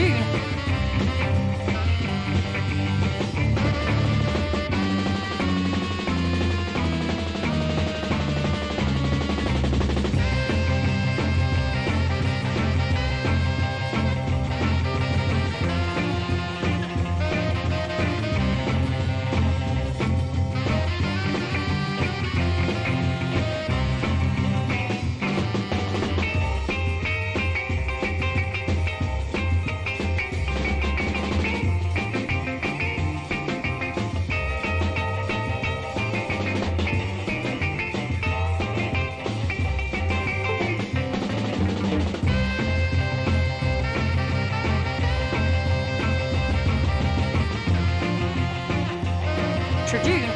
Tribune. Tribune.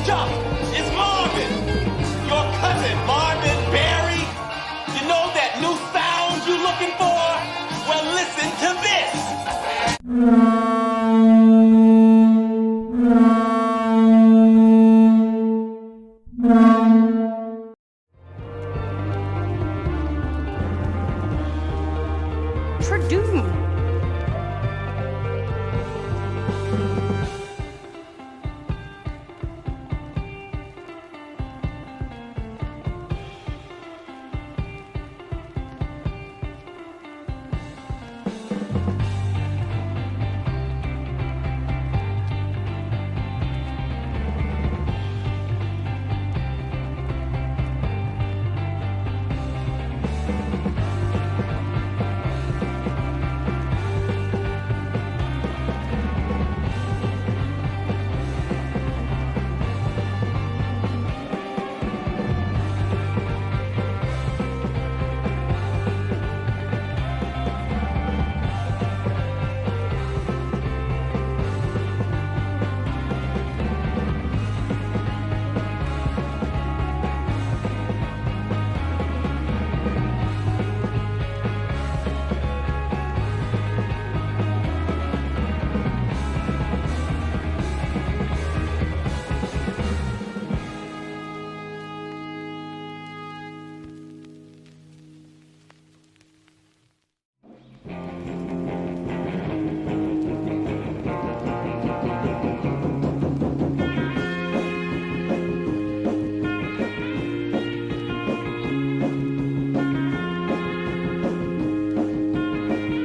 Jump! It's Marvin! Your cousin, Marvin Berry. You know that new sound you looking for? Well, listen to this! Tribune.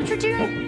Tribune.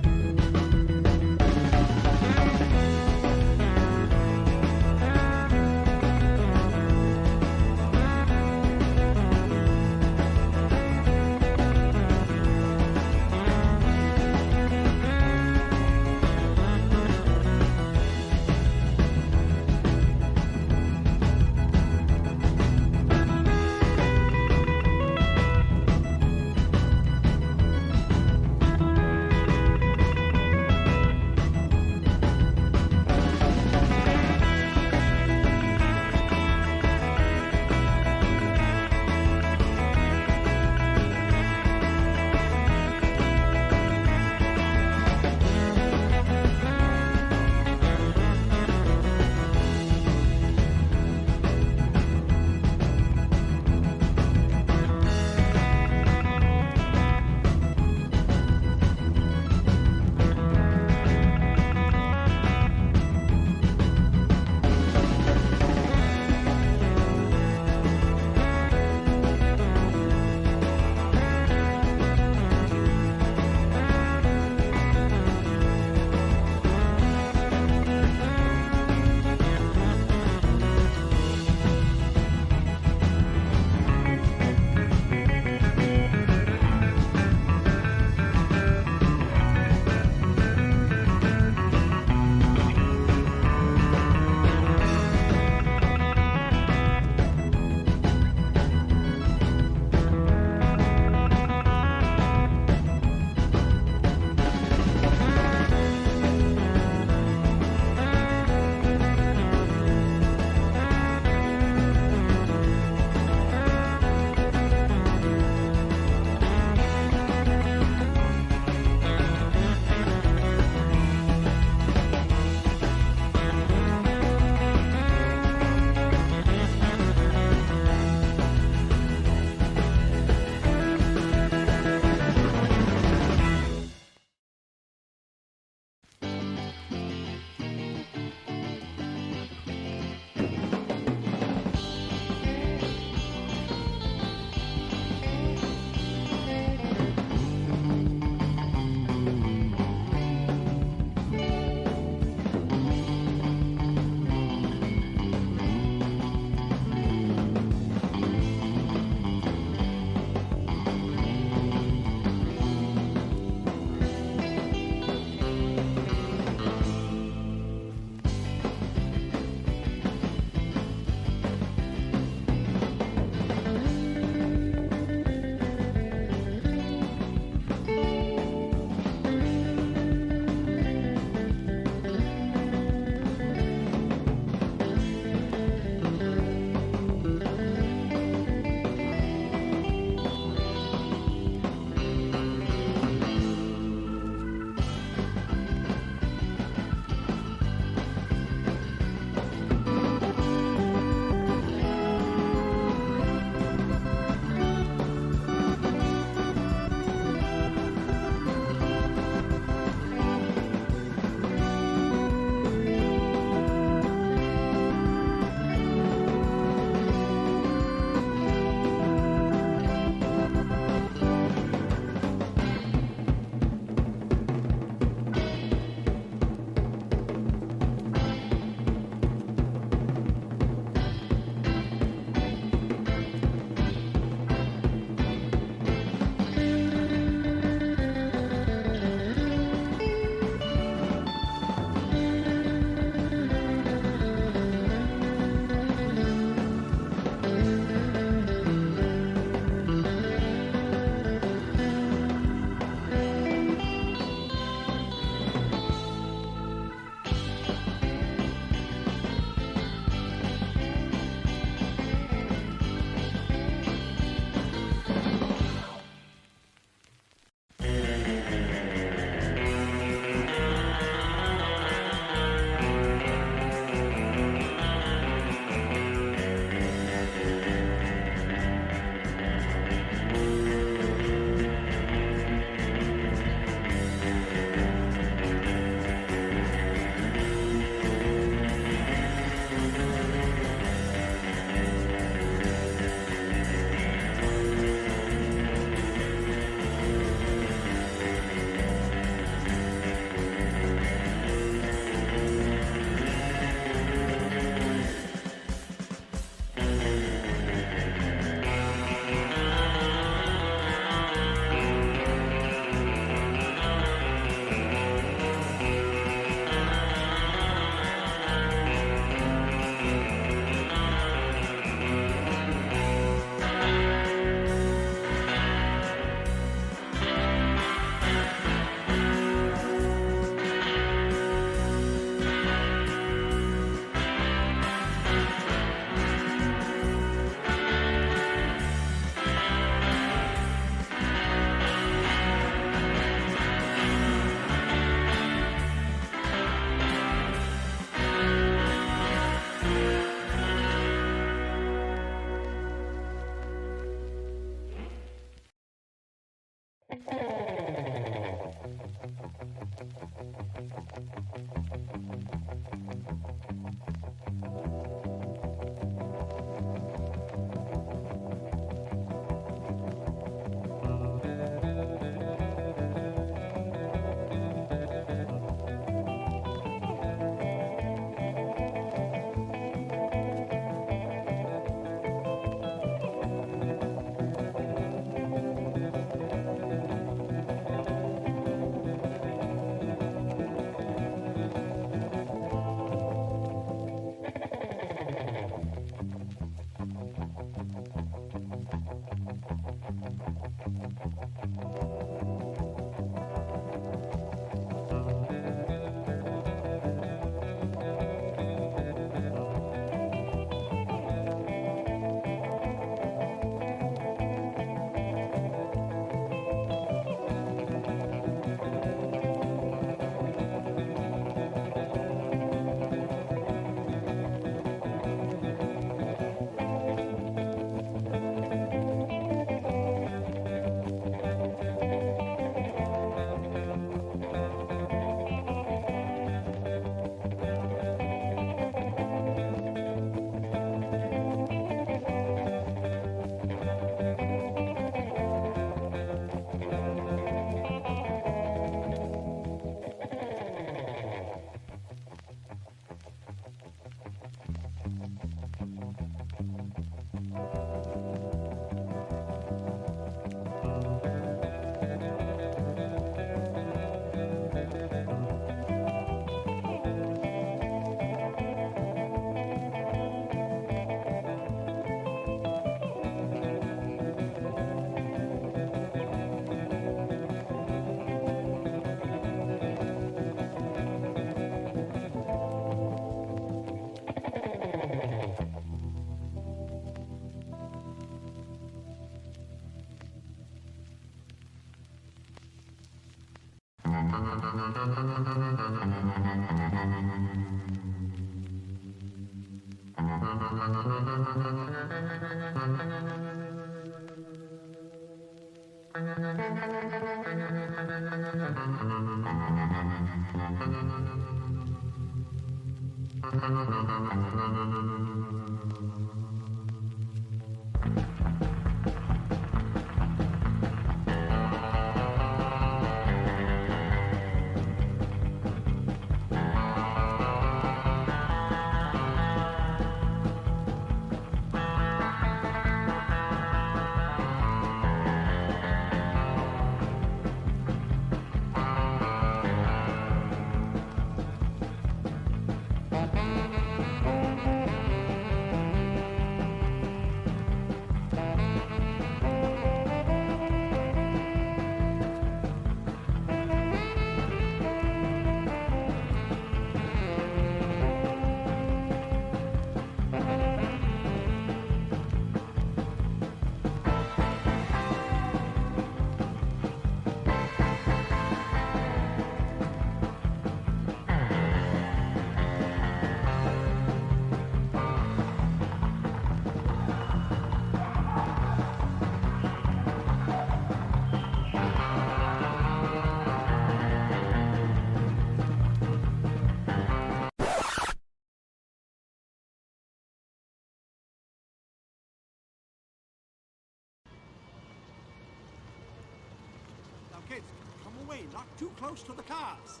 Kids, come away, not too close to the cars.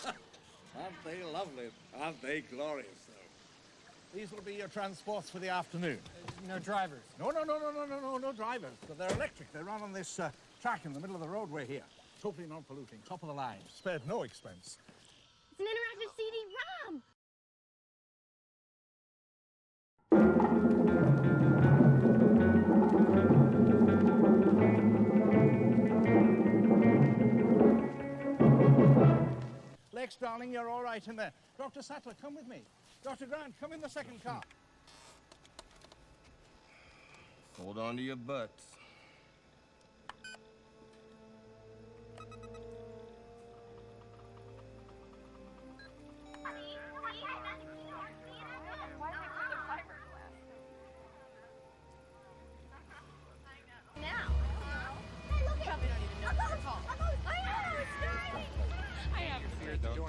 Aren't they lovely? Aren't they glorious, though? These will be your transports for the afternoon. No drivers. No drivers. But they're electric. They run on this track in the middle of the roadway here. Totally non-polluting, top of the line. Spared no expense. It's an interactive CD-ROM. Lex, darling, you're all right in there. Dr. Sattler, come with me. Dr. Grant, come in the second car. Hold on to your butts.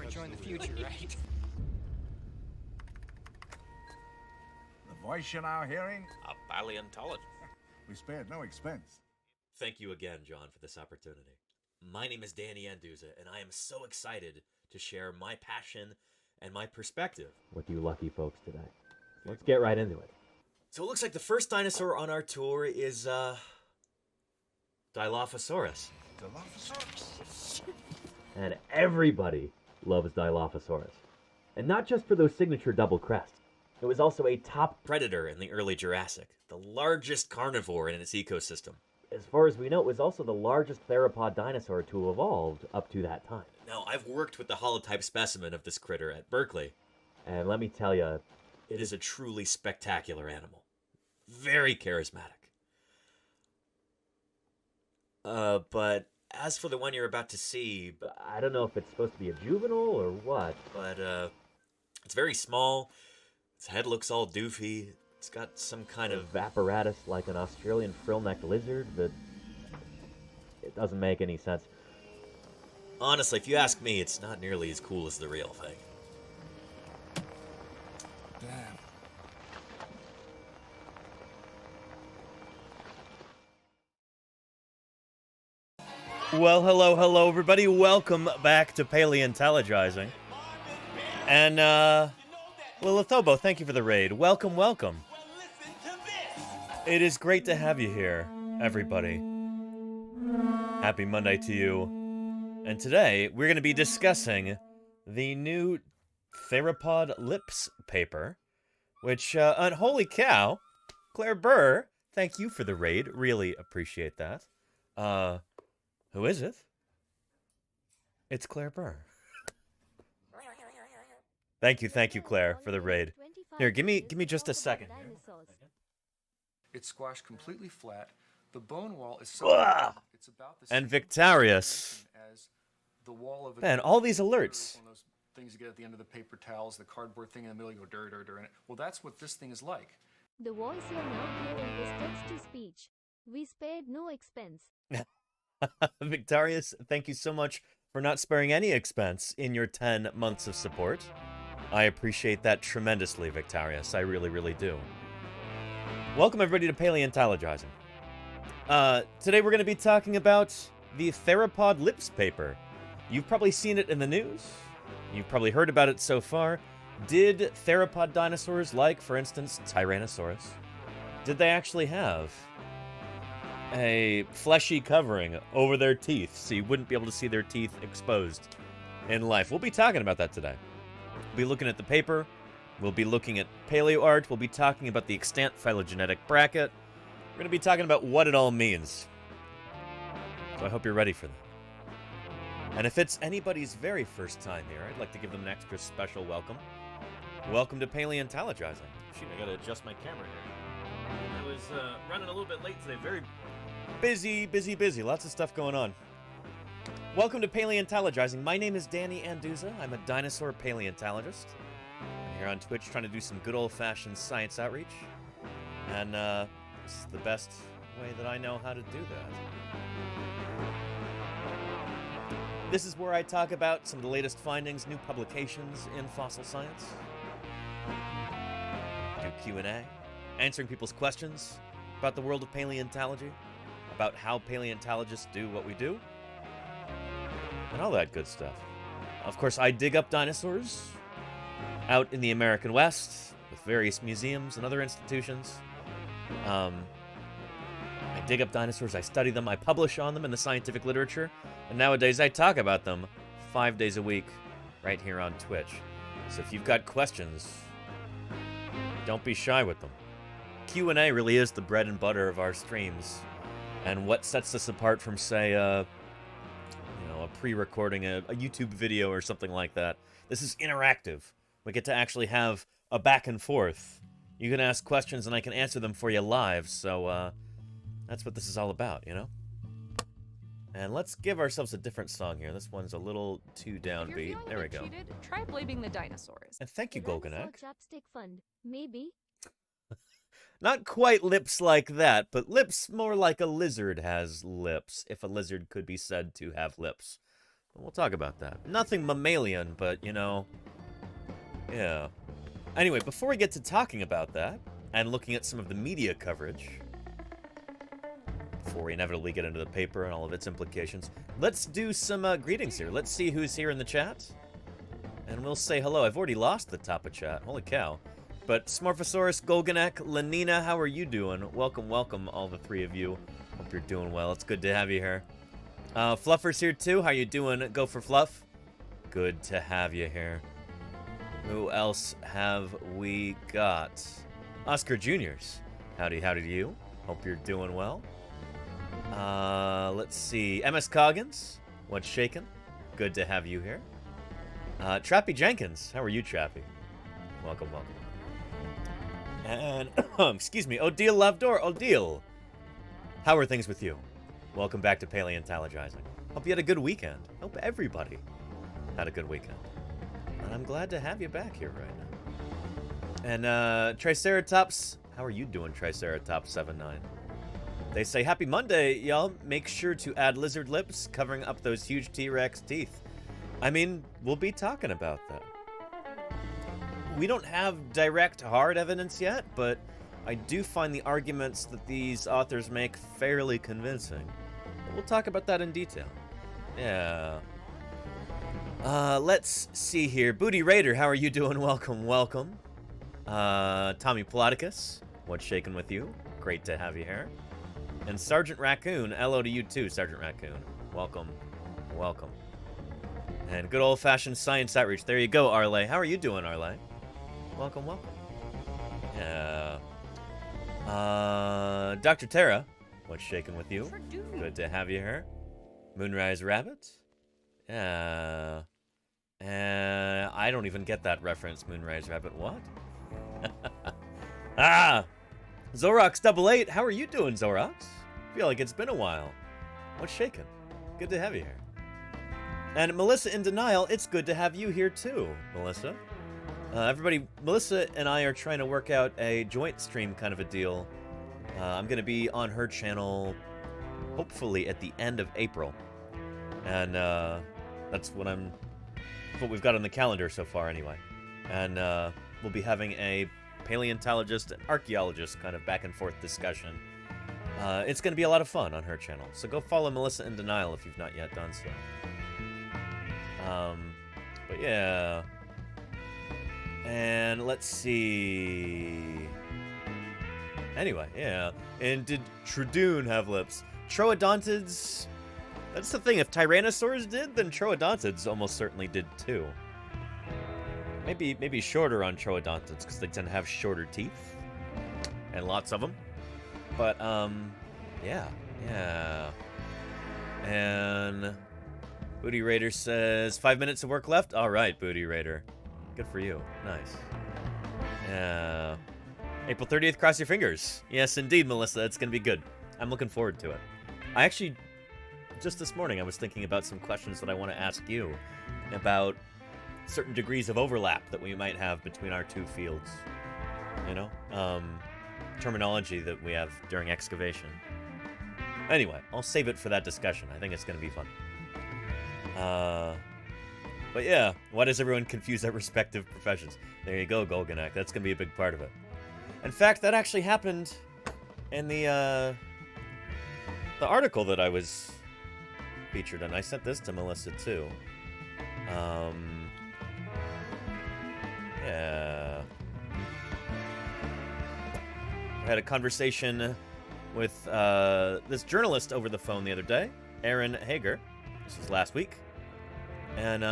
Join the future, right? The voice you're now hearing? A paleontologist. We spared no expense. Thank you again, John, for this opportunity. My name is Danny Anduza, and I am so excited to share my passion and my perspective with you lucky folks today. Let's get right into it. So it looks like the first dinosaur on our tour is, Dilophosaurus. Dilophosaurus. And everybody loves Dilophosaurus. And not just for those signature double crests. It was also a top predator in the early Jurassic, the largest carnivore in its ecosystem. As far as we know, it was also the largest theropod dinosaur to have evolved up to that time. Now, I've worked with the holotype specimen of this critter at Berkeley, and let me tell you, it is a truly spectacular animal. Very charismatic. But as for the one you're about to see, I don't know if it's supposed to be a juvenile or what, but it's very small. Its head looks all doofy. It's got some kind of apparatus like an Australian frill-necked lizard, but it doesn't make any sense. Honestly, if you ask me, it's not nearly as cool as the real thing. Damn. Well, hello, everybody. Welcome back to Paleontologizing. And, Lilithobo, thank you for the raid. Welcome. It is great to have you here, everybody. Happy Monday to you. And today, we're going to be discussing the new theropod lips paper, which, holy cow, Claire Burr, thank you for the raid. Really appreciate that. Who is it? It's Claire Burr. Thank you, Claire, for the raid. Here, give me just a second. It's squashed completely flat. The bone wall is so it's about the same And Victorious. as the wall of a Man, all these alerts. One of those things you get at the end of the paper towels, the cardboard thing in the middle, you go dur in it. Well, that's what this thing is like. The voice you're now hearing is text-to-speech. We spared no expense. Victorious, thank you so much for not sparing any expense in your 10 months of support. I appreciate that tremendously, Victorious. I really do. Welcome, everybody, to Paleontologizing. Today we're going to be talking about the theropod lips paper. You've probably seen it in the news. You've probably heard about it so far. Did theropod dinosaurs, like, for instance, Tyrannosaurus, did they actually have a fleshy covering over their teeth so you wouldn't be able to see their teeth exposed in life? We'll be talking about that today. We'll be looking at the paper. We'll be looking at paleo art. We'll be talking about the extant phylogenetic bracket. We're going to be talking about what it all means. So I hope you're ready for that. And if it's anybody's very first time here, I'd like to give them an extra special welcome. Welcome to Paleontologizing. Shoot, I got to adjust my camera here. I was running a little bit late today. Very busy. Lots of stuff going on. Welcome to Paleontologizing. My name is Danny Anduza. I'm a dinosaur paleontologist. I'm here on Twitch trying to do some good old-fashioned science outreach. And this is the best way that I know how to do that. This is where I talk about some of the latest findings, new publications in fossil science. Do Q&A, answering people's questions about the world of paleontology, about how paleontologists do what we do, and all that good stuff. Of course, I dig up dinosaurs out in the American West with various museums and other institutions. I dig up dinosaurs, I study them, I publish on them in the scientific literature, and nowadays I talk about them 5 days a week right here on Twitch. So if you've got questions, don't be shy with them. Q&A really is the bread and butter of our streams, and what sets us apart from, say, a pre-recording a YouTube video or something like that. This is interactive. We get to actually have a back and forth. You can ask questions and I can answer them for you live, so that's what this is all about, you know? And let's give ourselves a different song here. This one's a little too downbeat. There we go. Cheated, try blaming the dinosaurs. And thank you, Golganak. Chapstick fund, maybe. Not quite lips like that, but lips more like a lizard has lips, if a lizard could be said to have lips. We'll talk about that. Nothing mammalian, but, you know, yeah. Anyway, before we get to talking about that, and looking at some of the media coverage, before we inevitably get into the paper and all of its implications, let's do some greetings here. Let's see who's here in the chat, and we'll say hello. I've already lost the top of chat. Holy cow. But Smorphosaurus, Golganek, Lenina, how are you doing? Welcome, all the three of you. Hope you're doing well. It's good to have you here. Fluffer's here too. How you doing? Go for Fluff. Good to have you here. Who else have we got? Oscar Juniors. Howdy, howdy to you. Hope you're doing well. Let's see. MS Coggins. What's shaking? Good to have you here. Trappy Jenkins. How are you, Trappy? Welcome, welcome. And, excuse me, Odile Lavdor. Odile. How are things with you? Welcome back to Paleontologizing. Hope you had a good weekend. Hope everybody had a good weekend. And I'm glad to have you back here right now. And, Triceratops. How are you doing, Triceratops79? They say, happy Monday, y'all. Make sure to add lizard lips covering up those huge T-Rex teeth. I mean, we'll be talking about that. We don't have direct hard evidence yet, but I do find the arguments that these authors make fairly convincing. We'll talk about that in detail. Yeah. Let's see here. Booty Raider, how are you doing? Welcome, welcome. Tommy Ploticus, what's shaking with you? Great to have you here. And Sergeant Raccoon, hello to you too, Sergeant Raccoon. Welcome, welcome. And good old-fashioned science outreach. There you go, Arle. How are you doing, Arle? Welcome, welcome. Yeah. Dr. Tara, what's shaking with you? Good to have you here. Moonrise Rabbit. Yeah. I don't even get that reference, Moonrise Rabbit. What? Zorox88. How are you doing, Zorox? Feel like it's been a while. What's shaking? Good to have you here. And Melissa in Denial, it's good to have you here too, Melissa. Everybody, Melissa and I are trying to work out a joint stream kind of a deal. I'm going to be on her channel, hopefully at the end of April. And that's what we've got on the calendar so far anyway. And we'll be having a paleontologist and archaeologist kind of back and forth discussion. It's going to be a lot of fun on her channel. So go follow Melissa in Denial if you've not yet done so. But yeah. And let's see. Anyway, yeah. And did Trodoon have lips? Troodontids. That's the thing. If Tyrannosaurs did, then Troodontids almost certainly did too. Maybe shorter on Troodontids because they tend to have shorter teeth and lots of them. But yeah. And Booty Raider says 5 minutes of work left. All right, Booty Raider. Good for you. Nice. Yeah. April 30th, cross your fingers. Yes, indeed, Melissa. It's going to be good. I'm looking forward to it. I actually, just this morning, I was thinking about some questions that I want to ask you about certain degrees of overlap that we might have between our two fields. You know? Terminology that we have during excavation. Anyway, I'll save it for that discussion. I think it's going to be fun. But yeah, why does everyone confuse their respective professions? There you go, Golganak. That's going to be a big part of it. In fact, that actually happened in the article that I was featured in. I sent this to Melissa, too. Yeah. I had a conversation with this journalist over the phone the other day, Erin Hager. This was last week. And,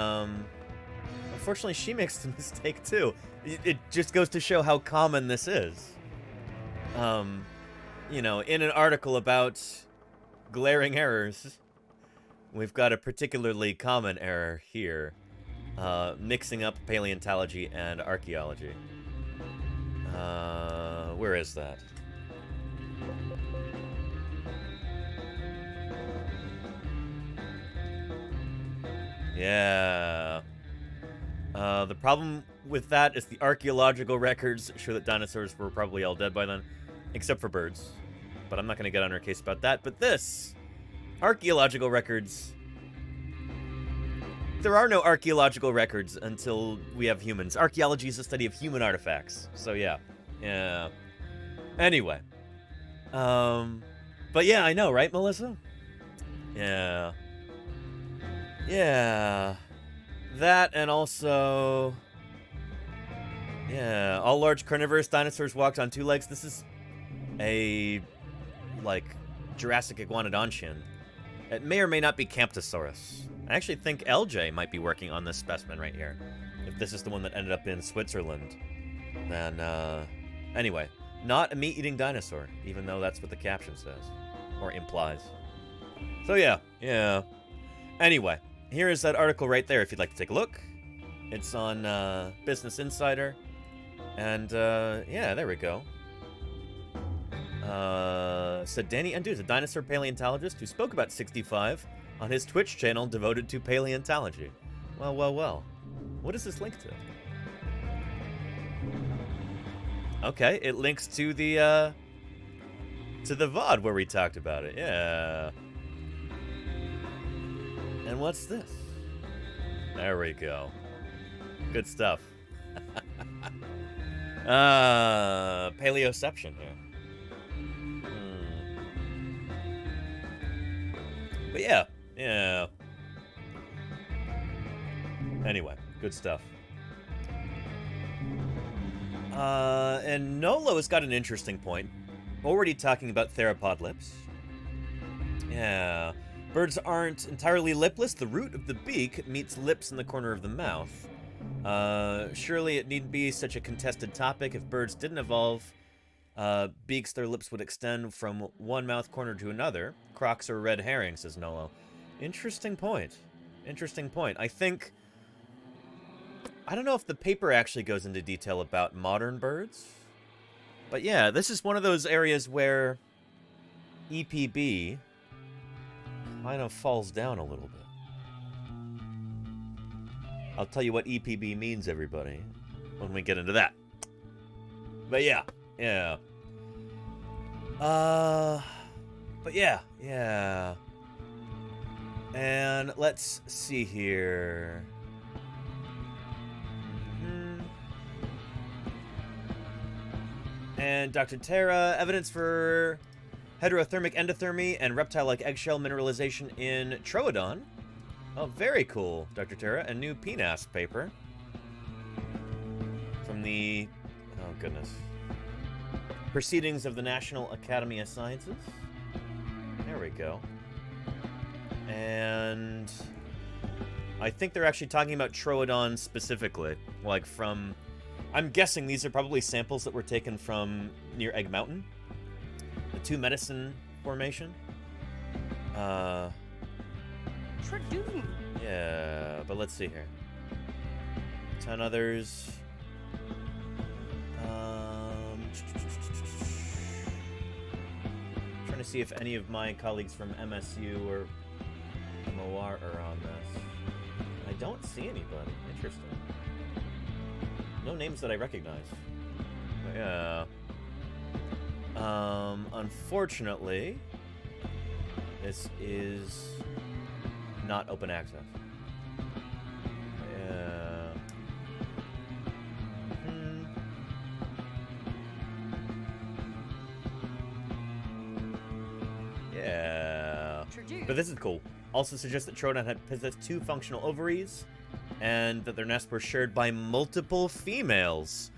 unfortunately, she makes the mistake, too. It just goes to show how common this is. You know, in an article about glaring errors, we've got a particularly common error here. Mixing up paleontology and archaeology. Where is that? Yeah. The problem with that is the archaeological records show that dinosaurs were probably all dead by then, except for birds. But I'm not going to get on her case about that. But this, archaeological records, there are no archaeological records until we have humans. Archaeology is the study of human artifacts. So yeah. Yeah. Anyway. But yeah, I know, right, Melissa? Yeah. Yeah. That and also... Yeah, all large carnivorous dinosaurs walked on two legs. This is a, like, Jurassic iguanodontian. It may or may not be Camptosaurus. I actually think LJ might be working on this specimen right here. If this is the one that ended up in Switzerland, then, anyway, not a meat-eating dinosaur, even though that's what the caption says, or implies. So yeah. Anyway, here is that article right there if you'd like to take a look. It's on Business Insider, and yeah, there we go. Said Danny Anduz, a dinosaur paleontologist who spoke about 65 on his Twitch channel devoted to paleontology. Well. What does this link to? Okay, it links to the VOD where we talked about it. Yeah. And what's this? There we go. Good stuff. Paleoception here. But yeah. Anyway, good stuff. And Nolo's got an interesting point. Already talking about theropod lips. Yeah. Birds aren't entirely lipless. The root of the beak meets lips in the corner of the mouth. Surely it needn't be such a contested topic. If birds didn't evolve beaks, their lips would extend from one mouth corner to another. Crocs are red herring, says Nolo. Interesting point. I don't know if the paper actually goes into detail about modern birds. But yeah, this is one of those areas where EPB kind of falls down a little bit. I'll tell you what EPB means, everybody, when we get into that. But yeah. But yeah. And let's see here. And Dr. Terra, evidence for heterothermic endothermy and reptile-like eggshell mineralization in Troodon. Oh, very cool, Dr. Terra. A new PNAS paper. From the... oh, goodness. Proceedings of the National Academy of Sciences. There we go. And... I think they're actually talking about Troodon specifically. Like, from... I'm guessing these are probably samples that were taken from near Egg Mountain. The Two Medicine Formation. Tradoon. Yeah, but let's see here. 10 others. Trying to see if any of my colleagues from MSU or MOR are on this. I don't see anybody. Interesting. No names that I recognize. But yeah. Unfortunately, this is not open access. Yeah. Yeah. But this is cool. Also suggests that Troodon possessed 2 functional ovaries, and that their nests were shared by multiple females.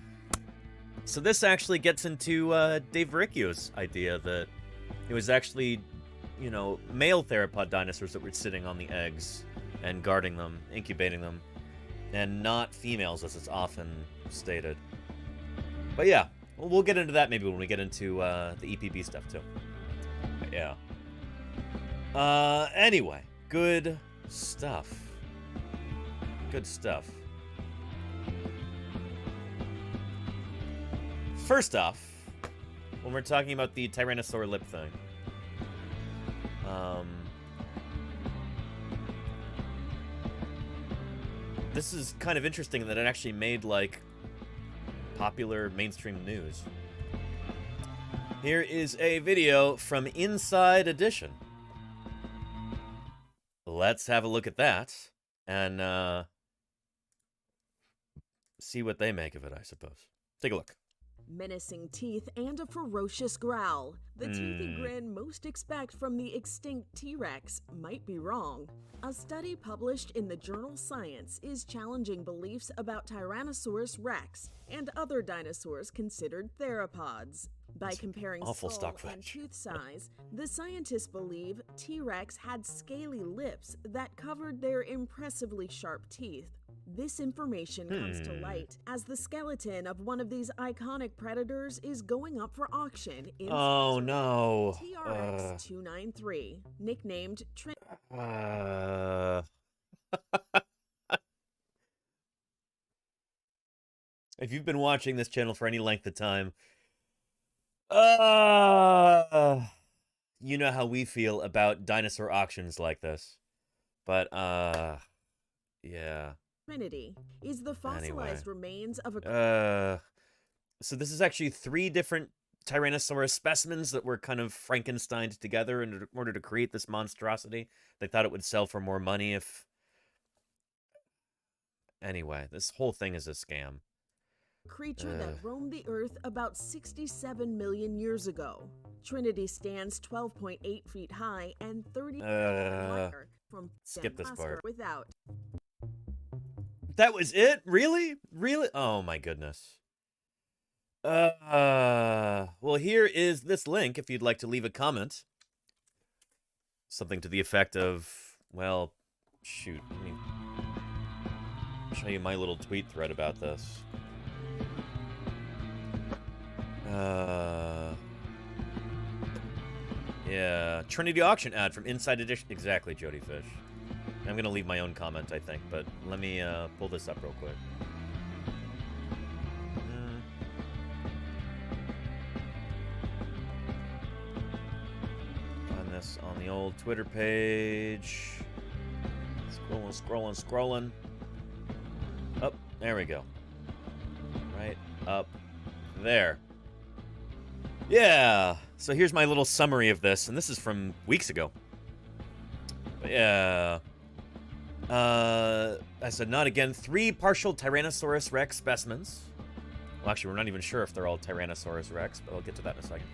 So this actually gets into Dave Verricchio's idea that it was actually, you know, male theropod dinosaurs that were sitting on the eggs and guarding them, incubating them, and not females, as it's often stated. But yeah, we'll get into that maybe when we get into the EPB stuff too. But yeah. Anyway, good stuff. Good stuff. First off, when we're talking about the Tyrannosaur lip thing, this is kind of interesting that it actually made, like, popular mainstream news. Here is a video from Inside Edition. Let's have a look at that and see what they make of it, I suppose. Take a look. Menacing teeth and a ferocious growl. The toothy grin most expect from the extinct T-Rex might be wrong. A study published in the journal Science is challenging beliefs about Tyrannosaurus rex and other dinosaurs considered theropods. By comparing skull and tooth size, the scientists believe T-Rex had scaly lips that covered their impressively sharp teeth, This information comes to light as the skeleton of one of these iconic predators is going up for auction in Oh no. TRX 293, nicknamed If you've been watching this channel for any length of time, you know how we feel about dinosaur auctions like this. But, yeah. Trinity is the fossilized remains of a... So this is actually 3 different Tyrannosaurus specimens that were kind of Frankensteined together in order to create this monstrosity. They thought it would sell for more money if... Anyway, this whole thing is a scam. Creature that roamed the Earth about 67 million years ago. Trinity stands 12.8 feet high and 30 higher from skip this part. Without. That was it? Really? Really? Oh my goodness. Well, here is this link if you'd like to leave a comment. Something to the effect of, well, shoot, let me show you my little tweet thread about this. Yeah, Trinity auction ad from Inside Edition. Exactly, Jody Fish. I'm gonna leave my own comment, I think, but let me pull this up real quick. On this, on the old Twitter page. Scrolling. Up, there we go. Right up there. Yeah, so here's my little summary of this, and this is from weeks ago. But yeah. I said, not again. 3 partial Tyrannosaurus Rex specimens. Well, actually, we're not even sure if they're all Tyrannosaurus Rex, but I'll get to that in a second.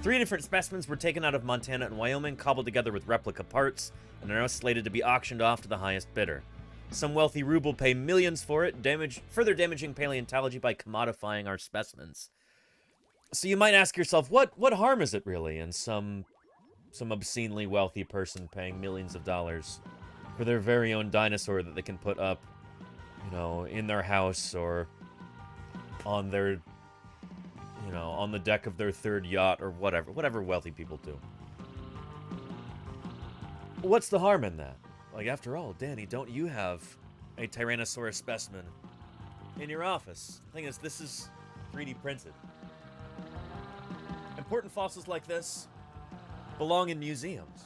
3 different specimens were taken out of Montana and Wyoming, cobbled together with replica parts, and are now slated to be auctioned off to the highest bidder. Some wealthy rube will pay millions for it, further damaging paleontology by commodifying our specimens. So you might ask yourself, what harm is it really in some obscenely wealthy person paying millions of dollars for their very own dinosaur that they can put up, you know, in their house or on their, you know, on the deck of their 3rd yacht or whatever wealthy people do. What's the harm in that? Like, after all, Danny, don't you have a Tyrannosaurus specimen in your office? The thing is, this is 3D printed. Important fossils like this belong in museums.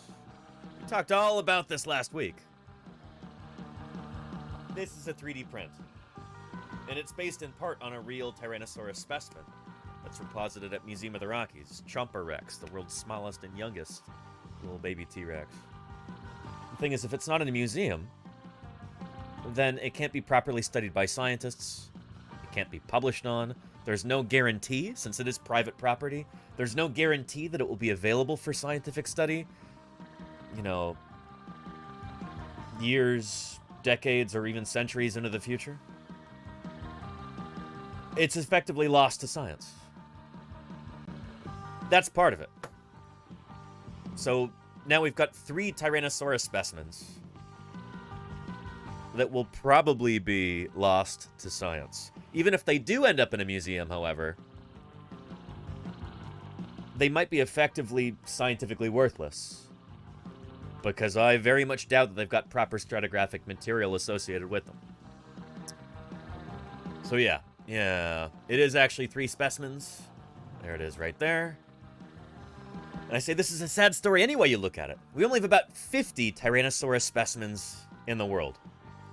We talked all about this last week. This is a 3D print, and it's based in part on a real Tyrannosaurus specimen that's reposited at Museum of the Rockies. Chomper Rex, the world's smallest and youngest little baby T-Rex. The thing is, if it's not in a museum, then it can't be properly studied by scientists. It can't be published on. There's no guarantee, since it is private property, there's no guarantee that it will be available for scientific study, you know, years, decades, or even centuries into the future. It's effectively lost to science. That's part of it. So now we've got 3 Tyrannosaurus specimens that will probably be lost to science. Even if they do end up in a museum, however, they might be effectively scientifically worthless. Because I very much doubt that they've got proper stratigraphic material associated with them. So yeah. It is actually 3 specimens. There it is right there. And I say this is a sad story any way you look at it. We only have about 50 Tyrannosaurus specimens in the world.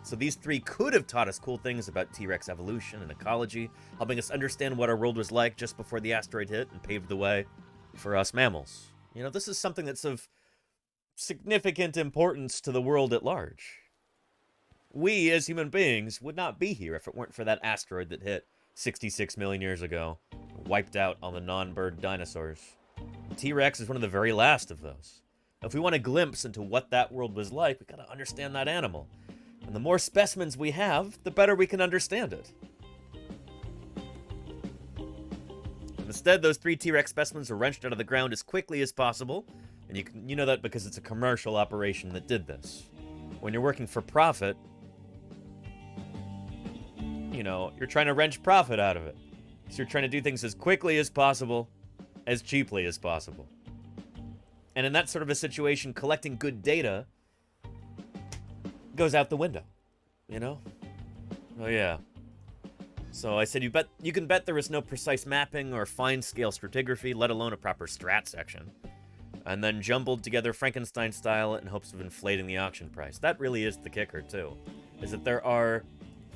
So these 3 could have taught us cool things about T-Rex evolution and ecology, helping us understand what our world was like just before the asteroid hit and paved the way for us mammals. You know, this is something that's of significant importance to the world at large. We, as human beings, would not be here if it weren't for that asteroid that hit 66 million years ago, wiped out all the non-bird dinosaurs. T-Rex is one of the very last of those. If we want a glimpse into what that world was like, we gotta understand that animal. And the more specimens we have, the better we can understand it. Instead, those 3 T-Rex specimens were wrenched out of the ground as quickly as possible, and you know that because it's a commercial operation that did this. When you're working for profit, you know, you're trying to wrench profit out of it. So you're trying to do things as quickly as possible, as cheaply as possible. And in that sort of a situation, collecting good data goes out the window, you know? Oh yeah. So I said you can bet there is no precise mapping or fine-scale stratigraphy, let alone a proper strat section. And then jumbled together Frankenstein style in hopes of inflating the auction price. That really is the kicker, too. Is that there are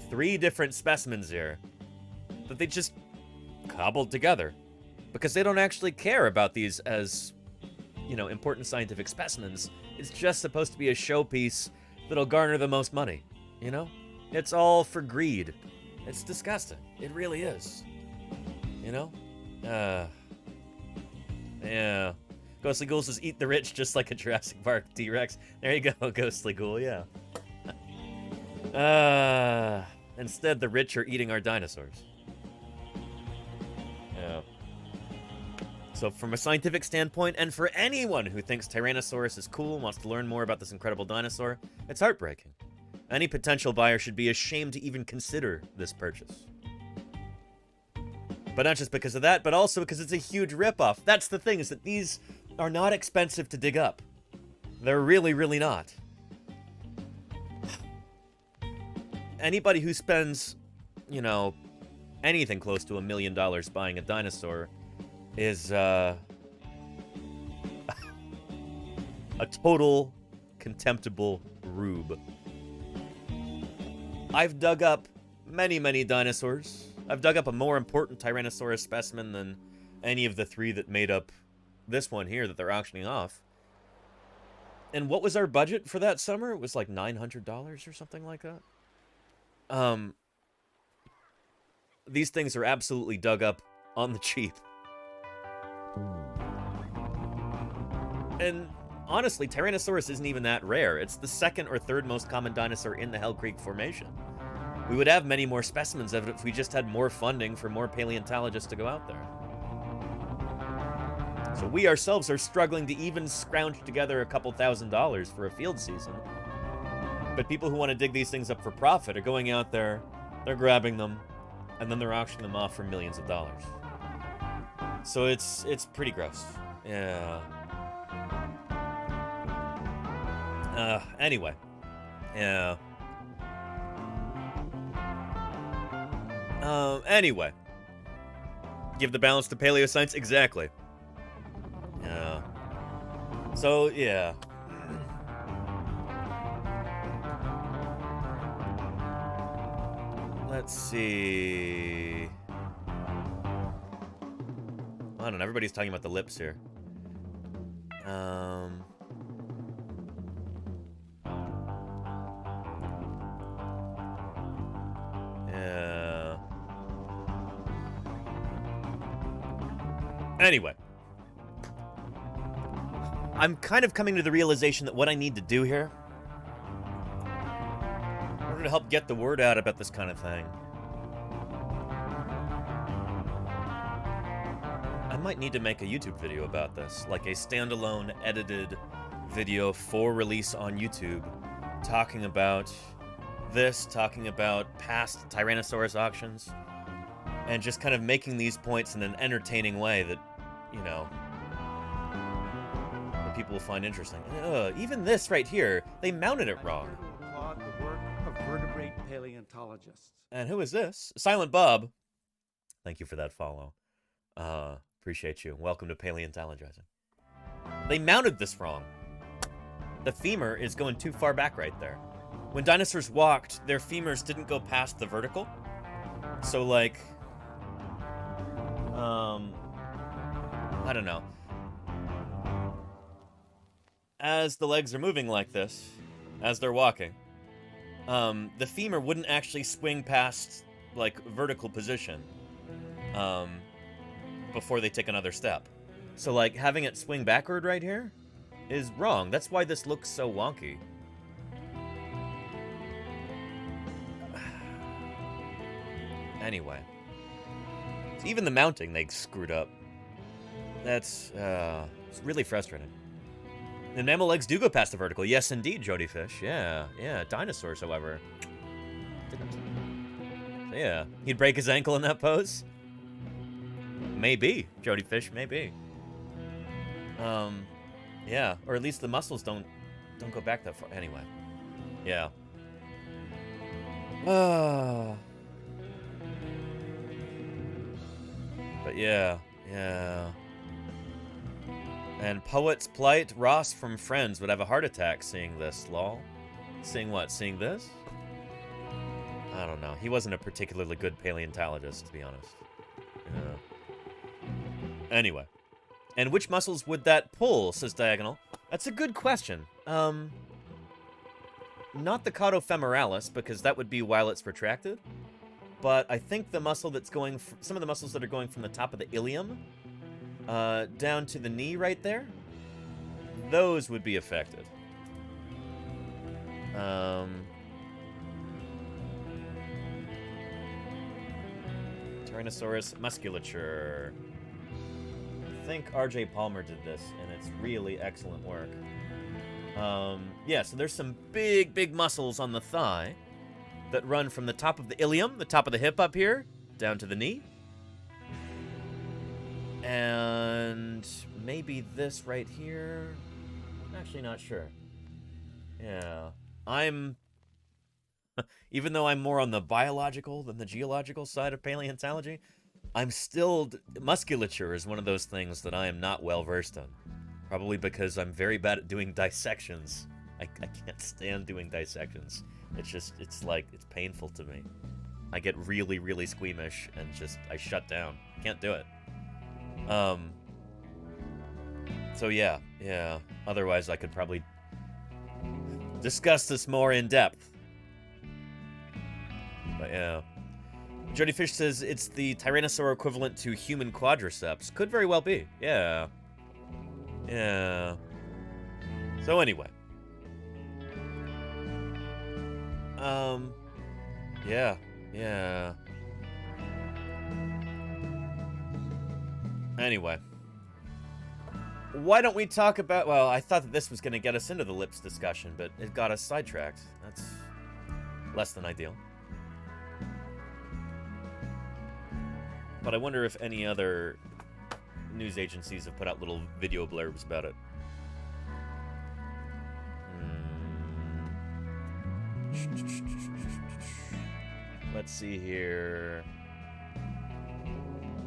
3 different specimens here that they just cobbled together. Because they don't actually care about these as, you know, important scientific specimens. It's just supposed to be a showpiece that'll garner the most money, you know? It's all for greed. It's disgusting. It really is. You know? Yeah. Ghostly Ghoul says, eat the rich just like a Jurassic Park T-Rex. There you go, Ghostly Ghoul, yeah. Instead, the rich are eating our dinosaurs. Yeah. So from a scientific standpoint, and for anyone who thinks Tyrannosaurus is cool and wants to learn more about this incredible dinosaur, it's heartbreaking. Any potential buyer should be ashamed to even consider this purchase. But not just because of that, but also because it's a huge ripoff. That's the thing, is that these are not expensive to dig up. They're really, really not. Anybody who spends, you know, anything close to $1 million buying a dinosaur is, a total contemptible rube. I've dug up many, many dinosaurs. I've dug up a more important Tyrannosaurus specimen than any of the 3 that made up this one here that they're auctioning off. And what was our budget for that summer? It was like $900 or something like that. These things are absolutely dug up on the cheap. And honestly, Tyrannosaurus isn't even that rare. It's the 2nd or 3rd most common dinosaur in the Hell Creek Formation. We would have many more specimens of it if we just had more funding for more paleontologists to go out there. So we ourselves are struggling to even scrounge together a couple $1,000s for a field season. But people who want to dig these things up for profit are going out there, they're grabbing them, and then they're auctioning them off for millions of dollars. So it's pretty gross. Yeah. Anyway. Yeah. Anyway. Give the balance to paleoscience? Exactly. Yeah. So, yeah. Let's see. I don't know, everybody's talking about the lips here. Yeah. Anyway. I'm kind of coming to the realization that what I need to do here, in order to help get the word out about this kind of thing, I might need to make a YouTube video about this, like a standalone edited video for release on YouTube, talking about this, talking about past Tyrannosaurus auctions, and just kind of making these points in an entertaining way that, you know, that people will find interesting. Even this right here, they mounted it wrong. Applaud the work of vertebrate paleontologists. And who is this? Silent Bob. Thank you for that follow. Appreciate you. Welcome to Paleontologizing. They mounted this wrong. The femur is going too far back right there. When dinosaurs walked, their femurs didn't go past the vertical. So, like, I don't know. As the legs are moving like this, as they're walking, the femur wouldn't actually swing past, like, vertical position, before they take another step. So, like, having it swing backward right here is wrong. That's why this looks so wonky. Anyway. So even the mounting, they screwed up. That's, it's really frustrating. And mammal legs do go past the vertical. Yes, indeed, Jody Fish. Yeah, yeah. Dinosaurs, however, didn't. So yeah, he'd break his ankle in that pose. Maybe, Jody Fish, maybe. Yeah, or at least the muscles don't go back that far. Anyway, yeah. But yeah. And Poet's Plight, Ross from Friends would have a heart attack seeing this, lol. Seeing what? Seeing this? I don't know. He wasn't a particularly good paleontologist, to be honest. Anyway. And which muscles would that pull, says Diagonal? That's a good question. Not the caudofemoralis, because that would be while it's retracted. But I think the muscle that's going... some of the muscles that are going from the top of the ilium down to the knee right there, those would be affected. Tyrannosaurus musculature. I think R.J. Palmer did this, and it's really excellent work. Yeah, so there's some big muscles on the thigh that run from the top of the ilium, the top of the hip up here, down to the knee. And maybe this right here. I'm actually not sure. Yeah. Even though I'm more on the biological than the geological side of paleontology, I'm still... musculature is one of those things that I am not well versed in. Probably because I'm very bad at doing dissections. I can't stand doing dissections. It's like, it's painful to me. I get really squeamish and I shut down. Can't do it. So yeah. Otherwise, I could probably discuss this more in depth. But yeah. Jody Fish says it's the Tyrannosaur equivalent to human quadriceps. Could very well be. Yeah. So anyway. Yeah. Anyway. Why don't we talk about... well, I thought that this was going to get us into the lips discussion, but it got us sidetracked. That's less than ideal. But I wonder if any other news agencies have put out little video blurbs about it. Let's see here.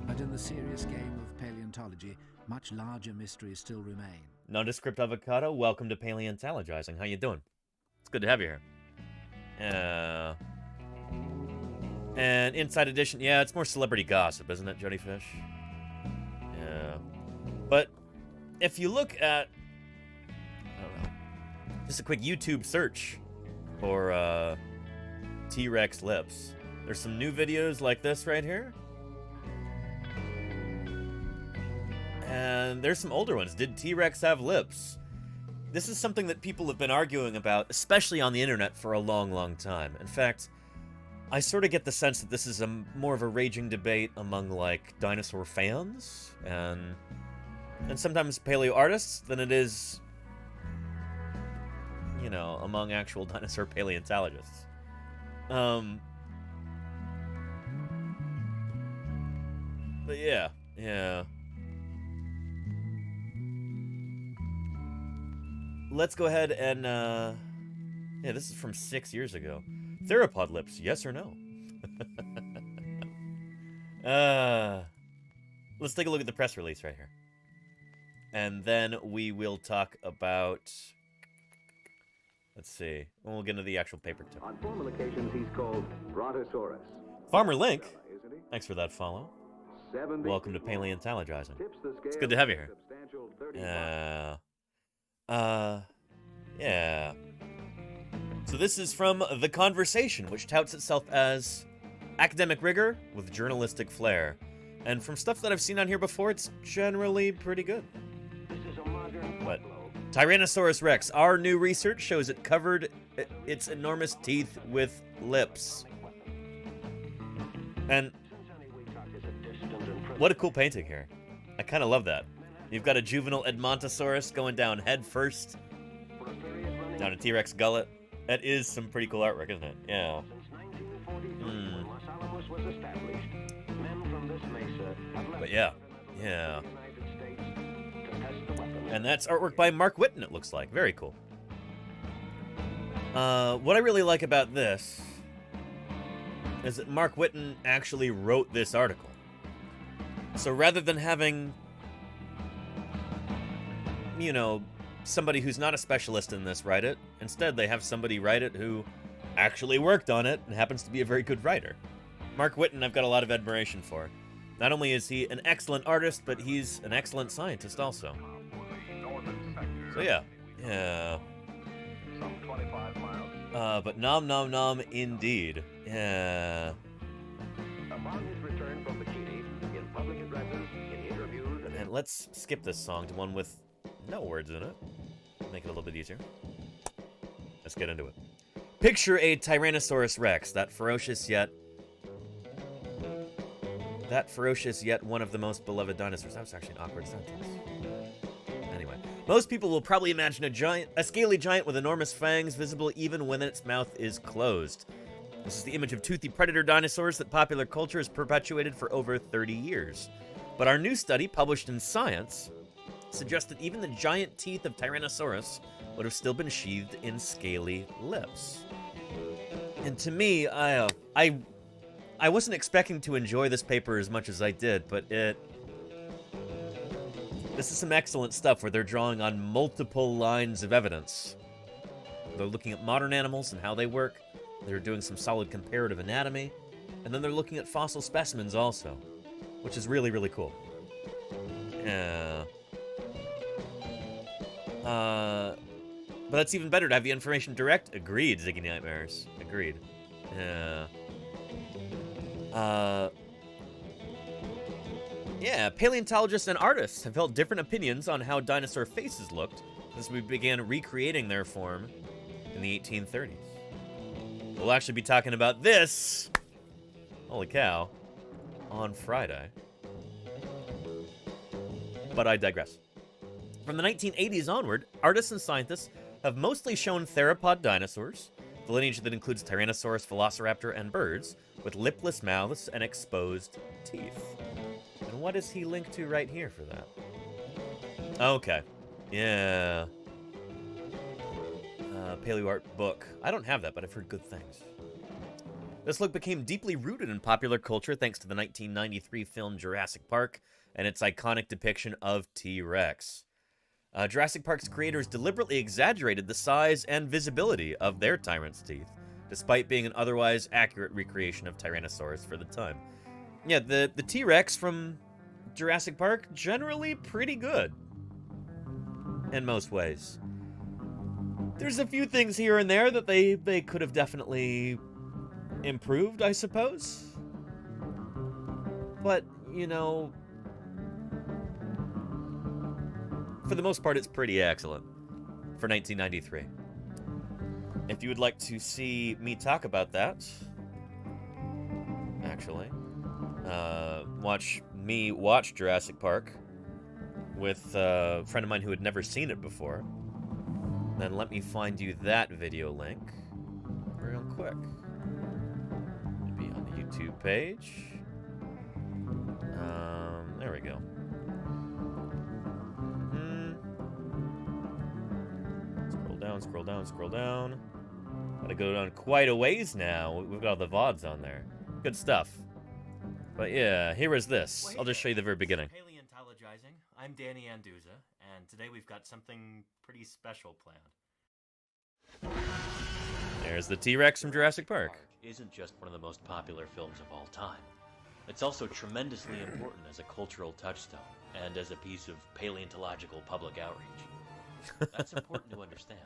But in the serious game of paleontology, much larger mysteries still remain. Nondescript Avocado, welcome to Paleontologizing. How you doing? It's good to have you here. And Inside Edition, yeah, it's more celebrity gossip, isn't it, Jody Fish? Yeah. But if you look at, I don't know, just a quick YouTube search for T-Rex lips, there's some new videos like this right here. And there's some older ones. Did T-Rex have lips? This is something that people have been arguing about, especially on the internet, for a long time. In fact, I sort of get the sense that this is more of a raging debate among, like, dinosaur fans and sometimes paleo artists than it is, you know, among actual dinosaur paleontologists. But yeah. Let's go ahead and, yeah, this is from 6 years ago. Theropod lips, yes or no? Let's take a look at the press release right here. And then we will talk about... let's see. We'll get into the actual paper too. On formal occasions, he's called Brontosaurus. Farmer Link, thanks for that follow. Welcome to Paleontologizing. It's good to have you here. Yeah. So this is from The Conversation, which touts itself as academic rigor with journalistic flair. And from stuff that I've seen on here before, it's generally pretty good. But Tyrannosaurus Rex, our new research shows it covered its enormous teeth with lips. And what a cool painting here. I kind of love that. You've got a juvenile Edmontosaurus going down head first, down a T-Rex gullet. That is some pretty cool artwork, isn't it? Yeah. But yeah. And that's artwork by Mark Whitten, it looks like. Very cool. What I really like about this is that Mark Whitten actually wrote this article. So rather than having, you know, somebody who's not a specialist in this write it, instead they have somebody write it who actually worked on it and happens to be a very good writer. Mark Whitten, I've got a lot of admiration for. Not only is he an excellent artist, but he's an excellent scientist also. So yeah. But nom nom nom indeed. Yeah. And let's skip this song to one with no words in it. Make it a little bit easier. Let's get into it. Picture a Tyrannosaurus Rex, that ferocious yet one of the most beloved dinosaurs. That was actually an awkward sentence. Anyway, most people will probably imagine a scaly giant with enormous fangs visible even when its mouth is closed. This is the image of toothy predator dinosaurs that popular culture has perpetuated for over 30 years. But our new study, published in Science, suggests that even the giant teeth of Tyrannosaurus would have still been sheathed in scaly lips. And to me, I wasn't expecting to enjoy this paper as much as I did, but this is some excellent stuff where they're drawing on multiple lines of evidence. They're looking at modern animals and how they work. They're doing some solid comparative anatomy. And then they're looking at fossil specimens also, which is really, really cool. Yeah. But that's even better to have the information direct. Agreed, Ziggy Nightmares. Agreed. Yeah. Yeah, paleontologists and artists have held different opinions on how dinosaur faces looked as we began recreating their form in the 1830s. We'll actually be talking about this, holy cow, on Friday. But I digress. From the 1980s onward, artists and scientists have mostly shown theropod dinosaurs, the lineage that includes Tyrannosaurus, Velociraptor, and birds, with lipless mouths and exposed teeth. And what is he linked to right here for that? Okay. Yeah. Paleoart book. I don't have that, but I've heard good things. This look became deeply rooted in popular culture thanks to the 1993 film Jurassic Park and its iconic depiction of T-Rex. Jurassic Park's creators deliberately exaggerated the size and visibility of their tyrant's teeth, despite being an otherwise accurate recreation of Tyrannosaurus for the time. Yeah, the T-Rex from Jurassic Park, generally pretty good. In most ways. There's a few things here and there that they could have definitely improved, I suppose. But, you know, for the most part, it's pretty excellent for 1993. If you would like to see me talk about that, actually, watch me watch Jurassic Park with a friend of mine who had never seen it before, then let me find you that video link real quick. It'll be on the YouTube page. There we go. Scroll down, scroll down, scroll down. Gotta go down quite a ways now. We've got all the VODs on there. Good stuff. But yeah, here is this. I'll just show you the very beginning. Paleontologizing. I'm Danny Anduza, and today we've got something pretty special planned. There's the T-Rex from Jurassic Park. Isn't just one of the most popular films of all time. It's also tremendously important as a cultural touchstone and as a piece of paleontological public outreach. That's important to understand.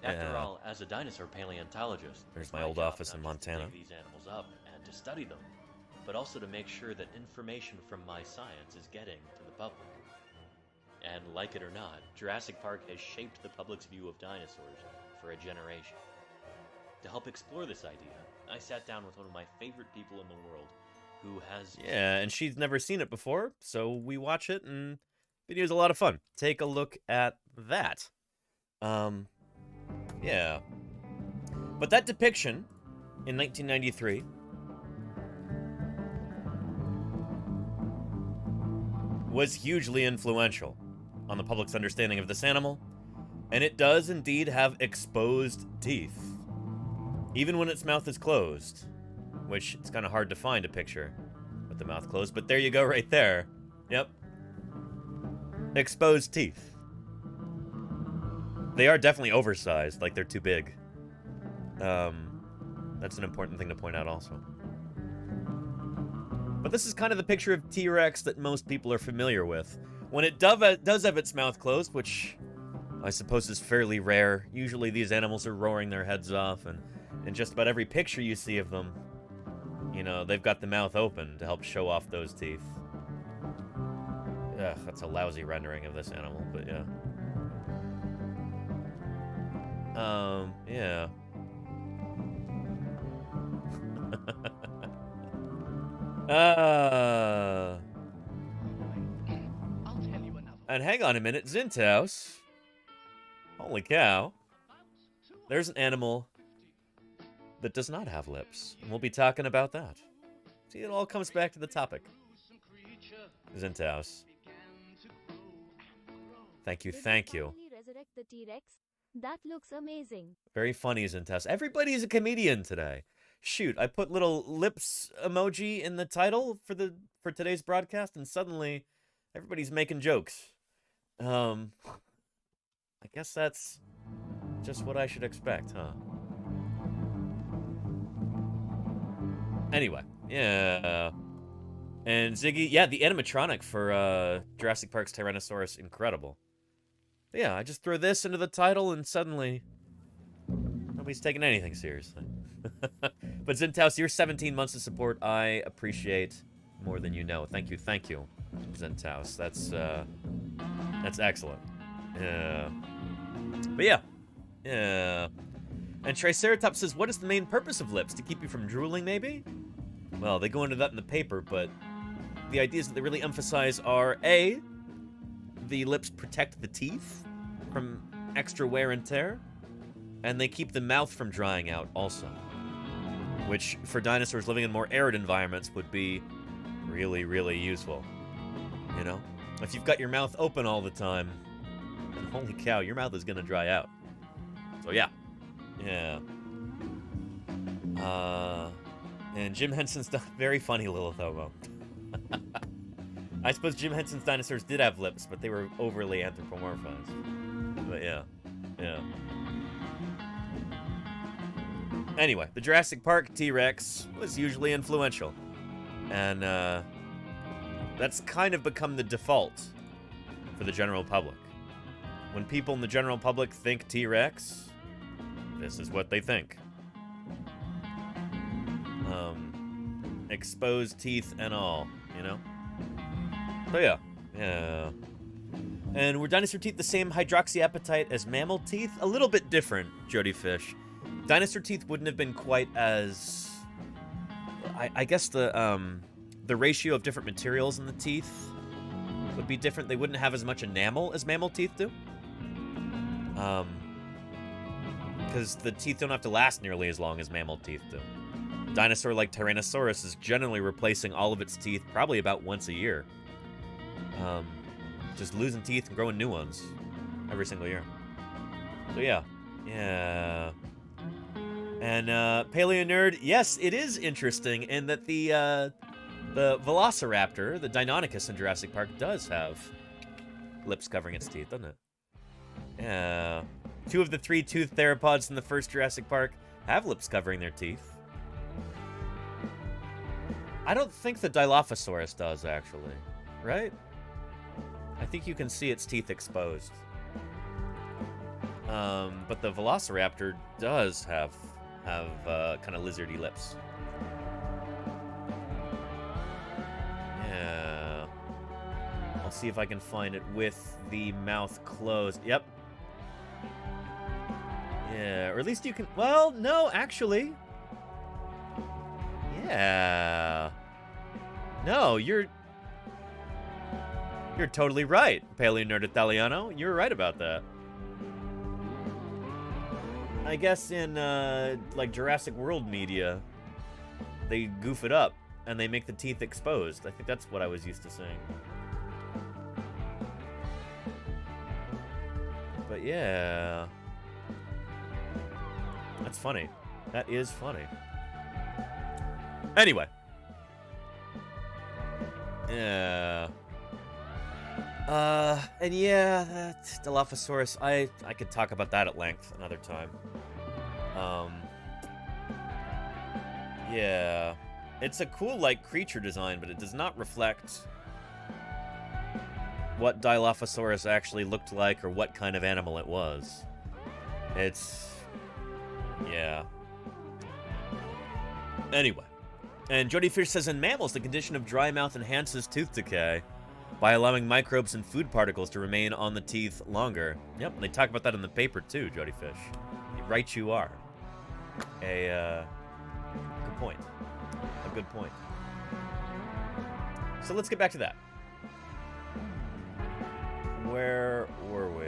After all, as a dinosaur paleontologist, there's my old office in Montana. To dig these animals up and to study them, but also to make sure that information from my science is getting to the public. And like it or not, Jurassic Park has shaped the public's view of dinosaurs for a generation. To help explore this idea, I sat down with one of my favorite people in the world who has... Yeah, and she's never seen it before, so we watch it, and the video's a lot of fun. Take a look at that. Yeah. But that depiction in 1993 was hugely influential on the public's understanding of this animal, and it does indeed have exposed teeth, even when its mouth is closed, which it's kind of hard to find a picture with the mouth closed, but there you go right there. Yep. Exposed teeth. They are definitely oversized, like they're too big. That's an important thing to point out also. But this is kind of the picture of T-Rex that most people are familiar with. When it does have its mouth closed, which I suppose is fairly rare, usually these animals are roaring their heads off, and in just about every picture you see of them, you know, they've got the mouth open to help show off those teeth. Ugh, that's a lousy rendering of this animal, but yeah. Yeah. And hang on a minute, Zintaus. Holy cow. There's an animal that does not have lips, and we'll be talking about that. See, it all comes back to the topic. Zintaus. Thank you, thank you. Resurrect the T-Rex? That looks amazing. Very funny, Zintaus. Everybody's a comedian today. Shoot, I put little lips emoji in the title for today's broadcast, and suddenly everybody's making jokes. I guess that's just what I should expect, huh? Anyway, yeah. And Ziggy, yeah, the animatronic for Jurassic Park's Tyrannosaurus, incredible. But yeah, I just throw this into the title, and suddenly nobody's taking anything seriously. But Zintaus, your 17 months of support, I appreciate more than you know. Thank you, Zintaus. That's excellent. Yeah. But yeah. Yeah. And Triceratops says, what is the main purpose of lips? To keep you from drooling, maybe? Well, they go into that in the paper, but the ideas that they really emphasize are, A, the lips protect the teeth from extra wear and tear, and they keep the mouth from drying out also, which for dinosaurs living in more arid environments would be really, really useful. You know? If you've got your mouth open all the time, then holy cow, your mouth is going to dry out. So yeah. Yeah. And Jim Henson's very funny, Lilith Homo. I suppose Jim Henson's dinosaurs did have lips, but they were overly anthropomorphized. But yeah. Yeah. Anyway, the Jurassic Park T-Rex was hugely influential. And that's kind of become the default for the general public. When people in the general public think T-Rex, this is what they think. Exposed teeth and all, you know? So yeah. Yeah. And were dinosaur teeth the same hydroxyapatite as mammal teeth? A little bit different, Jody Fish. Dinosaur teeth wouldn't have been quite as... I guess the ratio of different materials in the teeth would be different. They wouldn't have as much enamel as mammal teeth do. Because the teeth don't have to last nearly as long as mammal teeth do. Dinosaur like Tyrannosaurus is generally replacing all of its teeth probably about once a year. Just losing teeth and growing new ones every single year. So yeah. Yeah. And Paleo Nerd, yes, it is interesting in that the Velociraptor, the Deinonychus in Jurassic Park, does have lips covering its teeth, doesn't it? Yeah. 2 of the 3 toothed theropods in the first Jurassic Park have lips covering their teeth. I don't think the Dilophosaurus does, actually. Right? I think you can see its teeth exposed. But the Velociraptor does have kind of lizardy lips. Yeah. I'll see if I can find it with the mouth closed. Yep. Yeah, or at least you can... Well, no, actually. Yeah. No, you're totally right, Paleo Nerd Italiano. You're right about that. I guess in, like, Jurassic World media, they goof it up, and they make the teeth exposed. I think that's what I was used to saying. But yeah. That's funny. That is funny. Anyway. Yeah. And yeah, that Dilophosaurus, I could talk about that at length another time. Yeah. It's a cool, like, creature design, but it does not reflect what Dilophosaurus actually looked like or what kind of animal it was. It's... yeah. Anyway. And Jody Fish says, in mammals, the condition of dry mouth enhances tooth decay by allowing microbes and food particles to remain on the teeth longer. Yep, and they talk about that in the paper too, Jody Fish. Right you are. Good point. A good point. So let's get back to that. Where were we?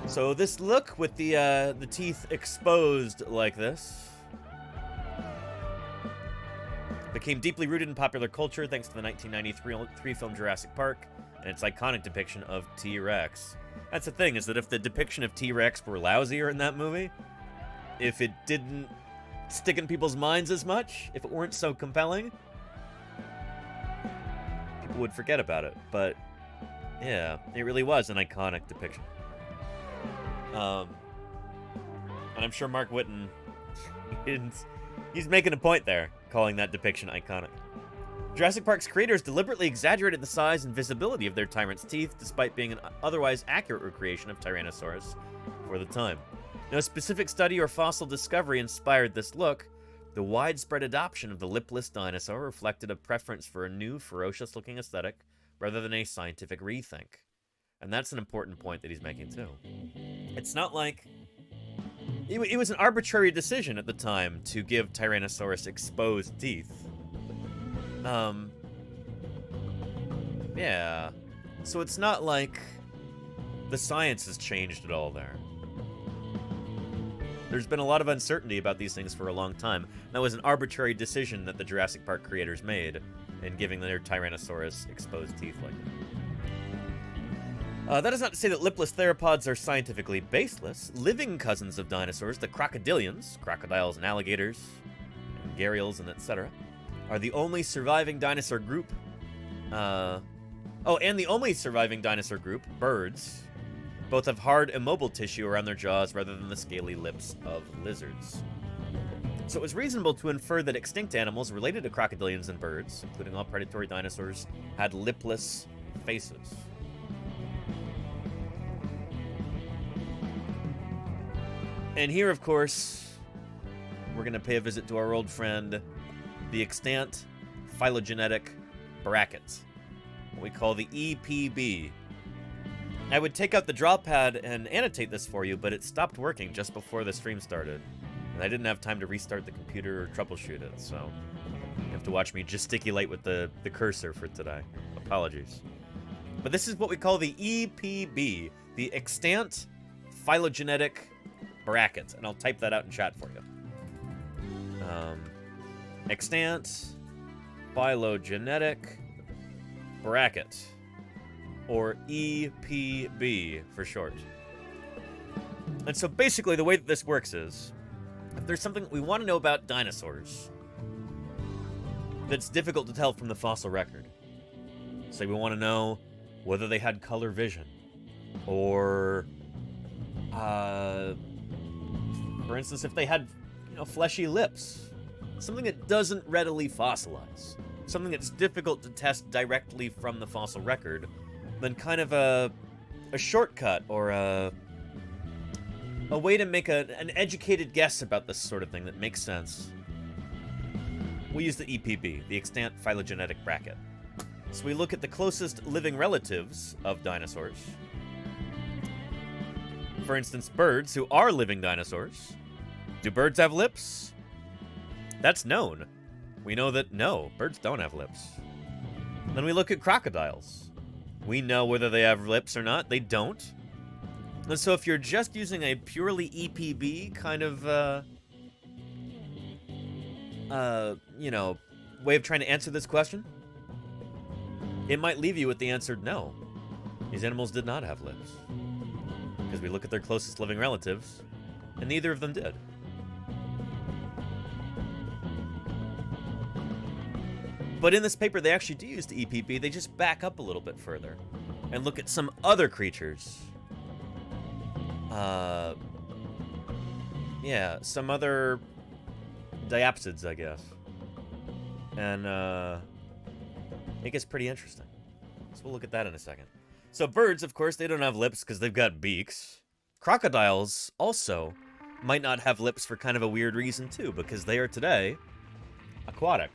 So this look with the teeth exposed like this became deeply rooted in popular culture thanks to the 1993 film Jurassic Park and its iconic depiction of T-Rex. That's the thing, is that if the depiction of T-Rex were lousier in that movie, if it didn't stick in people's minds as much, if it weren't so compelling, people would forget about it. But yeah, it really was an iconic depiction. And I'm sure Mark Whitten, he's making a point there, calling that depiction iconic. Jurassic Park's creators deliberately exaggerated the size and visibility of their tyrant's teeth, despite being an otherwise accurate recreation of Tyrannosaurus for the time. No specific study or fossil discovery inspired this look. The widespread adoption of the lipless dinosaur reflected a preference for a new, ferocious-looking aesthetic rather than a scientific rethink. And that's an important point that he's making, too. It's not like... It was an arbitrary decision at the time to give Tyrannosaurus exposed teeth. Yeah. So it's not like the science has changed at all there. There's been a lot of uncertainty about these things for a long time. That was an arbitrary decision that the Jurassic Park creators made in giving their Tyrannosaurus exposed teeth like that. That is not to say that lipless theropods are scientifically baseless. Living cousins of dinosaurs, the crocodilians, crocodiles and alligators, and gharials and etc., are the only surviving dinosaur group. And the only surviving dinosaur group, birds, both have hard, immobile tissue around their jaws rather than the scaly lips of lizards. So it was reasonable to infer that extinct animals related to crocodilians and birds, including all predatory dinosaurs, had lipless faces. And here, of course, we're going to pay a visit to our old friend, the extant phylogenetic bracket, what we call the EPB. I would take out the draw pad and annotate this for you, but it stopped working just before the stream started, and I didn't have time to restart the computer or troubleshoot it, so you have to watch me gesticulate with the cursor for today. Apologies. But this is what we call the EPB, the extant phylogenetic bracket, and I'll type that out in chat for you. Extant phylogenetic bracket, or EPB for short. And so basically the way that this works is, if there's something we want to know about dinosaurs that's difficult to tell from the fossil record, say we want to know whether they had color vision, or for instance, if they had, fleshy lips, something that doesn't readily fossilize, something that's difficult to test directly from the fossil record, then kind of a shortcut or a way to make an educated guess about this sort of thing that makes sense. We use the EPB, the extant phylogenetic bracket. So we look at the closest living relatives of dinosaurs. For instance, birds, who are living dinosaurs. Do birds have lips? That's known. We know that no, birds don't have lips. Then we look at crocodiles. We know whether they have lips or not. They don't. And so if you're just using a purely EPB kind of, way of trying to answer this question, it might leave you with the answer no. These animals did not have lips. Because we look at their closest living relatives, and neither of them did. But in this paper, they actually do use the EPB. They just back up a little bit further and look at some other creatures. Yeah, some other diapsids, I guess. And it gets pretty interesting. So we'll look at that in a second. So birds, of course, they don't have lips because they've got beaks. Crocodiles also might not have lips for kind of a weird reason too, because they are today aquatic.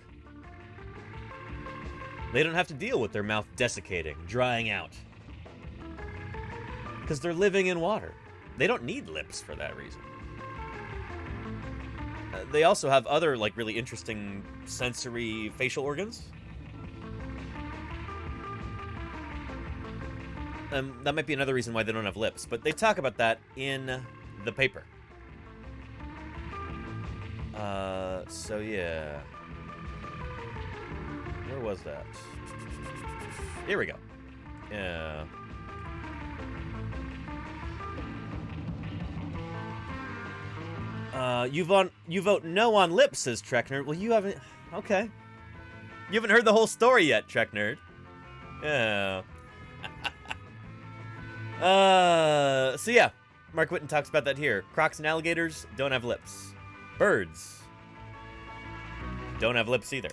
They don't have to deal with their mouth desiccating, drying out. Because they're living in water. They don't need lips for that reason. They also have other, like, really interesting sensory facial organs. That might be another reason why they don't have lips, but they talk about that in the paper. So yeah. Where was that? Here we go. Yeah. You vote no on lips, says Trek Nerd. Well, you haven't... Okay. You haven't heard the whole story yet, Trek Nerd. Yeah. So yeah. Mark Whitten talks about that here. Crocs and alligators don't have lips. Birds don't have lips either.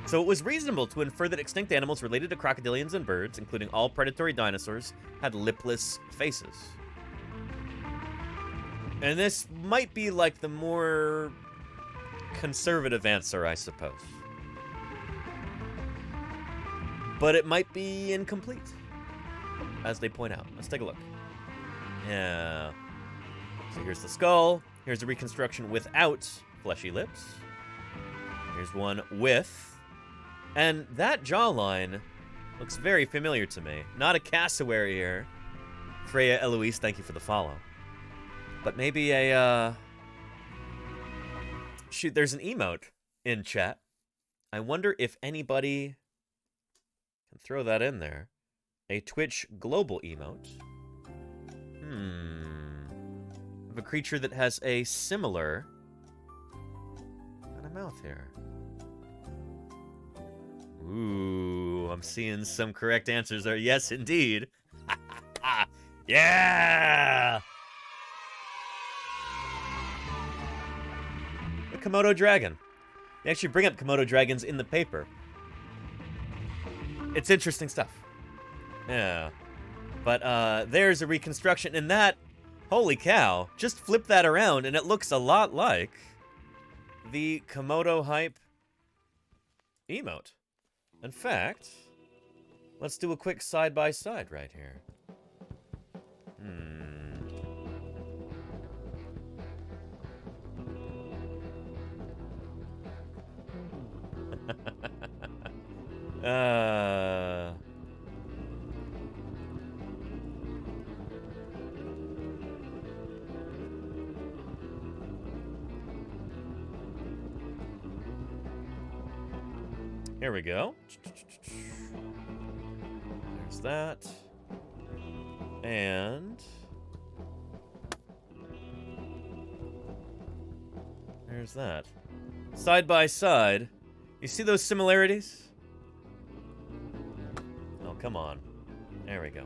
So it was reasonable to infer that extinct animals related to crocodilians and birds, including all predatory dinosaurs, had lipless faces. And this might be like the more conservative answer, I suppose. But it might be incomplete, as they point out. Let's take a look. Yeah. So here's the skull. Here's a reconstruction without fleshy lips. Here's one with. And that jawline looks very familiar to me. Not a cassowary here. Freya Eloise, thank you for the follow. But maybe a, Shoot, there's an emote in chat. I wonder if anybody can throw that in there. A Twitch global emote. Of a creature that has a similar kind of mouth here. Ooh, I'm seeing some correct answers there. Yes, indeed. Yeah! The Komodo dragon. They actually bring up Komodo dragons in the paper. It's interesting stuff. Yeah. But there's a reconstruction, and that, holy cow, just flip that around, and it looks a lot like the Komodo hype emote. In fact, let's do a quick side-by-side right here. Here we go. There's that. And there's that. Side by side. You see those similarities? Oh, come on. There we go.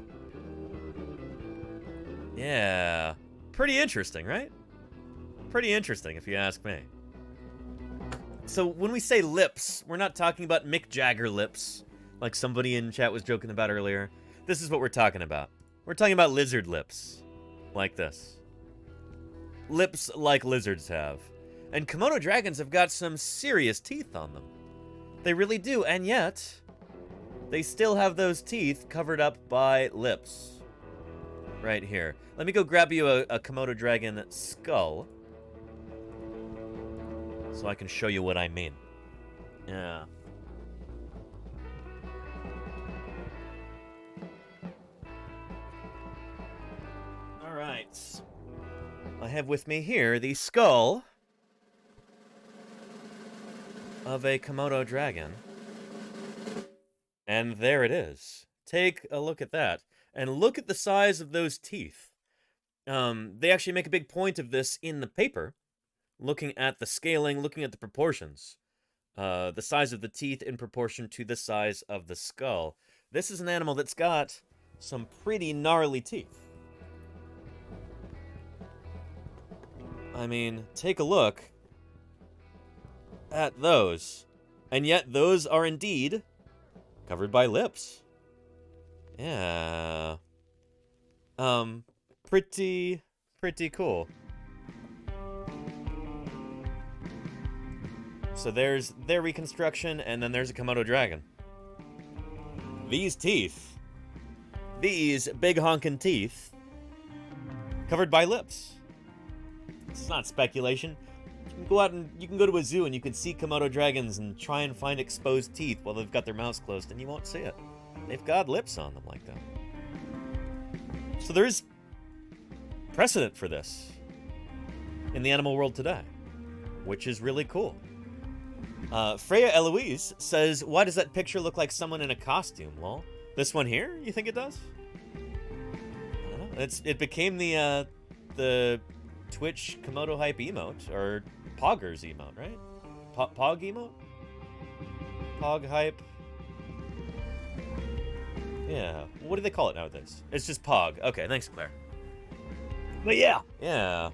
Yeah. Pretty interesting, right? Pretty interesting, if you ask me. So when we say lips, we're not talking about Mick Jagger lips, like somebody in chat was joking about earlier. This is what we're talking about. We're talking about lizard lips, like this. Lips like lizards have. And Komodo dragons have got some serious teeth on them. They really do, and yet, they still have those teeth covered up by lips. Right here. Let me go grab you a Komodo dragon skull, so I can show you what I mean. Yeah. All right. I have with me here the skull of a Komodo dragon. And there it is. Take a look at that. And look at the size of those teeth. They actually make a big point of this in the paper, looking at the scaling, looking at the proportions. The size of the teeth in proportion to the size of the skull. This is an animal that's got some pretty gnarly teeth. I mean, take a look at those. And yet those are indeed covered by lips. Yeah. Pretty cool. So there's their reconstruction, and then there's a Komodo dragon. These teeth, these big honkin' teeth, covered by lips. It's not speculation. You can go out and you can go to a zoo and you can see Komodo dragons and try and find exposed teeth while they've got their mouths closed, and you won't see it. They've got lips on them like that. So there is precedent for this in the animal world today, which is really cool. Freya Eloise says, why does that picture look like someone in a costume, lol? This one here, you think it does? I don't know. It became the Twitch Komodo hype emote, or Poggers emote, right? Pog emote? Pog hype? Yeah. What do they call it nowadays? It's just Pog. Okay, thanks, Claire. But yeah. Yeah.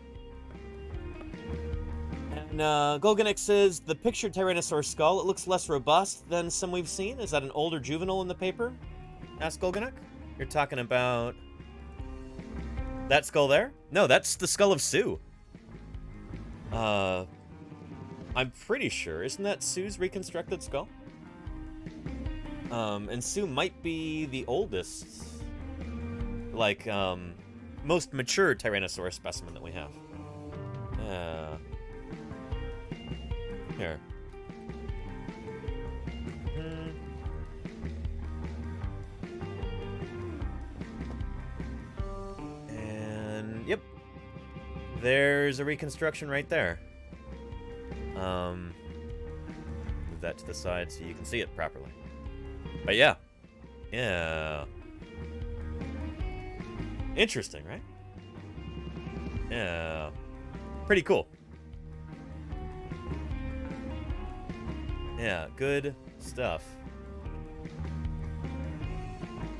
And Golganix says, the pictured Tyrannosaurus skull, it looks less robust than some we've seen. Is that an older juvenile in the paper? Asked Golganix. You're talking about that skull there? No, that's the skull of Sue. I'm pretty sure. Isn't that Sue's reconstructed skull? And Sue might be the oldest, like, most mature Tyrannosaurus specimen that we have. Here. And, yep. There's a reconstruction right there. Move that to the side so you can see it properly. But yeah. Yeah. Interesting, right? Yeah. Pretty cool. Yeah, good stuff.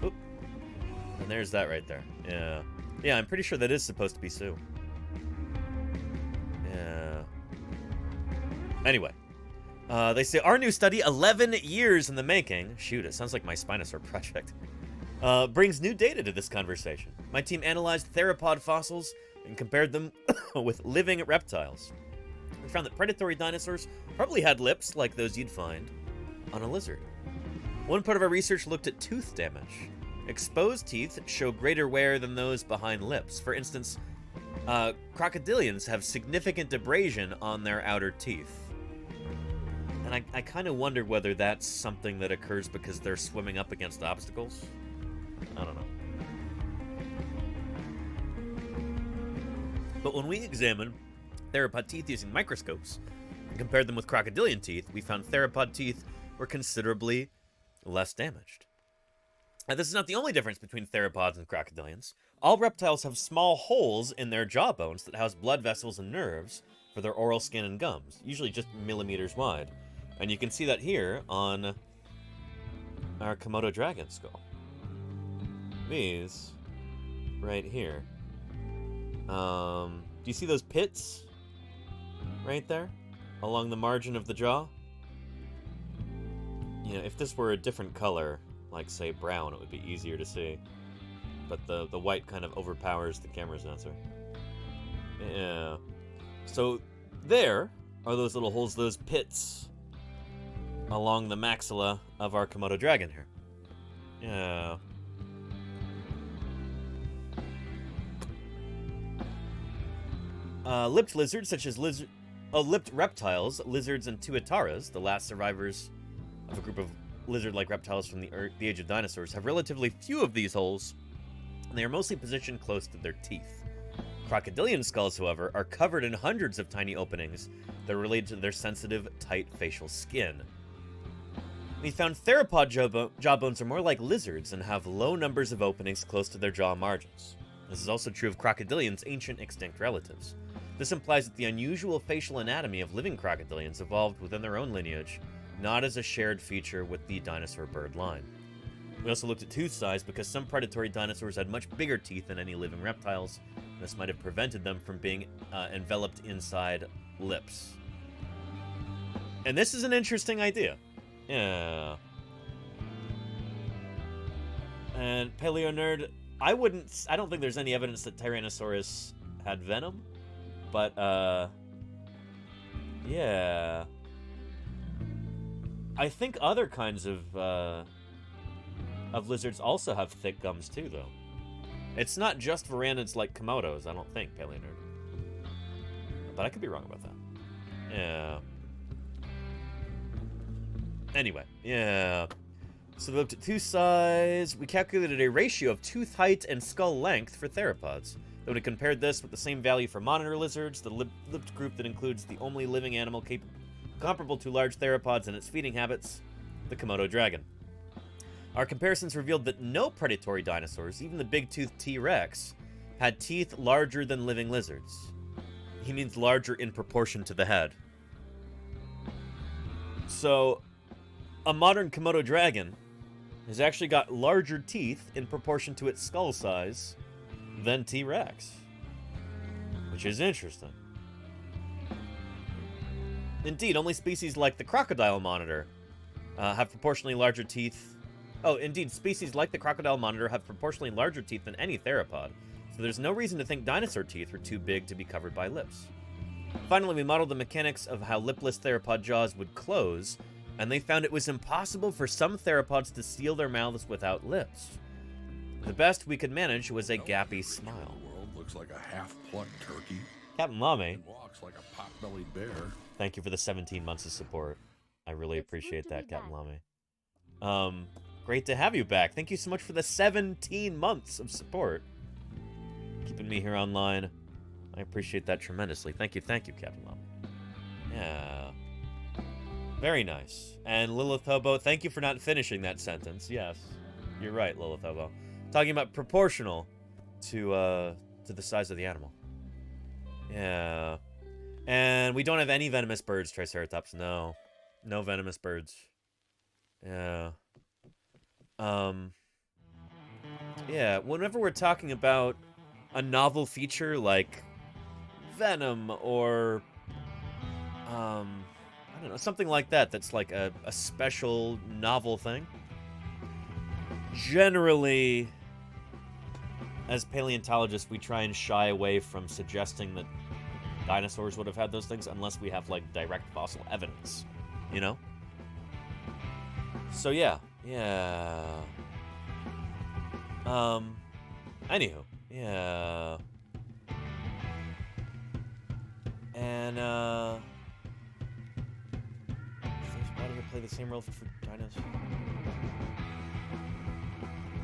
Oop. And there's that right there. Yeah. Yeah, I'm pretty sure that is supposed to be Sue. Yeah. Anyway. They say, our new study, 11 years in the making. Shoot, it sounds like my Spinosaur project. Brings new data to this conversation. My team analyzed theropod fossils and compared them with living reptiles. We found that predatory dinosaurs probably had lips like those you'd find on a lizard. One part of our research looked at tooth damage. Exposed teeth show greater wear than those behind lips. For instance, crocodilians have significant abrasion on their outer teeth. And I kind of wonder whether that's something that occurs because they're swimming up against obstacles. I don't know. But when we examined theropod teeth using microscopes and compared them with crocodilian teeth, we found theropod teeth were considerably less damaged. Now, this is not the only difference between theropods and crocodilians. All reptiles have small holes in their jaw bones that house blood vessels and nerves for their oral skin and gums, usually just millimeters wide. And you can see that here on our Komodo dragon skull. These right here. Do you see those pits right there along the margin of the jaw? You know, if this were a different color, like say brown, it would be easier to see. But the white kind of overpowers the camera sensor. Yeah. So there are those little holes, those pits along the maxilla of our Komodo dragon here. Yeah. Lipped lizards, such as lipped reptiles, lizards, and tuataras, the last survivors of a group of lizard-like reptiles from the age of dinosaurs, have relatively few of these holes, and they are mostly positioned close to their teeth. Crocodilian skulls, however, are covered in hundreds of tiny openings that are related to their sensitive, tight facial skin. We found theropod jawbones are more like lizards and have low numbers of openings close to their jaw margins. This is also true of crocodilians' ancient extinct relatives. This implies that the unusual facial anatomy of living crocodilians evolved within their own lineage, not as a shared feature with the dinosaur bird line. We also looked at tooth size because some predatory dinosaurs had much bigger teeth than any living reptiles. This might have prevented them from being enveloped inside lips. And this is an interesting idea. Yeah. And Paleo Nerd, I don't think there's any evidence that Tyrannosaurus had venom, but yeah. I think other kinds of lizards also have thick gums too, though. It's not just varanids like Komodos, I don't think, Paleo Nerd. But I could be wrong about that. Yeah. Anyway, yeah. So we looked at tooth size. We calculated a ratio of tooth height and skull length for theropods. Then we compared this with the same value for monitor lizards, the lipped group that includes the only living animal comparable to large theropods in its feeding habits, the Komodo dragon. Our comparisons revealed that no predatory dinosaurs, even the big-toothed T-Rex, had teeth larger than living lizards. He means larger in proportion to the head. So, a modern Komodo dragon has actually got larger teeth in proportion to its skull size than T-Rex, which is interesting. Indeed, only species like the crocodile monitor have proportionally larger teeth. Oh, indeed, species like the crocodile monitor have proportionally larger teeth than any theropod, so there's no reason to think dinosaur teeth were too big to be covered by lips. Finally, we modeled the mechanics of how lipless theropod jaws would close, and they found it was impossible for some theropods to seal their mouths without lips. The best we could manage was a gappy smile. The world looks like a half-plucked turkey. Captain Lame, Walks like a pot-bellied bear. thank you for the 17 months of support. I really appreciate that, Captain Lame. Great to have you back. Thank you so much for the 17 months of support. Keeping me here online. I appreciate that tremendously. Thank you, Captain Lame. Yeah. Very nice. And Lilith Hobo, thank you for not finishing that sentence. Yes, you're right, Lilith Hobo. Talking about proportional to the size of the animal. Yeah. And we don't have any venomous birds, Triceratops. No. No venomous birds. Yeah. Yeah, whenever we're talking about a novel feature like venom or, I don't know, something like that that's like a special novel thing, generally, as paleontologists, we try and shy away from suggesting that dinosaurs would have had those things unless we have, like, direct fossil evidence, you know? So, yeah. Yeah. Anywho. Yeah. And, why do we play the same role for dinos?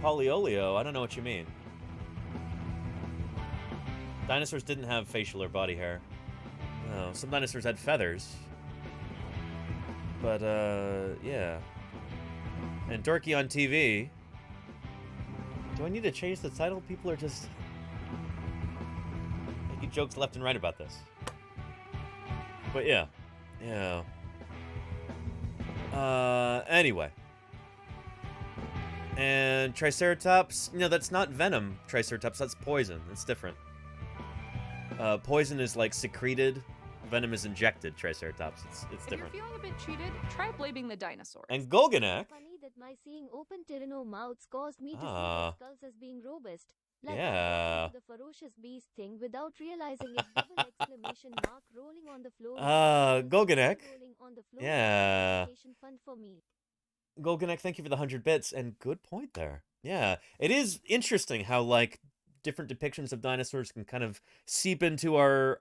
Polyolio? I don't know what you mean. Dinosaurs didn't have facial or body hair. No, some dinosaurs had feathers. But, yeah. And Dorky on TV. Do I need to change the title? People are just making jokes left and right about this. But yeah. Yeah. Anyway. And Triceratops, no, that's not venom, Triceratops, that's poison. It's different. Poison is like secreted. Venom is injected, Triceratops. It's different. If you're feeling a bit cheated, try blaming the dinosaurs. And Golganek. Funny that my seeing open tyranno mouths caused me to see Ah. their skulls as being robust. Like Yeah. the ferocious beast thing without realizing it. Double exclamation mark rolling on the floor. Golganek. Rolling on the floor. Yeah. Exclamation fun for me. Golganek, thank you for the 100 bits, and good point there. Yeah, it is interesting how, like, different depictions of dinosaurs can kind of seep into our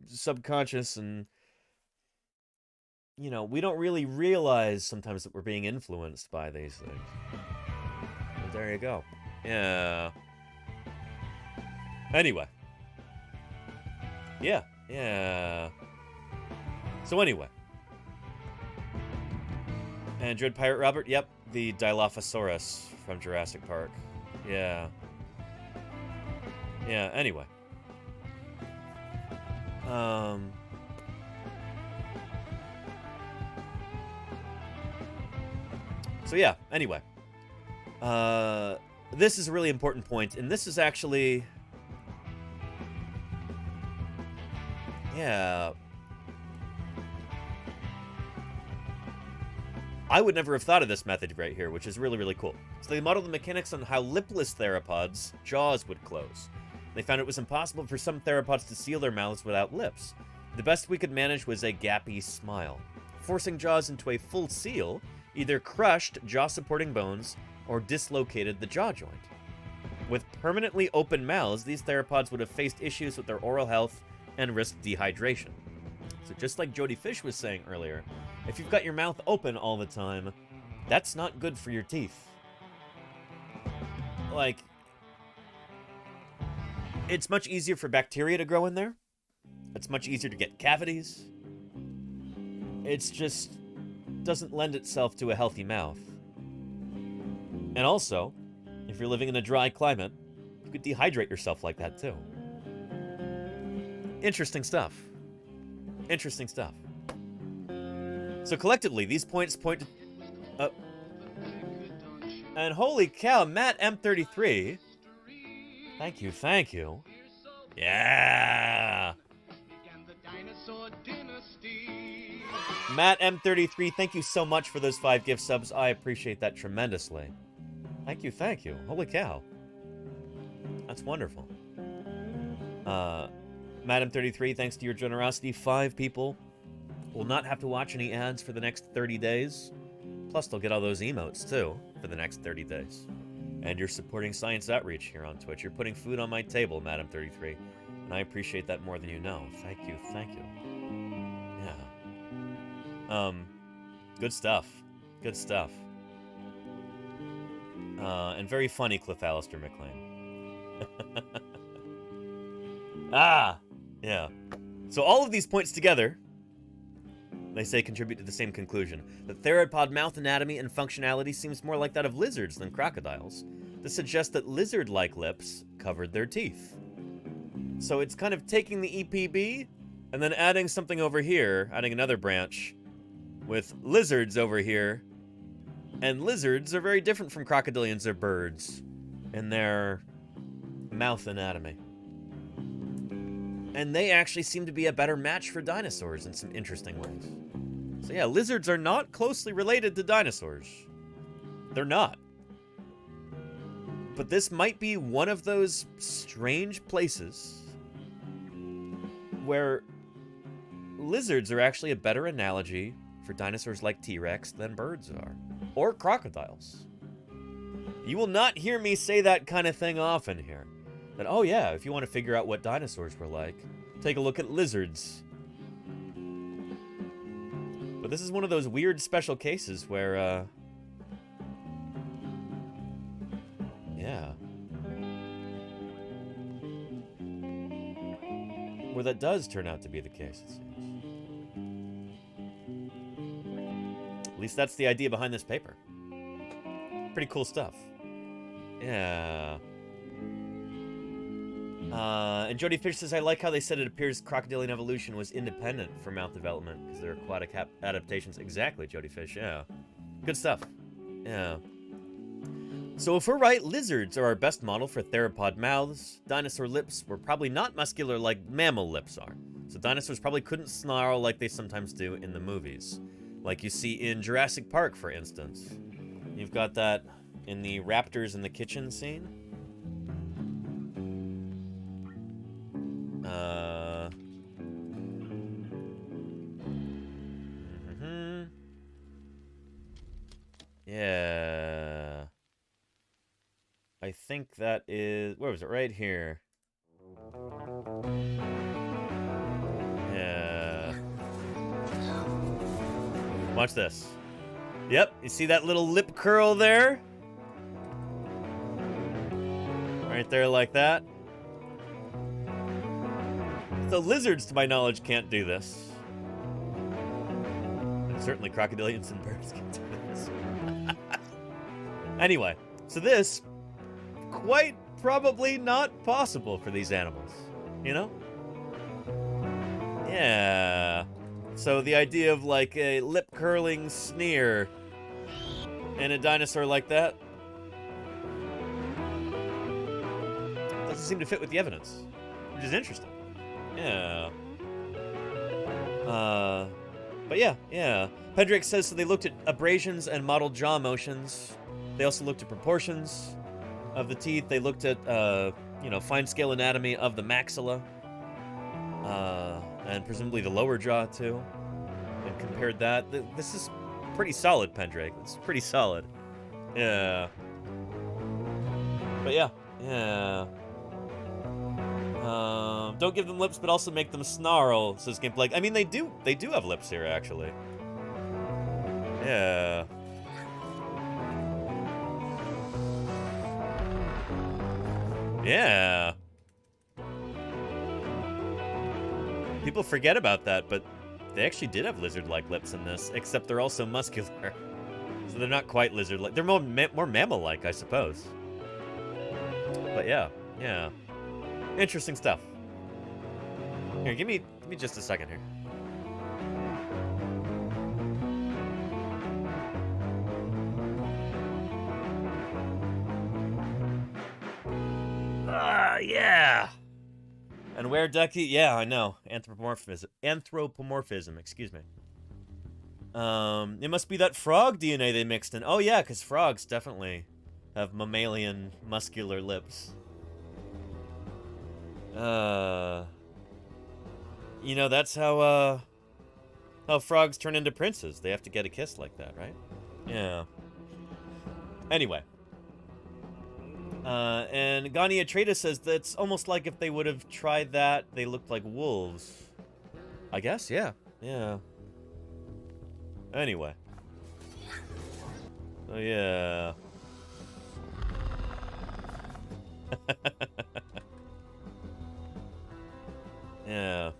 subconscious, and, you know, we don't really realize sometimes that we're being influenced by these things. But there you go. Yeah. Anyway. Yeah. Yeah. So anyway. Android Pirate Robert, yep, the Dilophosaurus from Jurassic Park. Yeah. Yeah, anyway. So yeah, anyway. This is a really important point, and this is actually... Yeah. I would never have thought of this method right here, which is really, really cool. So they modeled the mechanics on how lipless theropods' jaws would close. They found it was impossible for some theropods to seal their mouths without lips. The best we could manage was a gappy smile. Forcing jaws into a full seal either crushed jaw-supporting bones or dislocated the jaw joint. With permanently open mouths, these theropods would have faced issues with their oral health and risked dehydration. So just like Jody Fish was saying earlier, if you've got your mouth open all the time, that's not good for your teeth. Like, it's much easier for bacteria to grow in there. It's much easier to get cavities. It's just doesn't lend itself to a healthy mouth. And also, if you're living in a dry climate, you could dehydrate yourself like that too. Interesting stuff. Interesting stuff. So collectively, these points point to... and holy cow, Matt M33. Thank you, thank you. Yeah! Matt M33, thank you so much for those 5 gift subs. I appreciate that tremendously. Thank you, thank you. Holy cow. That's wonderful. Matt M33, thanks to your generosity, 5 people will not have to watch any ads for the next 30 days. Plus, they'll get all those emotes, too, for the next 30 days. And you're supporting science outreach here on Twitch. You're putting food on my table, Madam 33. And I appreciate that more than you know. Thank you, thank you. Yeah. Good stuff. Good stuff. And very funny, Cliff Alistair McLean. Ah! Yeah. So all of these points together, they say, contribute to the same conclusion. The theropod mouth anatomy and functionality seems more like that of lizards than crocodiles. This suggests that lizard-like lips covered their teeth. So it's kind of taking the EPB and then adding something over here, adding another branch with lizards over here. And lizards are very different from crocodilians or birds in their mouth anatomy. And they actually seem to be a better match for dinosaurs in some interesting ways. So yeah, lizards are not closely related to dinosaurs. They're not. But this might be one of those strange places where lizards are actually a better analogy for dinosaurs like T-Rex than birds are. Or crocodiles. You will not hear me say that kind of thing often here. That, oh yeah, if you want to figure out what dinosaurs were like, take a look at lizards. But this is one of those weird special cases where, yeah. Where that does turn out to be the case, it seems. At least that's the idea behind this paper. Pretty cool stuff. Yeah. And Jody Fish says, I like how they said it appears crocodilian evolution was independent from mouth development because they're aquatic adaptations. Exactly, Jody Fish, yeah. Good stuff. Yeah. So if we're right, lizards are our best model for theropod mouths. Dinosaur lips were probably not muscular like mammal lips are. So dinosaurs probably couldn't snarl like they sometimes do in the movies. Like you see in Jurassic Park, for instance. You've got that in the raptors in the kitchen scene. Yeah. I think that is... Where was it? Right here. Yeah. Watch this. Yep, you see that little lip curl there? Right there like that. So lizards, to my knowledge, can't do this. And certainly crocodilians and birds can do this. Anyway, so this, quite probably not possible for these animals, you know? Yeah. So the idea of like a lip-curling sneer in a dinosaur like that doesn't seem to fit with the evidence, which is interesting. Yeah. But yeah. Pendrake says, so they looked at abrasions and modeled jaw motions. They also looked at proportions of the teeth. They looked at, fine-scale anatomy of the maxilla. And presumably the lower jaw, too. And compared that. This is pretty solid, Pendrake. It's pretty solid. Yeah. But yeah. Don't give them lips, but also make them snarl, says Gimpleg. I mean, they do have lips here, actually. Yeah. Yeah. People forget about that, but they actually did have lizard-like lips in this, except they're also muscular. So they're not quite lizard-like. They're more mammal-like, I suppose. But yeah. Interesting stuff. Here, give me just a second here. Yeah. And where Ducky? Yeah, I know. Anthropomorphism, excuse me. It must be that frog DNA they mixed in. Oh yeah, because frogs definitely have mammalian muscular lips. That's how frogs turn into princes. They have to get a kiss like that, right? Yeah. Anyway. And Gania Trada says that's almost like if they would have tried that, they looked like wolves. I guess, yeah. Anyway. So, yeah. Yeah.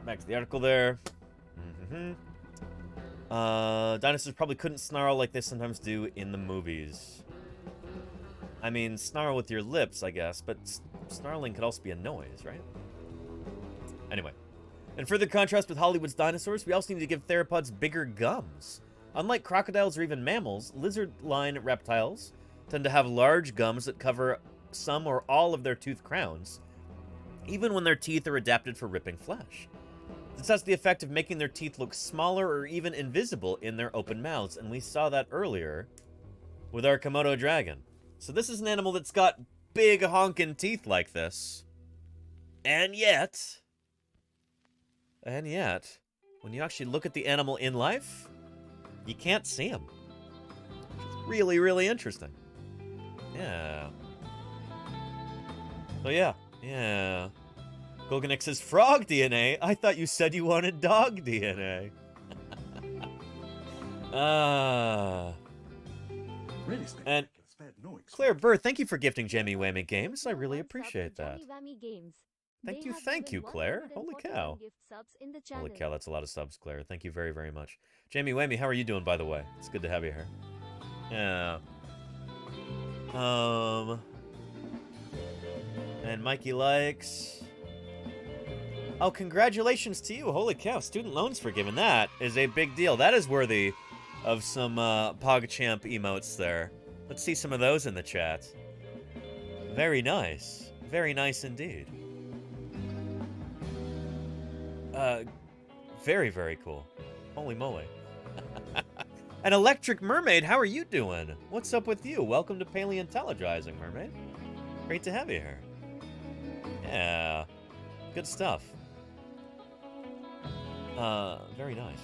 Back to the article there. Dinosaurs probably couldn't snarl like they sometimes do in the movies. I mean, snarl with your lips, I guess, but snarling could also be a noise, right? Anyway. In further contrast with Hollywood's dinosaurs, we also need to give theropods bigger gums. Unlike crocodiles or even mammals, lizard-line reptiles tend to have large gums that cover some or all of their tooth crowns, even when their teeth are adapted for ripping flesh. This has the effect of making their teeth look smaller or even invisible in their open mouths, and we saw that earlier with our Komodo dragon. So this is an animal that's got big honkin' teeth like this. And yet, when you actually look at the animal in life, you can't see them. It's really, really interesting. Yeah. So yeah. Golganik says, frog DNA? I thought you said you wanted dog DNA. Really and Claire Burr, thank you for gifting Jammy Whammy Games. I really appreciate that. Thank you, Claire. Holy cow. Holy cow, that's a lot of subs, Claire. Thank you very, very much. Jamie Whammy, how are you doing, by the way? It's good to have you here. Yeah. And Mikey likes... Oh, congratulations to you. Holy cow, student loans forgiven. That is a big deal. That is worthy of some PogChamp emotes there. Let's see some of those in the chat. Very nice. Very nice indeed. Very, very cool. Holy moly. An Electric Mermaid, how are you doing? What's up with you? Welcome to Paleontologizing, Mermaid. Great to have you here. Yeah. Good stuff. Very nice.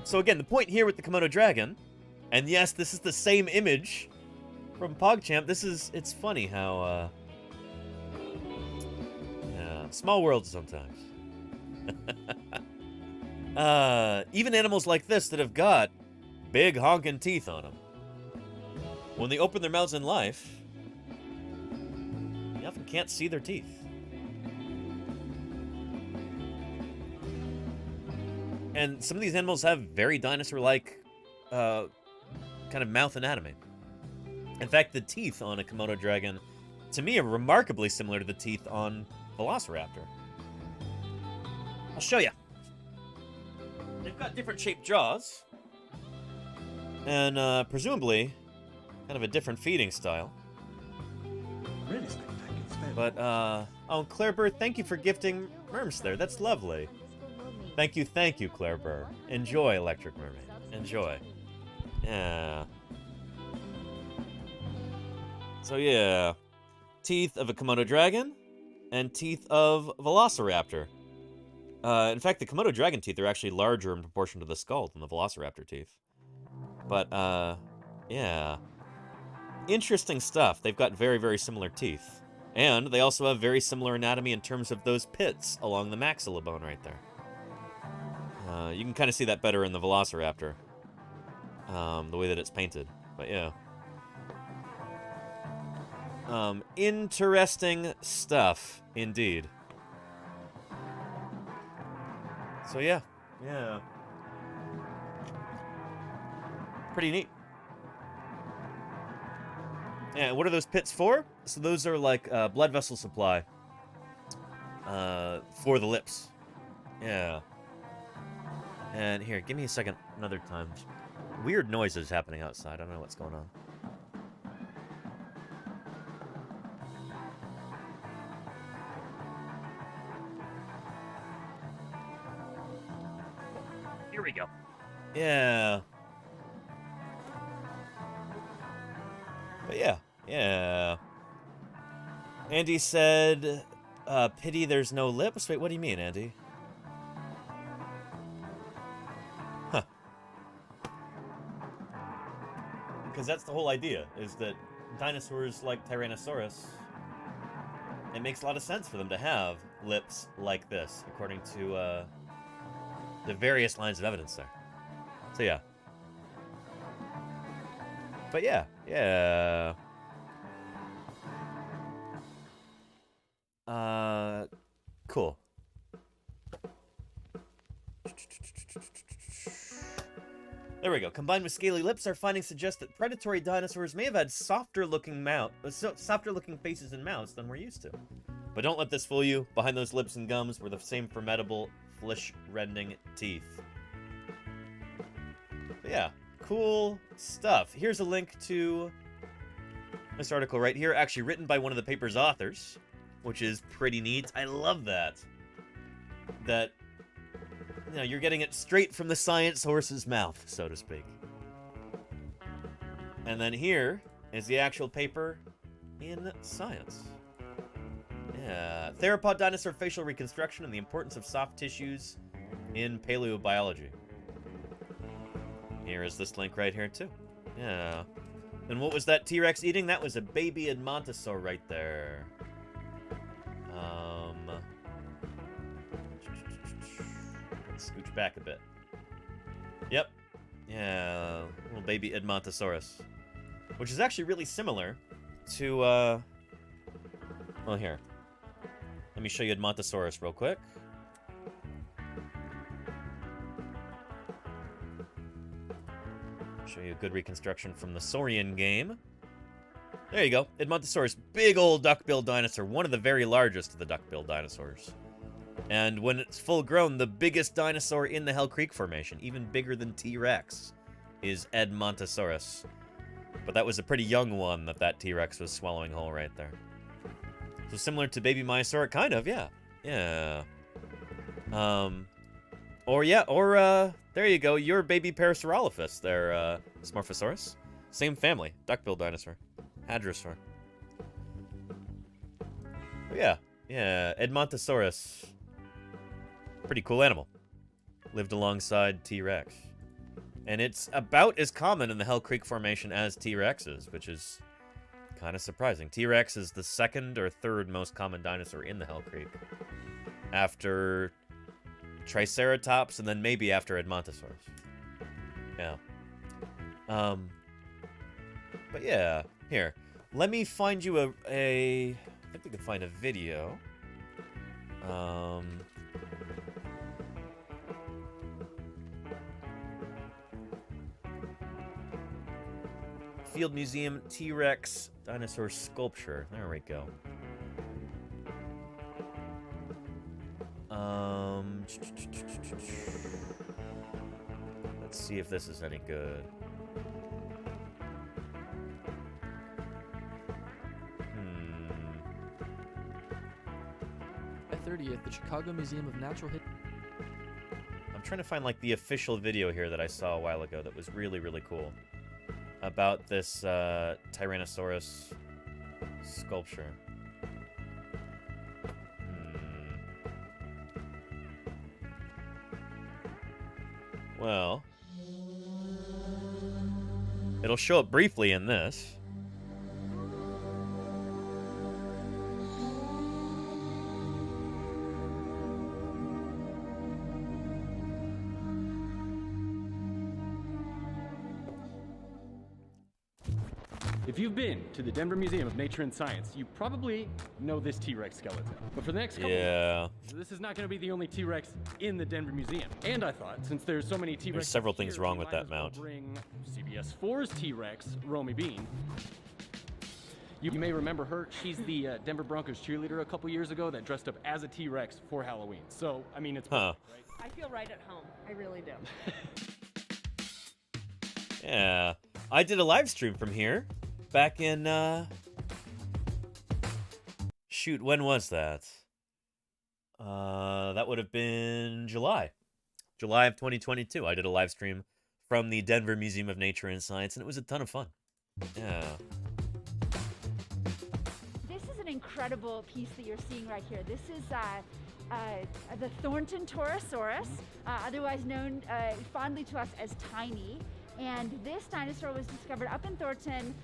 So again, the point here with the Komodo dragon, and yes, this is the same image from PogChamp. It's funny how, yeah, small world sometimes. Even animals like this that have got big honking teeth on them, when they open their mouths in life, you often can't see their teeth. And some of these animals have very dinosaur-like kind of mouth anatomy. In fact, the teeth on a Komodo dragon, to me, are remarkably similar to the teeth on Velociraptor. I'll show you. They've got different shaped jaws. And presumably, kind of a different feeding style. Really spectacular. But, oh, Claire Burr, thank you for gifting Merms there. That's lovely. Thank you, Claire Burr. Enjoy, Electric Mermaid. Enjoy. Yeah. So, yeah. Teeth of a Komodo dragon and teeth of Velociraptor. In fact, the Komodo dragon teeth are actually larger in proportion to the skull than the Velociraptor teeth. But, yeah. Interesting stuff. They've got very, very similar teeth. And they also have very similar anatomy in terms of those pits along the maxilla bone right there. You can kind of see that better in the Velociraptor. The way that it's painted. But yeah. Interesting stuff, indeed. So yeah. Yeah. Pretty neat. Yeah, what are those pits for? So those are like blood vessel supply for the lips. Yeah. And here, give me a second another time. Weird noises happening outside. I don't know what's going on. Here we go. Yeah. But yeah, yeah. Andy said, pity there's no lips. Wait, what do you mean, Andy? Huh. Because that's the whole idea, is that dinosaurs like Tyrannosaurus, it makes a lot of sense for them to have lips like this, according to the various lines of evidence there. So yeah. But yeah, yeah. Cool. There we go. Combined with scaly lips, our findings suggest that predatory dinosaurs may have had softer-looking faces and mouths than we're used to. But don't let this fool you. Behind those lips and gums were the same formidable, flesh-rending teeth. But yeah. Cool stuff. Here's a link to this article right here, actually written by one of the paper's authors, which is pretty neat. I love that. That, you know, you're getting it straight from the science horse's mouth, so to speak. And then here is the actual paper in Science. Yeah. Theropod dinosaur facial reconstruction and the importance of soft tissues in paleobiology. Here is this link right here, too. Yeah. And what was that T-Rex eating? That was a baby Edmontosaur right there. Let's scooch back a bit. Yep. Yeah, little baby Edmontosaurus. Which is actually really similar to, well, here. Let me show you Edmontosaurus real quick. Show you a good reconstruction from the Saurian game. There you go. Edmontosaurus, big old duck-billed dinosaur, one of the very largest of the duck-billed dinosaurs. And when it's full grown, the biggest dinosaur in the Hell Creek Formation, even bigger than T-Rex, is Edmontosaurus. But that was a pretty young one that T-Rex was swallowing whole right there. So similar to Baby Maiasaur, kind of, yeah. Yeah. There you go, your baby Parasaurolophus there, Smorphosaurus. Same family, duck-billed dinosaur. Hadrosaur. But yeah, Edmontosaurus. Pretty cool animal. Lived alongside T-Rex. And it's about as common in the Hell Creek Formation as T-Rexes, which is kind of surprising. T-Rex is the second or third most common dinosaur in the Hell Creek. After Triceratops, and then maybe after Edmontosaurus. Yeah. But yeah, here. Let me find you I think we can find a video. Field Museum T-Rex dinosaur sculpture. There we go. Let's see if this is any good. At 30th, the Chicago Museum of Natural History. I'm trying to find like the official video here that I saw a while ago that was really, really cool about this Tyrannosaurus sculpture. Well, it'll show up briefly in this. If you've been to the Denver Museum of Nature and Science, you probably know this T-Rex skeleton. But for the next couple months, this is not going to be the only T-Rex in the Denver Museum. And I thought, since there's so many T-Rex, there's several things wrong with that mount. Bring CBS 4's T-Rex, Romy Bean. You may remember her. She's the Denver Broncos cheerleader a couple years ago that dressed up as a T-Rex for Halloween. So, I mean, it's perfect, right? I feel right at home. I really do. Yeah, I did a live stream from here back in, shoot, when was that? That would have been July of 2022. I did a live stream from the Denver Museum of Nature and Science, and it was a ton of fun. Yeah. This is an incredible piece that you're seeing right here. This is the Thornton Torosaurus, otherwise known fondly to us as Tiny. And this dinosaur was discovered up in Thornton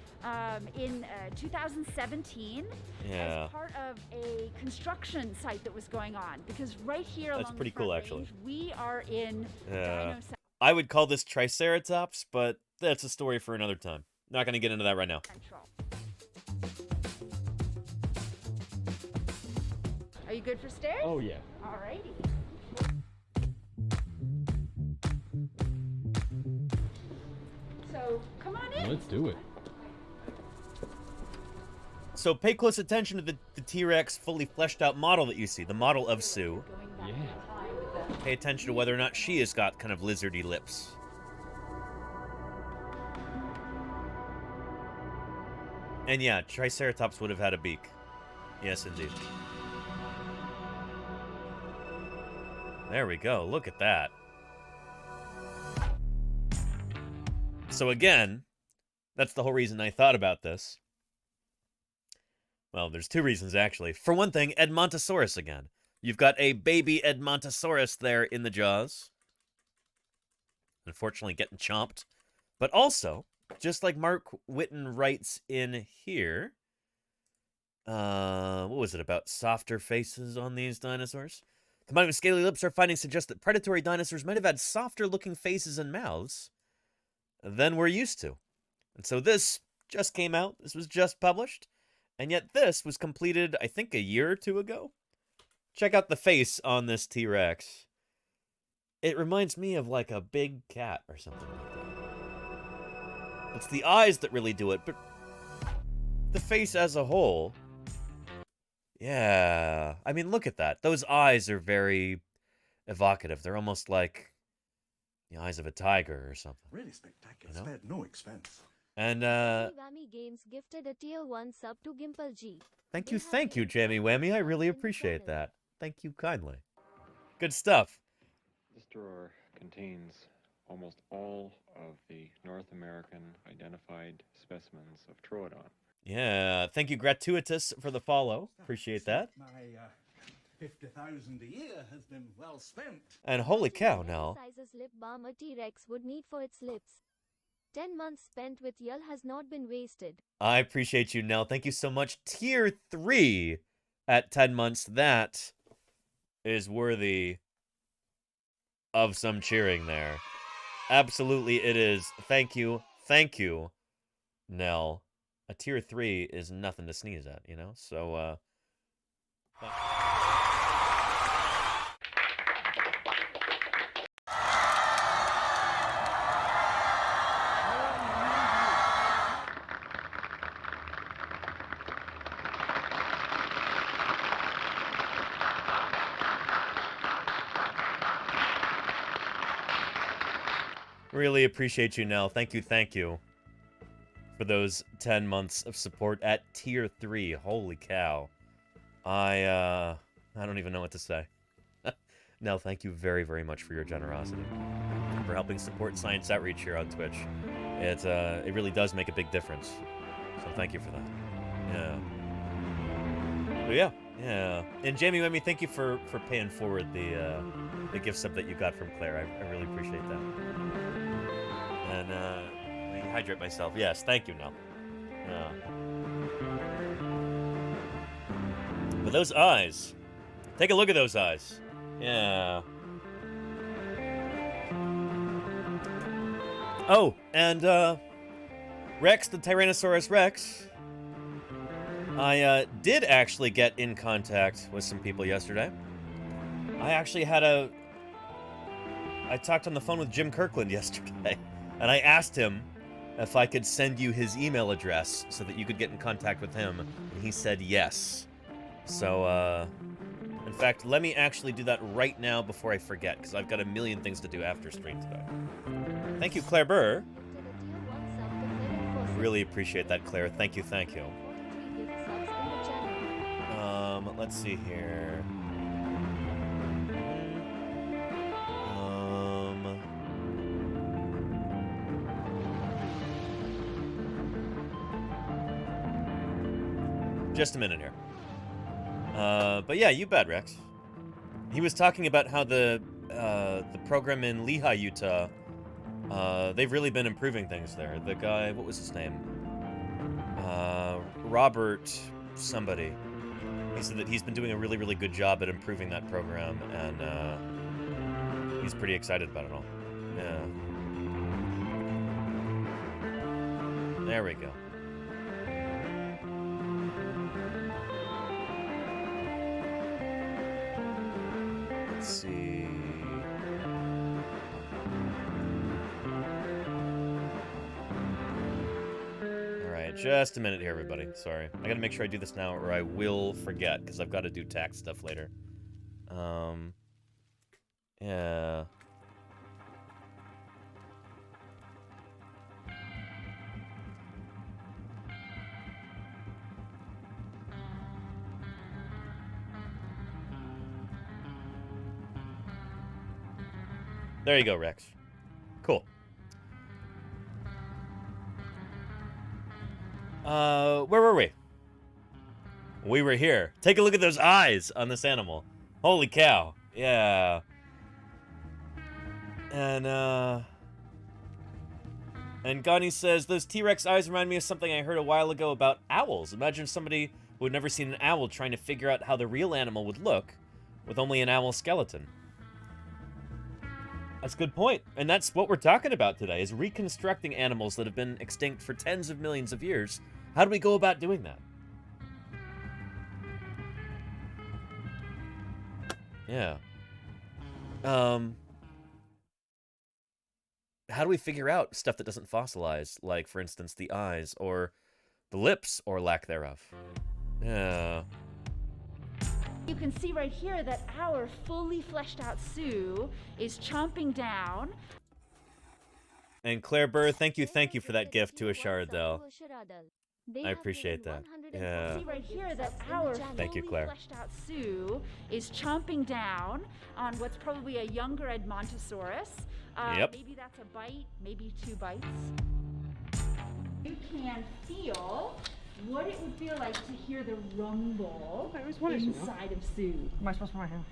in 2017 as part of a construction site that was going on. Because right here along pretty the front cool, range, actually. we are in Dino. I would call this Triceratops, but that's a story for another time. Not going to get into that right now. Are you good for stairs? Oh, yeah. Alrighty. So, come on in. Let's do it. So pay close attention to the T-Rex fully fleshed out model that you see, the model of Sue. Yeah. Pay attention to whether or not she has got kind of lizardy lips. And yeah, Triceratops would have had a beak. Yes, indeed. There we go. Look at that. So again, that's the whole reason I thought about this. Well, there's two reasons, actually. For one thing, Edmontosaurus again. You've got a baby Edmontosaurus there in the jaws. Unfortunately, getting chomped. But also, just like Mark Whitten writes in here, what was it about softer faces on these dinosaurs? Combined with scaly lips, our findings suggest that predatory dinosaurs might have had softer-looking faces and mouths than we're used to. And so this just came out. This was just published. And yet this was completed, I think, a year or two ago. Check out the face on this T-Rex. It reminds me of like a big cat or something like that. It's the eyes that really do it, but the face as a whole... Yeah. I mean, look at that. Those eyes are very evocative. They're almost like the eyes of a tiger or something. Really spectacular. You know? Spared no expense. And, Whammy Games gifted a tier 1 sub to Gimple G. thank you, Jammy Whammy. I really appreciate that. Thank you kindly. Good stuff. This drawer contains almost all of the North American identified specimens of Troodon. Yeah, thank you, Gratuitous, for the follow. Appreciate that. My 50,000 a year has been well spent. And holy cow, now. Sizes lip balm a T-Rex would need for its lips. 10 months spent with Yul has not been wasted. I appreciate you, Nell. Thank you so much. Tier 3 at 10 months. That is worthy of some cheering there. Absolutely it is. Thank you, Nell. A tier 3 is nothing to sneeze at, you know? So, Really appreciate you, Nell. Thank you, for those 10 months of support at Tier 3. Holy cow. I don't even know what to say. Nell, thank you very, very much for your generosity. For helping support science outreach here on Twitch. It really does make a big difference. So thank you for that. Yeah. But yeah. And Jamie Wemmy, thank you for paying forward the gift sub that you got from Claire. I really appreciate that. And let me hydrate myself. Yes, thank you, Nell. Yeah. But those eyes. Take a look at those eyes. Yeah. Oh, and Rex, the Tyrannosaurus Rex. I did actually get in contact with some people yesterday. I actually had I talked on the phone with Jim Kirkland yesterday, and I asked him if I could send you his email address so that you could get in contact with him, and he said yes. So, in fact, let me actually do that right now before I forget, because I've got a million things to do after stream today. Thank you, Claire Burr. Really appreciate that, Claire. Thank you. Let's see here. Just a minute here. But yeah, you bet, Rex. He was talking about how the program in Lehi, Utah, they've really been improving things there. The guy, what was his name? Robert somebody. He said that he's been doing a really, really good job at improving that program, and he's pretty excited about it all. Yeah. There we go. Let's see. Just a minute here, everybody. Sorry. I gotta make sure I do this now or I will forget, because I've got to do tax stuff later. Yeah. There you go, Rex. Cool. Where were we? We were here. Take a look at those eyes on this animal. Holy cow. Yeah. And Gani says, those T-Rex eyes remind me of something I heard a while ago about owls. Imagine somebody who had never seen an owl trying to figure out how the real animal would look with only an owl skeleton. That's a good point. And that's what we're talking about today, is reconstructing animals that have been extinct for tens of millions of years. How do we go about doing that? Yeah. How do we figure out stuff that doesn't fossilize? Like, for instance, the eyes, or the lips, or lack thereof. Yeah. You can see right here that our fully fleshed out Sue is chomping down. And Claire Burr, thank you for that gift to Asharadel. I appreciate that. Yeah. See right here that our Thank you, fully Claire. fleshed out Sue is chomping down on what's probably a younger Edmontosaurus. Yep. Maybe that's a bite, maybe 2 bites. You can feel what it would feel like to hear the rumble inside of Sue. Am I supposed to put my hand?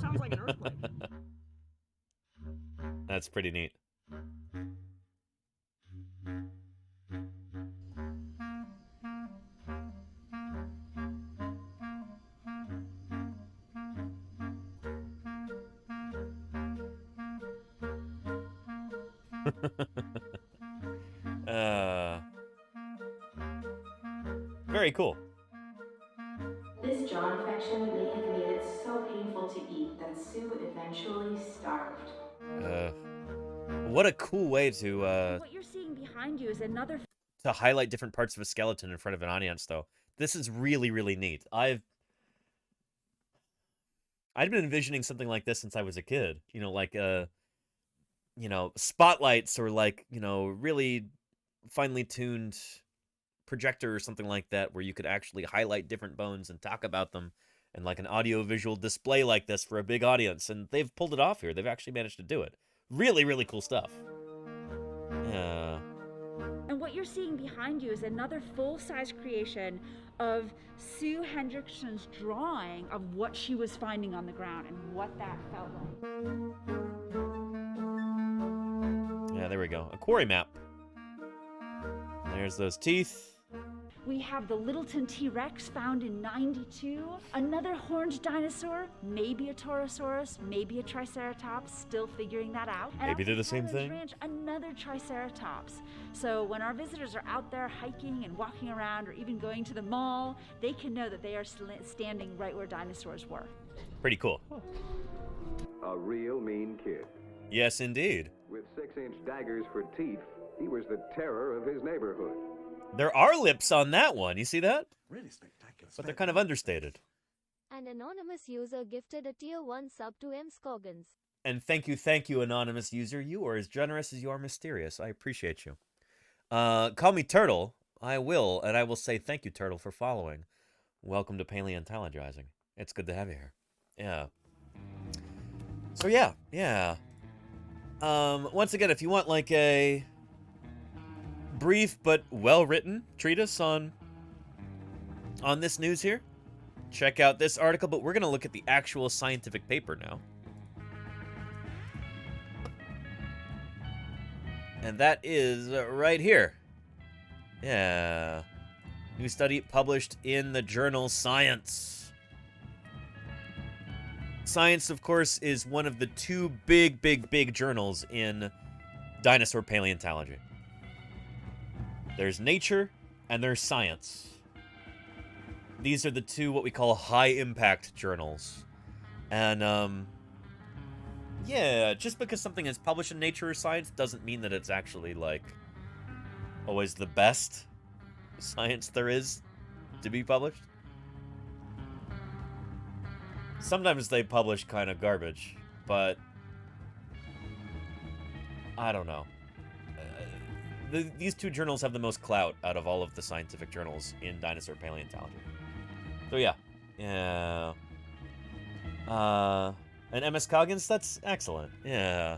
Sounds like an earthquake. That's pretty neat. Very cool. This jaw infection may have made it so painful to eat that Sue eventually starved. What a cool way to What you're seeing behind you is another to highlight different parts of a skeleton in front of an audience, though. This is really, really neat. I'd been envisioning something like this since I was a kid. You know, like spotlights or like, really finely tuned projector or something like that where you could actually highlight different bones and talk about them, and like an audio-visual display like this for a big audience. And they've pulled it off here. They've actually managed to do it. Really, really cool stuff. Yeah. And what you're seeing behind you is another full-size creation of Sue Hendrickson's drawing of what she was finding on the ground and what that felt like. Yeah, there we go. A quarry map. There's those teeth. We have the Littleton T-Rex found in '92, another horned dinosaur, maybe a Torosaurus, maybe a Triceratops, still figuring that out. And Maybe they're the same thing. Ranch, another Triceratops. So when our visitors are out there hiking and walking around or even going to the mall, they can know that they are standing right where dinosaurs were. Pretty cool. A real mean kid. Yes, indeed. With 6-inch daggers for teeth, he was the terror of his neighborhood. There are lips on that one. You see that? Really spectacular. But they're kind of understated. An anonymous user gifted a tier 1 sub to M. Scoggins. And thank you, anonymous user. You are as generous as you are mysterious. I appreciate you. Call me Turtle. I will, and I will say thank you, Turtle, for following. Welcome to Paleontologizing. It's good to have you here. Yeah. So yeah. Once again, if you want like a brief but well-written treatise on this news here, check out this article, but we're going to look at the actual scientific paper now. And that is right here. Yeah. New study published in the journal Science. Science, of course, is one of the two big journals in dinosaur paleontology. There's Nature and there's Science. These are the two what we call high-impact journals. And, yeah, just because something is published in Nature or Science doesn't mean that it's actually, like, always the best science there is to be published. Sometimes they publish kind of garbage, but I don't know. These two journals have the most clout out of all of the scientific journals in dinosaur paleontology. So yeah. And MS Coggins, that's excellent. Yeah.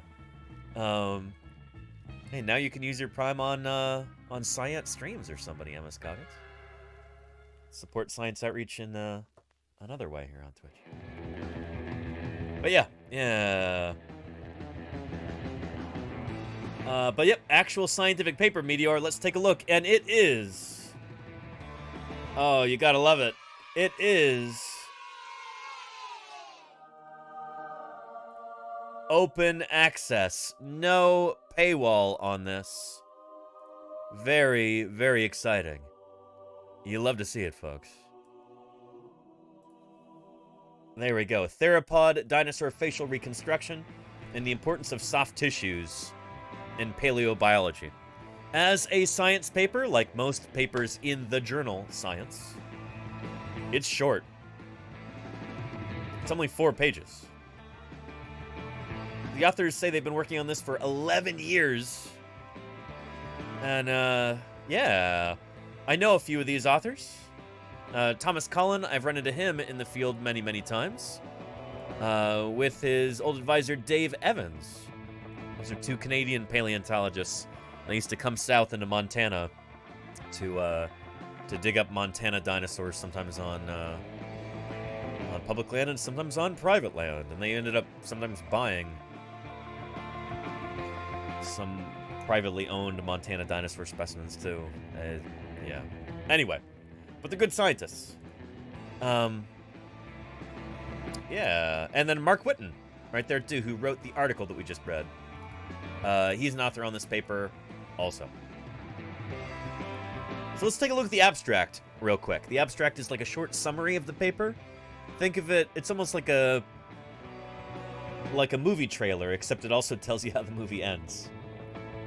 Hey, now you can use your Prime on Science streams or somebody, MS Coggins. Support science outreach in another way here on Twitch. But yeah. But yep, actual scientific paper, Meteor. Let's take a look. And it is... Oh, you gotta love it. It is... open access. No paywall on this. Very, very exciting. You love to see it, folks. There we go. Theropod dinosaur facial reconstruction and the importance of soft tissues in paleobiology. As a science paper, like most papers in the journal Science, it's short. It's only 4 pages. The authors say they've been working on this for 11 years. And, yeah. I know a few of these authors. Thomas Cullen, I've run into him in the field many, many times. With his old advisor, Dave Evans. Those are 2 Canadian paleontologists. They used to come south into Montana to dig up Montana dinosaurs, sometimes on public land and sometimes on private land. And they ended up sometimes buying some privately owned Montana dinosaur specimens too. Yeah. Anyway, but they're good scientists. Yeah, and then Mark Whitten, right there too, who wrote the article that we just read. He's an author on this paper also. So let's take a look at the abstract real quick. The abstract is like a short summary of the paper. Think of it, it's almost like a movie trailer, except it also tells you how the movie ends.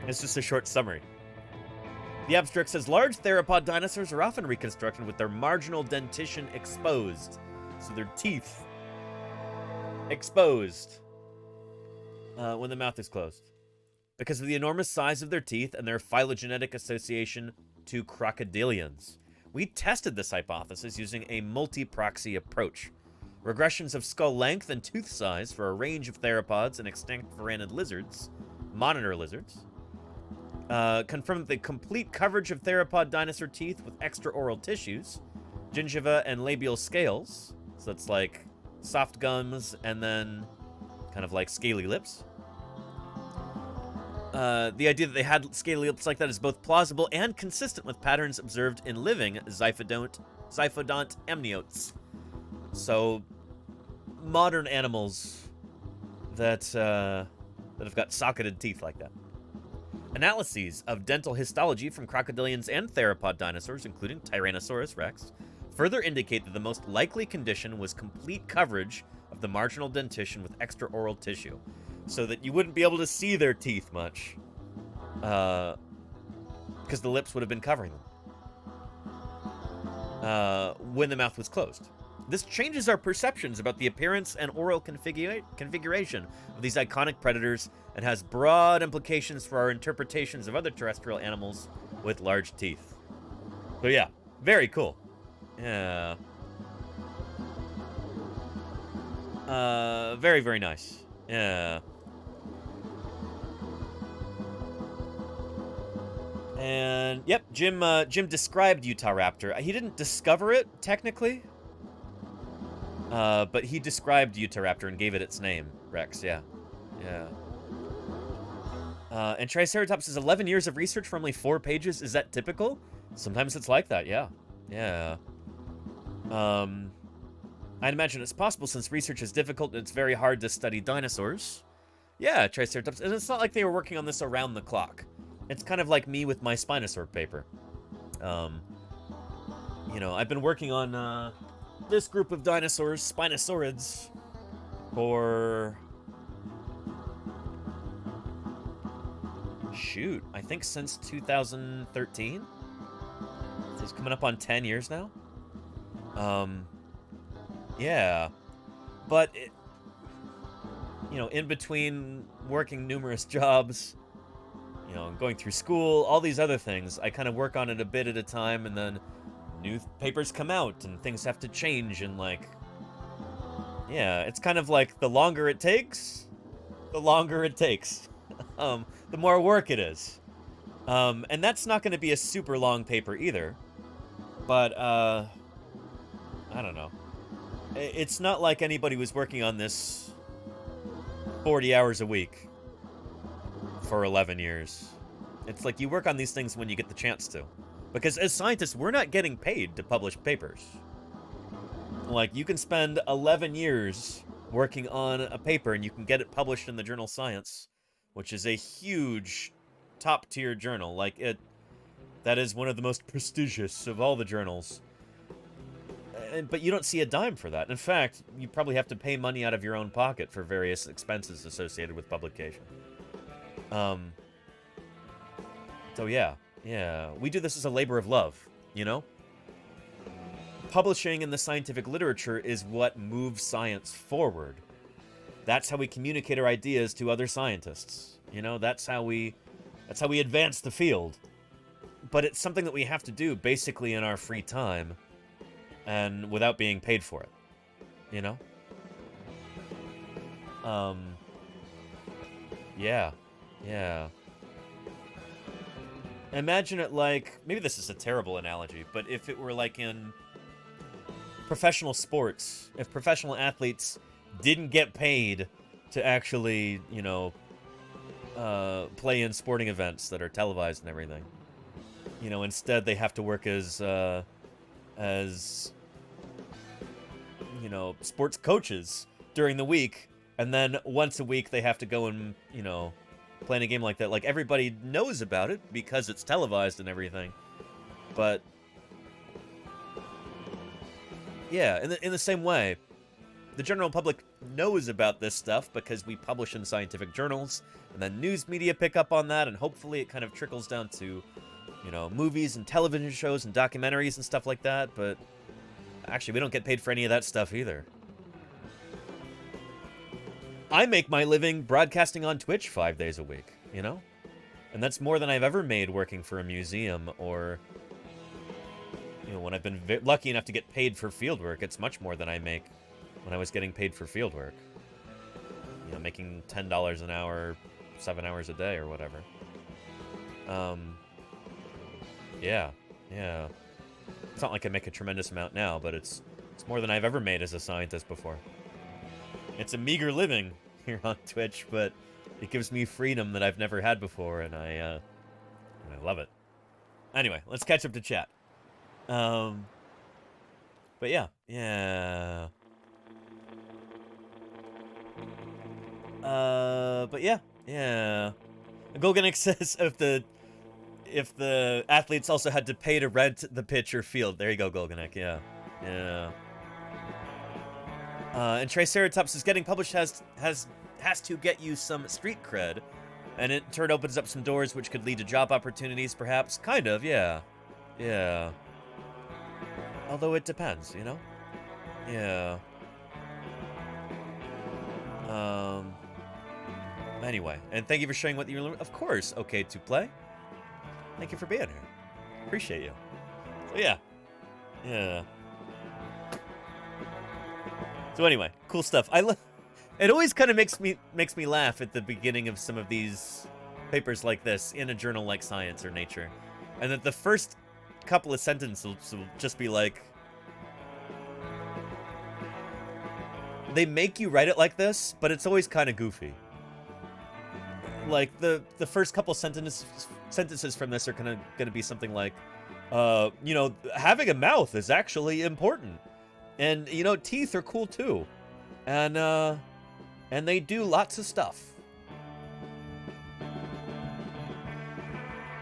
It's just a short summary. The abstract says, large theropod dinosaurs are often reconstructed with their marginal dentition exposed. So their teeth exposed when the mouth is closed because of the enormous size of their teeth and their phylogenetic association to crocodilians. We tested this hypothesis using a multi-proxy approach. Regressions of skull length and tooth size for a range of theropods and extinct varanid lizards, monitor lizards, confirmed the complete coverage of theropod dinosaur teeth with extraoral tissues, gingiva and labial scales, so it's like soft gums and then kind of like scaly lips. The idea that they had scaly lips like that is both plausible and consistent with patterns observed in living zyphodont amniotes. So, modern animals that have got socketed teeth like that. Analyses of dental histology from crocodilians and theropod dinosaurs, including Tyrannosaurus rex, further indicate that the most likely condition was complete coverage of the marginal dentition with extraoral tissue, so that you wouldn't be able to see their teeth much, because the lips would have been covering them when the mouth was closed. This changes our perceptions about the appearance and oral configuration of these iconic predators and has broad implications for our interpretations of other terrestrial animals with large teeth. So yeah, very cool. Yeah. Very, very nice. Yeah. And, yep, Jim described Utahraptor. He didn't discover it, technically. But he described Utahraptor and gave it its name, Rex, yeah. Yeah. And Triceratops is 11 years of research for only 4 pages. Is that typical? Sometimes it's like that, yeah. Yeah. I'd imagine it's possible since research is difficult and it's very hard to study dinosaurs. Yeah, Triceratops. And it's not like they were working on this around the clock. It's kind of like me with my Spinosaur paper. You know, I've been working on this group of dinosaurs, Spinosaurids, for... shoot, I think since 2013? So it's coming up on 10 years now? Yeah. But, you know, in between working numerous jobs, you know, going through school, all these other things, I kind of work on it a bit at a time, and then new papers come out, and things have to change, and, like, yeah, it's kind of like the longer it takes, the longer it takes. The more work it is. And that's not going to be a super long paper either. But, I don't know. It's not like anybody was working on this 40 hours a week for 11 years. It's like you work on these things when you get the chance to. Because as scientists, we're not getting paid to publish papers. Like, you can spend 11 years working on a paper and you can get it published in the journal Science, which is a huge top-tier journal. Like, that is one of the most prestigious of all the journals. But you don't see a dime for that. In fact, you probably have to pay money out of your own pocket for various expenses associated with publication. So yeah, we do this as a labor of love, you know? Publishing in the scientific literature is what moves science forward. That's how we communicate our ideas to other scientists. You know, that's how we advance the field. But it's something that we have to do basically in our free time and without being paid for it. You know? Yeah. Imagine it like, maybe this is a terrible analogy, but if it were like in professional sports, if professional athletes didn't get paid to actually, you know, play in sporting events that are televised and everything. You know, instead they have to work as you know, sports coaches during the week, and then once a week they have to go and, you know, play in a game like that. Like, everybody knows about it because it's televised and everything. But yeah, in the same way, the general public knows about this stuff because we publish in scientific journals, and then news media pick up on that, and hopefully it kind of trickles down to, you know, movies and television shows and documentaries and stuff like that. But actually, we don't get paid for any of that stuff either. I make my living broadcasting on Twitch 5 days a week, you know? And that's more than I've ever made working for a museum or, you know, when I've been lucky enough to get paid for field work, it's much more than I make when I was getting paid for field work. You know, making $10 an hour, 7 hours a day or whatever. Yeah. It's not like I make a tremendous amount now, but it's more than I've ever made as a scientist before. It's a meager living here on Twitch, but it gives me freedom that I've never had before, and I love it. Anyway, let's catch up to chat. But yeah. But yeah. Golganik says if the athletes also had to pay to rent the pitch or field. There you go, Golganik. Yeah. And Triceratops is getting published has to get you some street cred, and it in turn opens up some doors which could lead to job opportunities, perhaps. Kind of, yeah. Although it depends, you know? Yeah. Anyway, and thank you for sharing what you're learning. Of course, okay to play. Thank you for being here. Appreciate you. So yeah. So anyway, cool stuff. It always kind of makes me laugh at the beginning of some of these papers like this in a journal like Science or Nature, and that the first couple of sentences will just be like, they make you write it like this, but it's always kind of goofy. Like the first couple sentences from this are going to be something like, you know, having a mouth is actually important, and you know, teeth are cool too, and they do lots of stuff.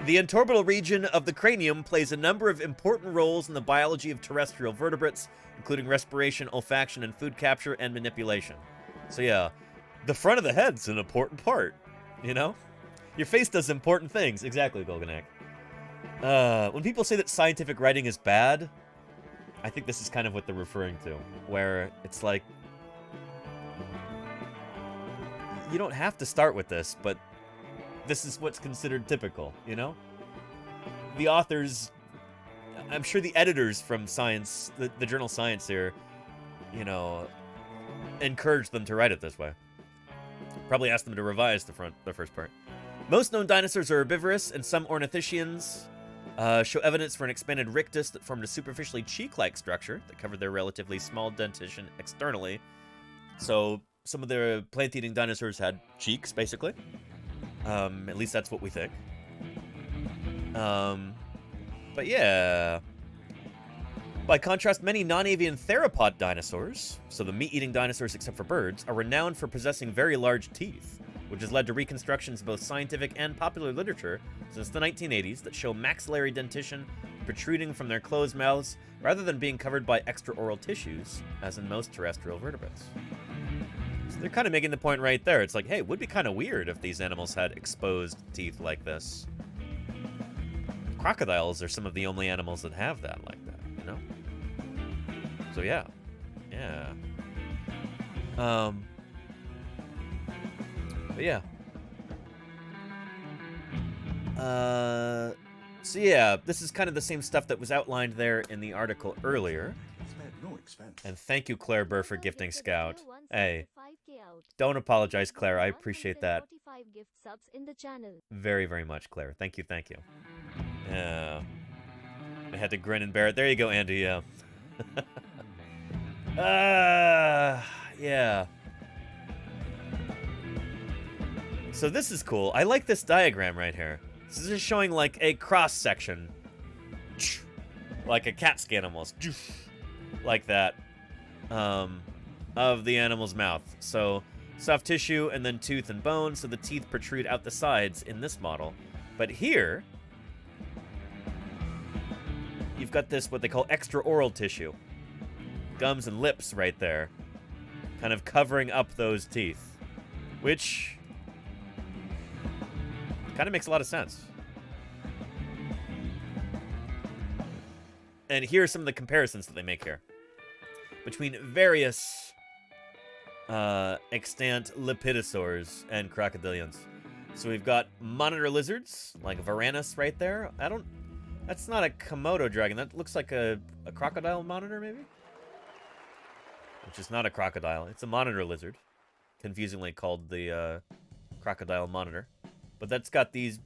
The interorbital region of the cranium plays a number of important roles in the biology of terrestrial vertebrates, including respiration, olfaction, and food capture and manipulation. So yeah, the front of the head's an important part, you know? Your face does important things. Exactly, Golganak. When people say that scientific writing is bad, I think this is kind of what they're referring to, where it's like, you don't have to start with this, but this is what's considered typical, you know? The authors, I'm sure the editors from Science, the journal Science here, you know, encouraged them to write it this way. Probably asked them to revise the first part. Most known dinosaurs are herbivorous, and some ornithischians show evidence for an expanded rictus that formed a superficially cheek-like structure that covered their relatively small dentition externally. So some of the plant-eating dinosaurs had cheeks, basically. At least that's what we think. But yeah. By contrast, many non-avian theropod dinosaurs, so the meat-eating dinosaurs except for birds, are renowned for possessing very large teeth, which has led to reconstructions in both scientific and popular literature since the 1980s that show maxillary dentition protruding from their closed mouths rather than being covered by extraoral tissues, as in most terrestrial vertebrates. So they're kind of making the point right there. It's like, hey, it would be kind of weird if these animals had exposed teeth like this. Crocodiles are some of the only animals that have that like that, you know? So yeah. But yeah. So yeah, this is kind of the same stuff that was outlined there in the article earlier. And thank you, Claire Burr, for gifting Scout. Hey, don't apologize, Claire. I appreciate that very, very much, Claire. Thank you. Yeah. I had to grin and bear it. There you go, Andy. Yeah. Yeah. So this is cool. I like this diagram right here. This is showing like a cross section, like a CAT scan almost, like that, of the animal's mouth. So soft tissue and then tooth and bone. So the teeth protrude out the sides in this model. But here, you've got this, what they call extraoral tissue. Gums and lips right there. Kind of covering up those teeth. Which kind of makes a lot of sense. And here are some of the comparisons that they make here. Between various extant lepidosaurs and crocodilians. So we've got monitor lizards, like Varanus right there. That's not a Komodo dragon. That looks like a crocodile monitor, maybe? Which is not a crocodile. It's a monitor lizard. Confusingly called the crocodile monitor. But that's got these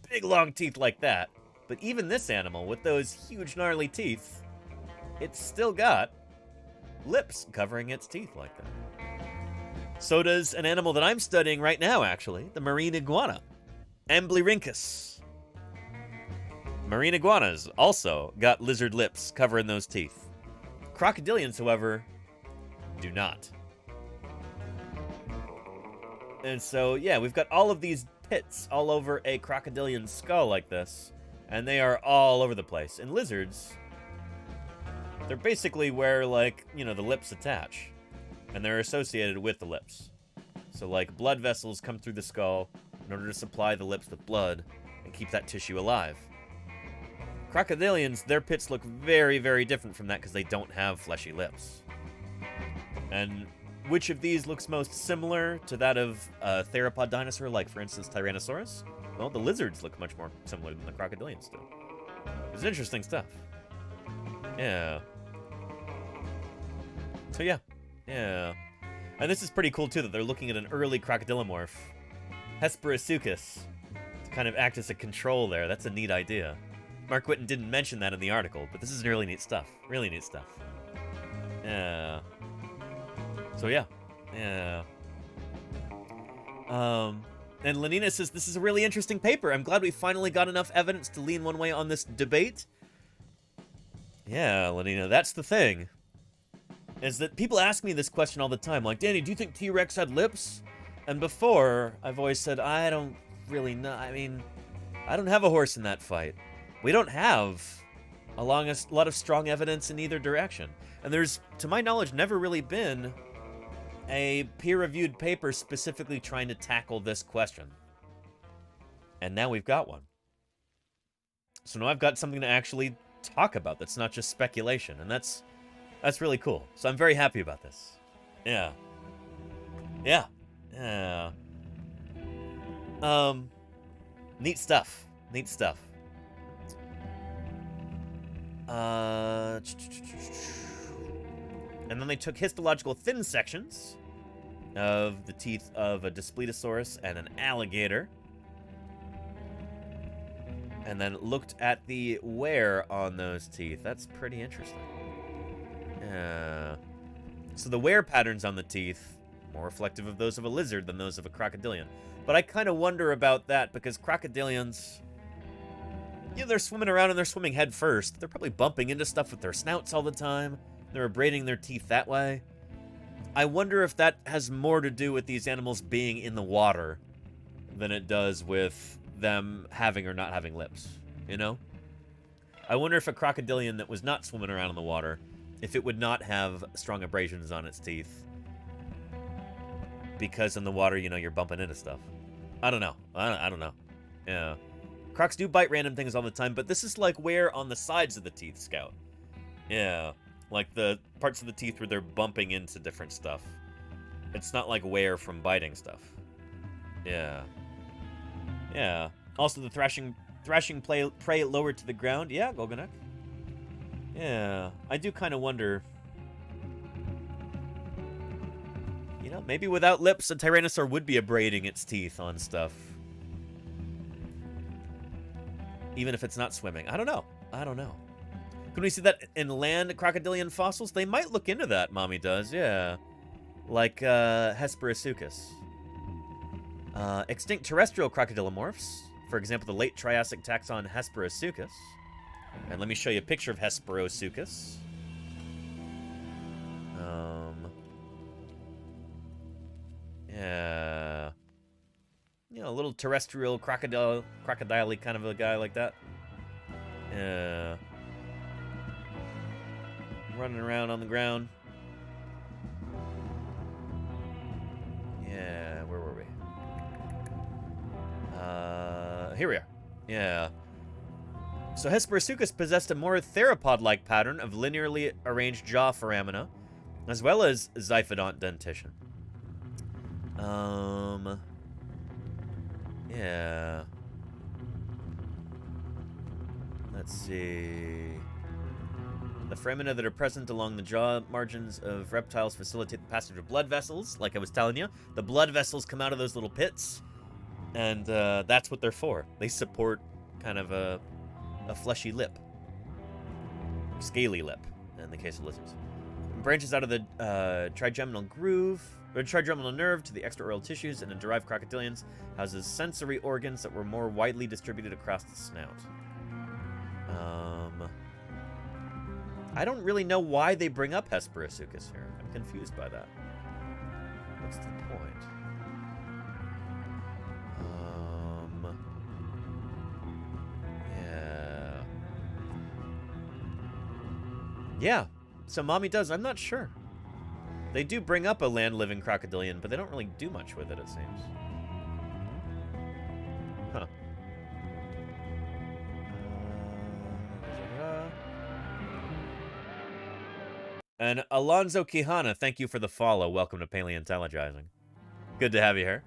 big long teeth like that. But even this animal, with those huge gnarly teeth, it's still got lips covering its teeth like that. So does an animal that I'm studying right now, actually, the marine iguana, Amblyrhynchus. Marine iguanas also got lizard lips covering those teeth. Crocodilians, however, do not. And so, yeah, we've got all of these pits all over a crocodilian skull like this, and they are all over the place. And lizards, they're basically where, like, you know, the lips attach. And they're associated with the lips. So, like, blood vessels come through the skull in order to supply the lips with blood and keep that tissue alive. Crocodilians, their pits look very, very different from that because they don't have fleshy lips. And which of these looks most similar to that of a theropod dinosaur, like, for instance, Tyrannosaurus? Well, the lizards look much more similar than the crocodilians do. It's interesting stuff. Yeah. So, yeah. Yeah. And this is pretty cool, too, that they're looking at an early crocodilomorph, Hesperoseuchus, to kind of act as a control there. That's a neat idea. Mark Whitten didn't mention that in the article, but this is really neat stuff. Really neat stuff. Yeah. So, yeah. Yeah. And Lenina says, this is a really interesting paper. I'm glad we finally got enough evidence to lean one way on this debate. Yeah, Lenina, that's the thing. Is that people ask me this question all the time, like, Danny, do you think T-Rex had lips? And before, I've always said, I don't really know. I mean, I don't have a horse in that fight. We don't have a lot of strong evidence in either direction. And there's, to my knowledge, never really been a peer-reviewed paper specifically trying to tackle this question. And now we've got one. So now I've got something to actually talk about that's not just speculation, and that's really cool. So I'm very happy about this. Yeah. Yeah. Yeah. Neat stuff. Neat stuff. And then they took histological thin sections of the teeth of a Daspletosaurus and an alligator. And then looked at the wear on those teeth. That's pretty interesting. Yeah. So the wear patterns on the teeth, more reflective of those of a lizard than those of a crocodilian. But I kind of wonder about that because crocodilians, yeah, they're swimming around and they're swimming head first. They're probably bumping into stuff with their snouts all the time. They're abrading their teeth that way. I wonder if that has more to do with these animals being in the water than it does with them having or not having lips, you know? I wonder if a crocodilian that was not swimming around in the water, if it would not have strong abrasions on its teeth. Because in the water, you know, you're bumping into stuff. I don't know. I don't know. Yeah. Crocs do bite random things all the time, but this is like wear on the sides of the teeth, Scout. Yeah. Like the parts of the teeth where they're bumping into different stuff. It's not like wear from biting stuff. Yeah. Yeah. Also the thrashing prey lower to the ground. Yeah, Golganek. Yeah. I do kind of wonder, you know, maybe without lips, a Tyrannosaur would be abrading its teeth on stuff. Even if it's not swimming. I don't know. I don't know. Can we see that in land crocodilian fossils? They might look into that, Mommy does, yeah. Like, Hesperoseuchus. Extinct terrestrial crocodilomorphs. For example, the late Triassic taxon Hesperoseuchus. And let me show you a picture of Hesperoseuchus. Yeah. You know, a little terrestrial crocodile-y kind of a guy like that. Yeah. Running around on the ground. Yeah, where were we? Here we are. Yeah. So Hesperoseuchus possessed a more theropod-like pattern of linearly arranged jaw foramina as well as Xiphidont dentition. Yeah. Let's see. The foramina that are present along the jaw margins of reptiles facilitate the passage of blood vessels. Like I was telling you, the blood vessels come out of those little pits, and that's what they're for. They support kind of a fleshy lip. Scaly lip, in the case of lizards. It branches out of the trigeminal groove, or trigeminal nerve to the extraoral tissues, and in derived crocodilians houses sensory organs that were more widely distributed across the snout. I don't really know why they bring up Hesperoseuchus here. I'm confused by that. What's the point? Yeah. Yeah. So Mommy does. I'm not sure. They do bring up a land-living crocodilian, but they don't really do much with it, it seems. Huh. And Alonzo Quijana, thank you for the follow. Welcome to Paleontologizing. Good to have you here.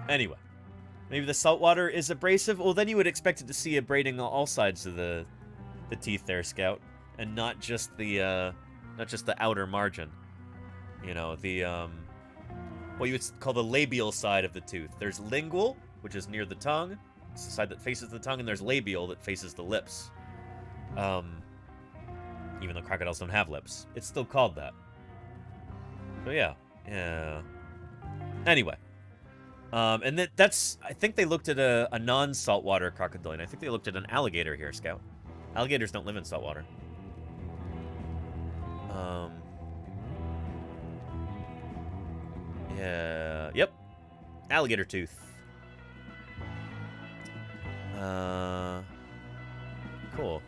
Anyway. Maybe the saltwater is abrasive? Well, then you would expect it to see abrading on all sides of the teeth there, Scout. And not just the outer margin. You know, the, what you would call the labial side of the tooth. There's lingual, which is near the tongue. It's the side that faces the tongue, and there's labial that faces the lips. Even though crocodiles don't have lips. It's still called that. So yeah. Yeah. Anyway. And that's... I think they looked at a non-saltwater crocodilian. I think they looked at an alligator here, Scout. Alligators don't live in saltwater. Yeah. Yep. Alligator tooth. Cool.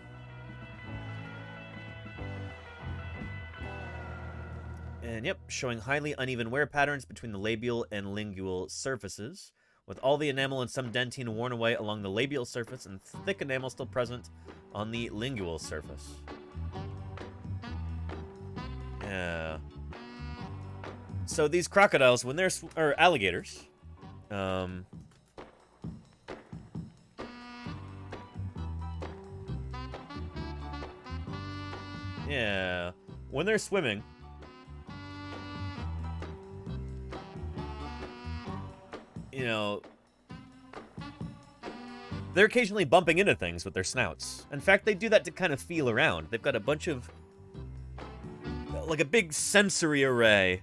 And yep, showing highly uneven wear patterns between the labial and lingual surfaces, with all the enamel and some dentine worn away along the labial surface and thick enamel still present on the lingual surface. Yeah. So these crocodiles, when they're or alligators, yeah, when they're swimming, you know, they're occasionally bumping into things with their snouts. In fact, they do that to kind of feel around. They've got a bunch of, like a big sensory array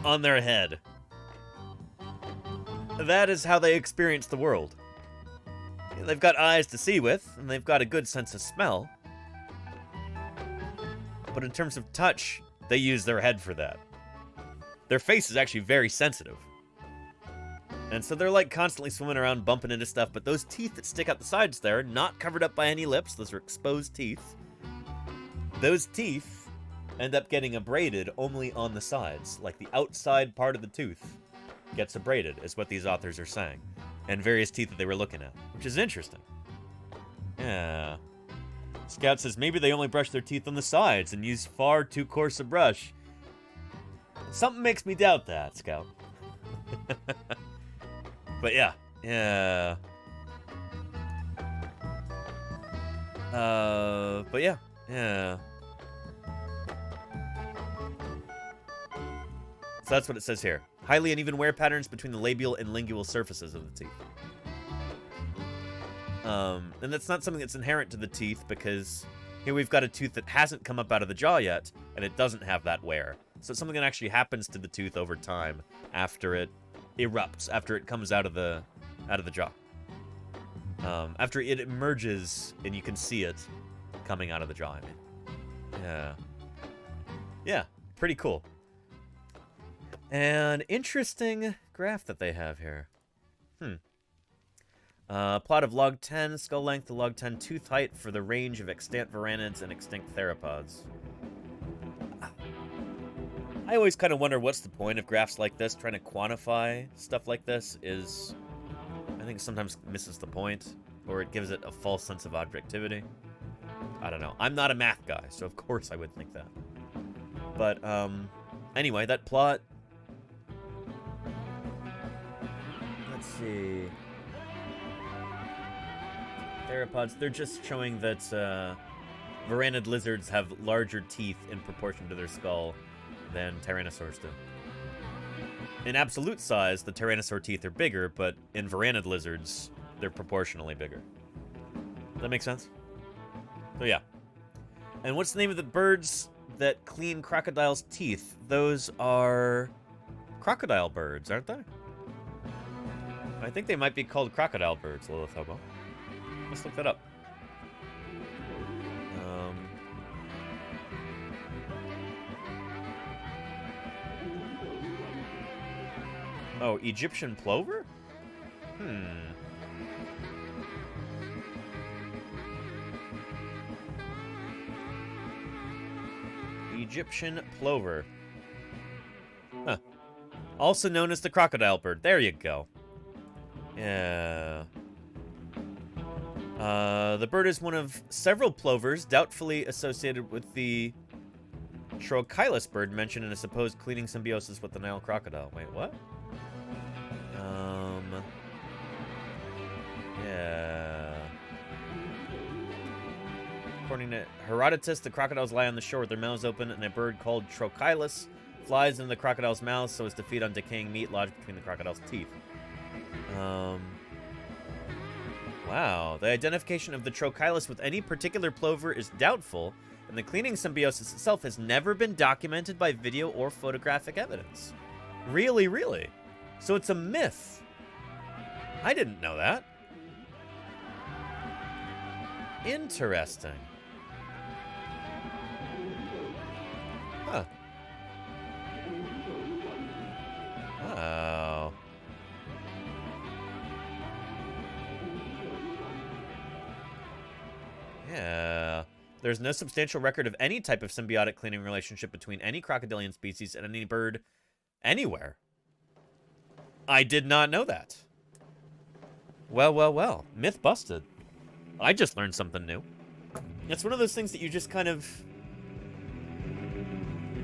on their head. That is how they experience the world. They've got eyes to see with, and they've got a good sense of smell. But in terms of touch, they use their head for that. Their face is actually very sensitive. And so they're like constantly swimming around, bumping into stuff, but those teeth that stick out the sides there, not covered up by any lips, those are exposed teeth. Those teeth end up getting abraded only on the sides, like the outside part of the tooth gets abraded, is what these authors are saying. And various teeth that they were looking at, which is interesting. Yeah. Scout says maybe they only brush their teeth on the sides and use far too coarse a brush. Something makes me doubt that, Scout. But yeah. Yeah. But yeah. Yeah. So that's what it says here. Highly uneven wear patterns between the labial and lingual surfaces of the teeth. And that's not something that's inherent to the teeth, because here we've got a tooth that hasn't come up out of the jaw yet, and it doesn't have that wear. So it's something that actually happens to the tooth over time after it erupts, after it comes out of the jaw. After it emerges and you can see it coming out of the jaw, I mean. Yeah. Yeah, pretty cool. An interesting graph that they have here. Plot of log 10, skull length to log 10 tooth height for the range of extant varanids and extinct theropods. I always kind of wonder what's the point of graphs like this. Trying to quantify stuff like this is, I think, sometimes misses the point. or it gives it a false sense of objectivity. I don't know. I'm not a math guy, so of course I would think that. But, anyway, that plot... Let's see... Theropods, they're just showing that, varanid lizards have larger teeth in proportion to their skull than tyrannosaurs do. In absolute size, the tyrannosaur teeth are bigger, but in varanid lizards, they're proportionally bigger. Does that make sense? So yeah. And what's the name of the birds that clean crocodiles' teeth? Those are crocodile birds, aren't they? I think they might be called crocodile birds, Lilith Hobo. Let's look that up. Oh, Egyptian plover? Egyptian plover. Huh. Also known as the crocodile bird. There you go. Yeah. The bird is one of several plovers doubtfully associated with the Trochilus bird mentioned in a supposed cleaning symbiosis with the Nile crocodile. Wait, what? Yeah. According to Herodotus, the crocodiles lie on the shore with their mouths open, and a bird called Trochilus flies into the crocodile's mouth so as to feed on decaying meat lodged between the crocodile's teeth. Wow. The identification of the Trochilus with any particular plover is doubtful, and the cleaning symbiosis itself has never been documented by video or photographic evidence. Really, really? So it's a myth. I didn't know that. Interesting. Huh. Oh. Yeah. There's no substantial record of any type of symbiotic cleaning relationship between any crocodilian species and any bird anywhere. I did not know that. Well, well, well. Myth busted. I just learned something new. It's one of those things that you just kind of...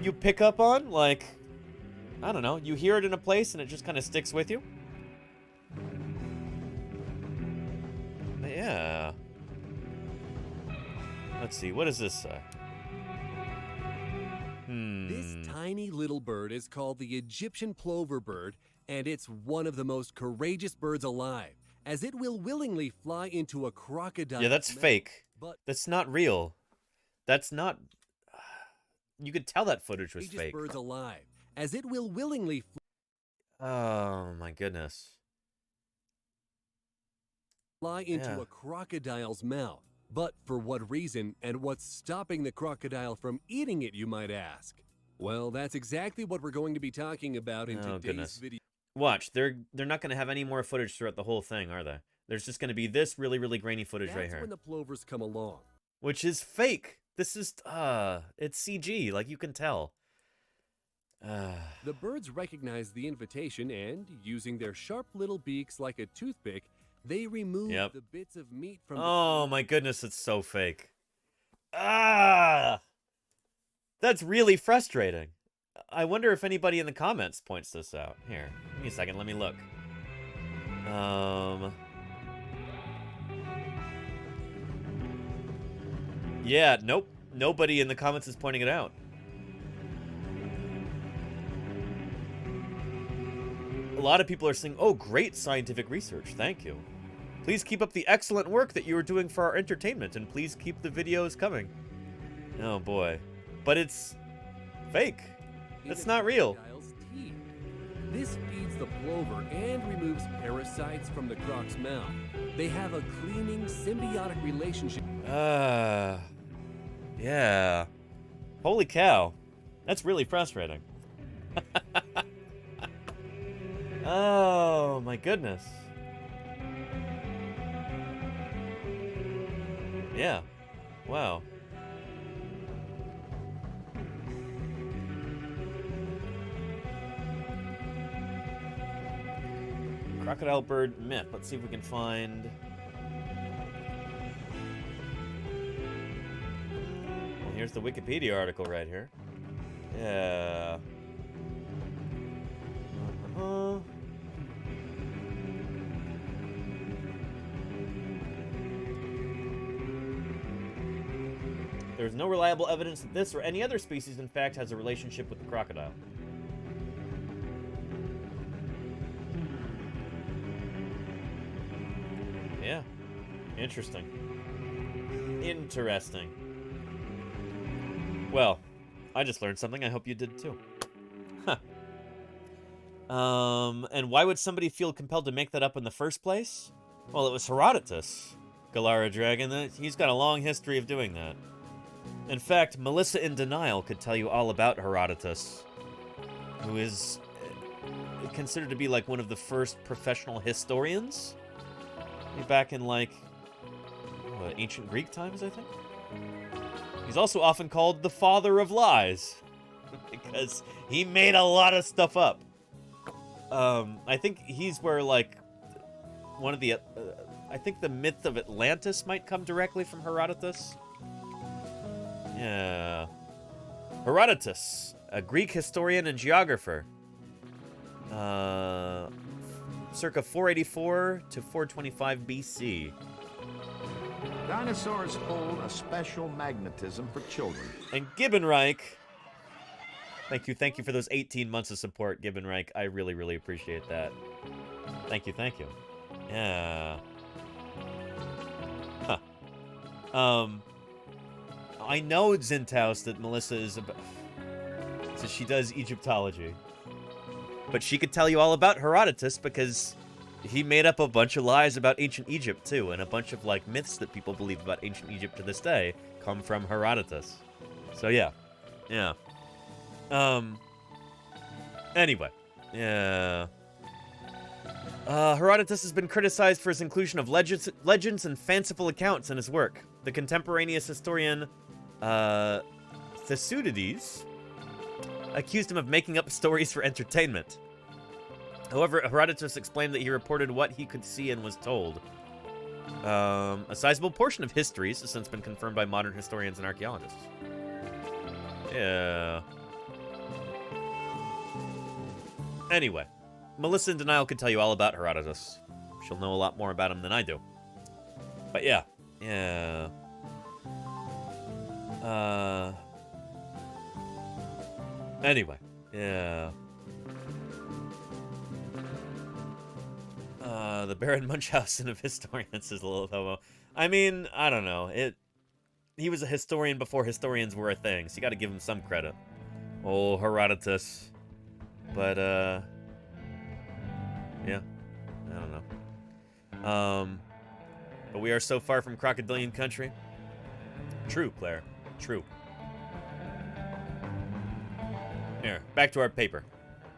you pick up on, like... I don't know. You hear it in a place and it just kind of sticks with you. But yeah. Let's see. What does this say? This tiny little bird is called the Egyptian plover bird, and it's one of the most courageous birds alive, as it will willingly fly into a crocodile. Yeah, that's fake. That's not real. That's not... You could tell that footage was fake. Birds alive, as it will willingly oh, my goodness. Fly into a crocodile's mouth. But for what reason, and what's stopping the crocodile from eating it, you might ask? Well, that's exactly what we're going to be talking about in today's video. Watch, they're not going to have any more footage throughout the whole thing, are they? There's just going to be this really, really grainy footage right here. That's when the plovers come along. Which is fake. This is, it's CG, like you can tell. The birds recognize the invitation and, using their sharp little beaks like a toothpick, they remove the bits of meat from oh my goodness, it's so fake. Ah! That's really frustrating. I wonder if anybody in the comments points this out. Here, give me a second, let me look. Yeah, nope. Nobody in the comments is pointing it out. A lot of people are saying, oh, great scientific research, thank you. Please keep up the excellent work that you are doing for our entertainment, and please keep the videos coming. Oh, boy. But it's fake. It's not real. This feeds the plover and removes parasites from the croc's mouth. They have a cleaning, symbiotic relationship. Yeah. Holy cow. That's really frustrating. Oh, my goodness. Yeah. Wow. Crocodile bird myth. Let's see if we can find... There's the Wikipedia article right here. Yeah. There's no reliable evidence that this or any other species, in fact, has a relationship with the crocodile. Yeah. Interesting. Interesting. Well, I just learned something. I hope you did too. Huh. And why would somebody feel compelled to make that up in the first place? Well, it was Herodotus, Galara Dragon. He's got a long history of doing that. In fact, Melissa in Denial could tell you all about Herodotus, who is considered to be like one of the first professional historians. Back in like ancient Greek times, I think. He's also often called the father of lies because he made a lot of stuff up. I think he's where like one of the I think the myth of Atlantis might come directly from Herodotus. Yeah. Herodotus, a Greek historian and geographer. Circa 484 to 425 BC. Dinosaurs hold a special magnetism for children. And Gibbenreich. Thank you for those 18 months of support, Gibbenreich. I really, really appreciate that. Thank you. Yeah. Huh. I know, Zintaus, that Melissa is about... So she does Egyptology. But she could tell you all about Herodotus because he made up a bunch of lies about ancient Egypt, too. And a bunch of, like, myths that people believe about ancient Egypt to this day come from Herodotus. So, yeah. Yeah. Anyway. Yeah. Herodotus has been criticized for his inclusion of legends and fanciful accounts in his work. The contemporaneous historian Thucydides accused him of making up stories for entertainment. However, Herodotus explained that he reported what he could see and was told. A sizable portion of histories has since been confirmed by modern historians and archaeologists. Yeah. Anyway, Melissa in Denial could tell you all about Herodotus. She'll know a lot more about him than I do. But yeah. Yeah. Anyway. Yeah. The Baron Munchausen of historians is a little homo. I mean, I don't know. He was a historian before historians were a thing, so you gotta give him some credit. Oh, Herodotus. But, yeah. I don't know. But we are so far from crocodilian country. True, Claire. True. Here, back to our paper.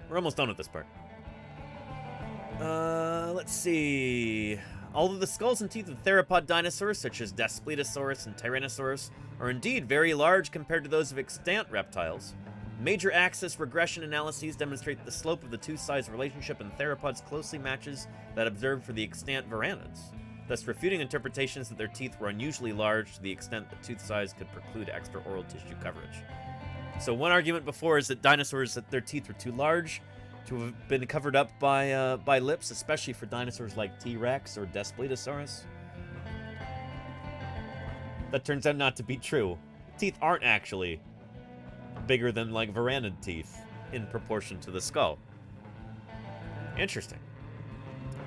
We're almost done with this part. Let's see. Although the skulls and teeth of theropod dinosaurs, such as Daspletosaurus and Tyrannosaurus, are indeed very large compared to those of extant reptiles, major axis regression analyses demonstrate that the slope of the tooth-size relationship in theropods closely matches that observed for the extant varanids, thus refuting interpretations that their teeth were unusually large to the extent that tooth size could preclude extra oral tissue coverage. So one argument before is that dinosaurs, that their teeth were too large to have been covered up by lips, especially for dinosaurs like T-Rex or Daspletosaurus. That turns out not to be true. Teeth aren't actually bigger than, like, varanid teeth in proportion to the skull. Interesting.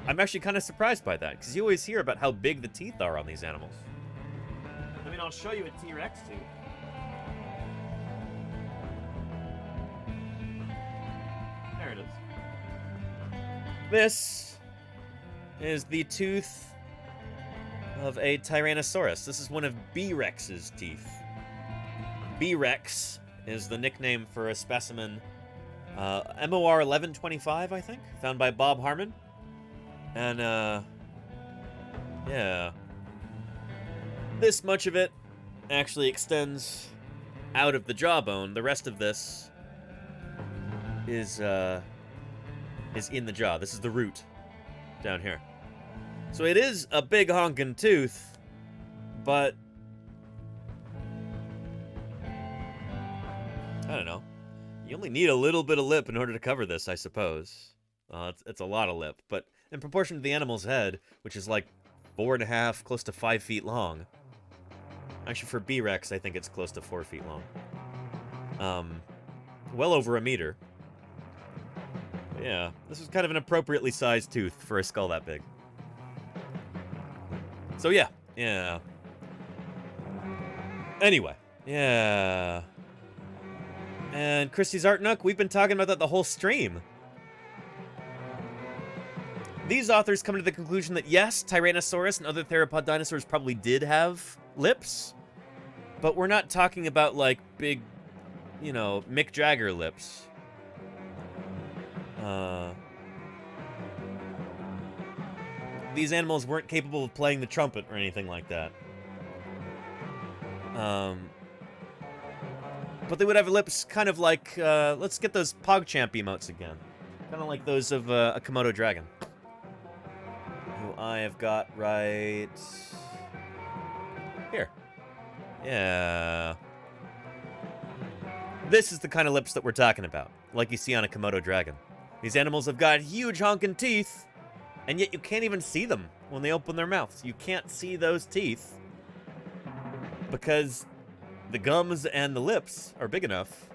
I'm actually kind of surprised by that, because you always hear about how big the teeth are on these animals. I mean, I'll show you a T-Rex tooth. There it is. This is the tooth of a Tyrannosaurus. This is one of B-Rex's teeth. B-Rex is the nickname for a specimen, MOR 1125, I think, found by Bob Harmon. And, yeah. This much of it actually extends out of the jawbone. The rest of this is in the jaw. This is the root down here. So it is a big honkin' tooth, but I don't know. You only need a little bit of lip in order to cover this, I suppose. It's a lot of lip, but in proportion to the animal's head, which is like 4.5, close to 5 feet long. Actually, for B-Rex, I think it's close to 4 feet long. Well over a meter. Yeah, this is kind of an appropriately sized tooth for a skull that big. So yeah. Anyway, yeah. And Christie's Art Nook, we've been talking about that the whole stream. These authors come to the conclusion that yes, Tyrannosaurus and other theropod dinosaurs probably did have lips, but we're not talking about like big, you know, Mick Jagger lips. These animals weren't capable of playing the trumpet or anything like that. But they would have lips kind of like, let's get those PogChamp emotes again. Kind of like those of a Komodo dragon. Who I have got right here. Yeah. This is the kind of lips that we're talking about, like you see on a Komodo dragon. These animals have got huge honking teeth, and yet you can't even see them when they open their mouths. You can't see those teeth because the gums and the lips are big enough,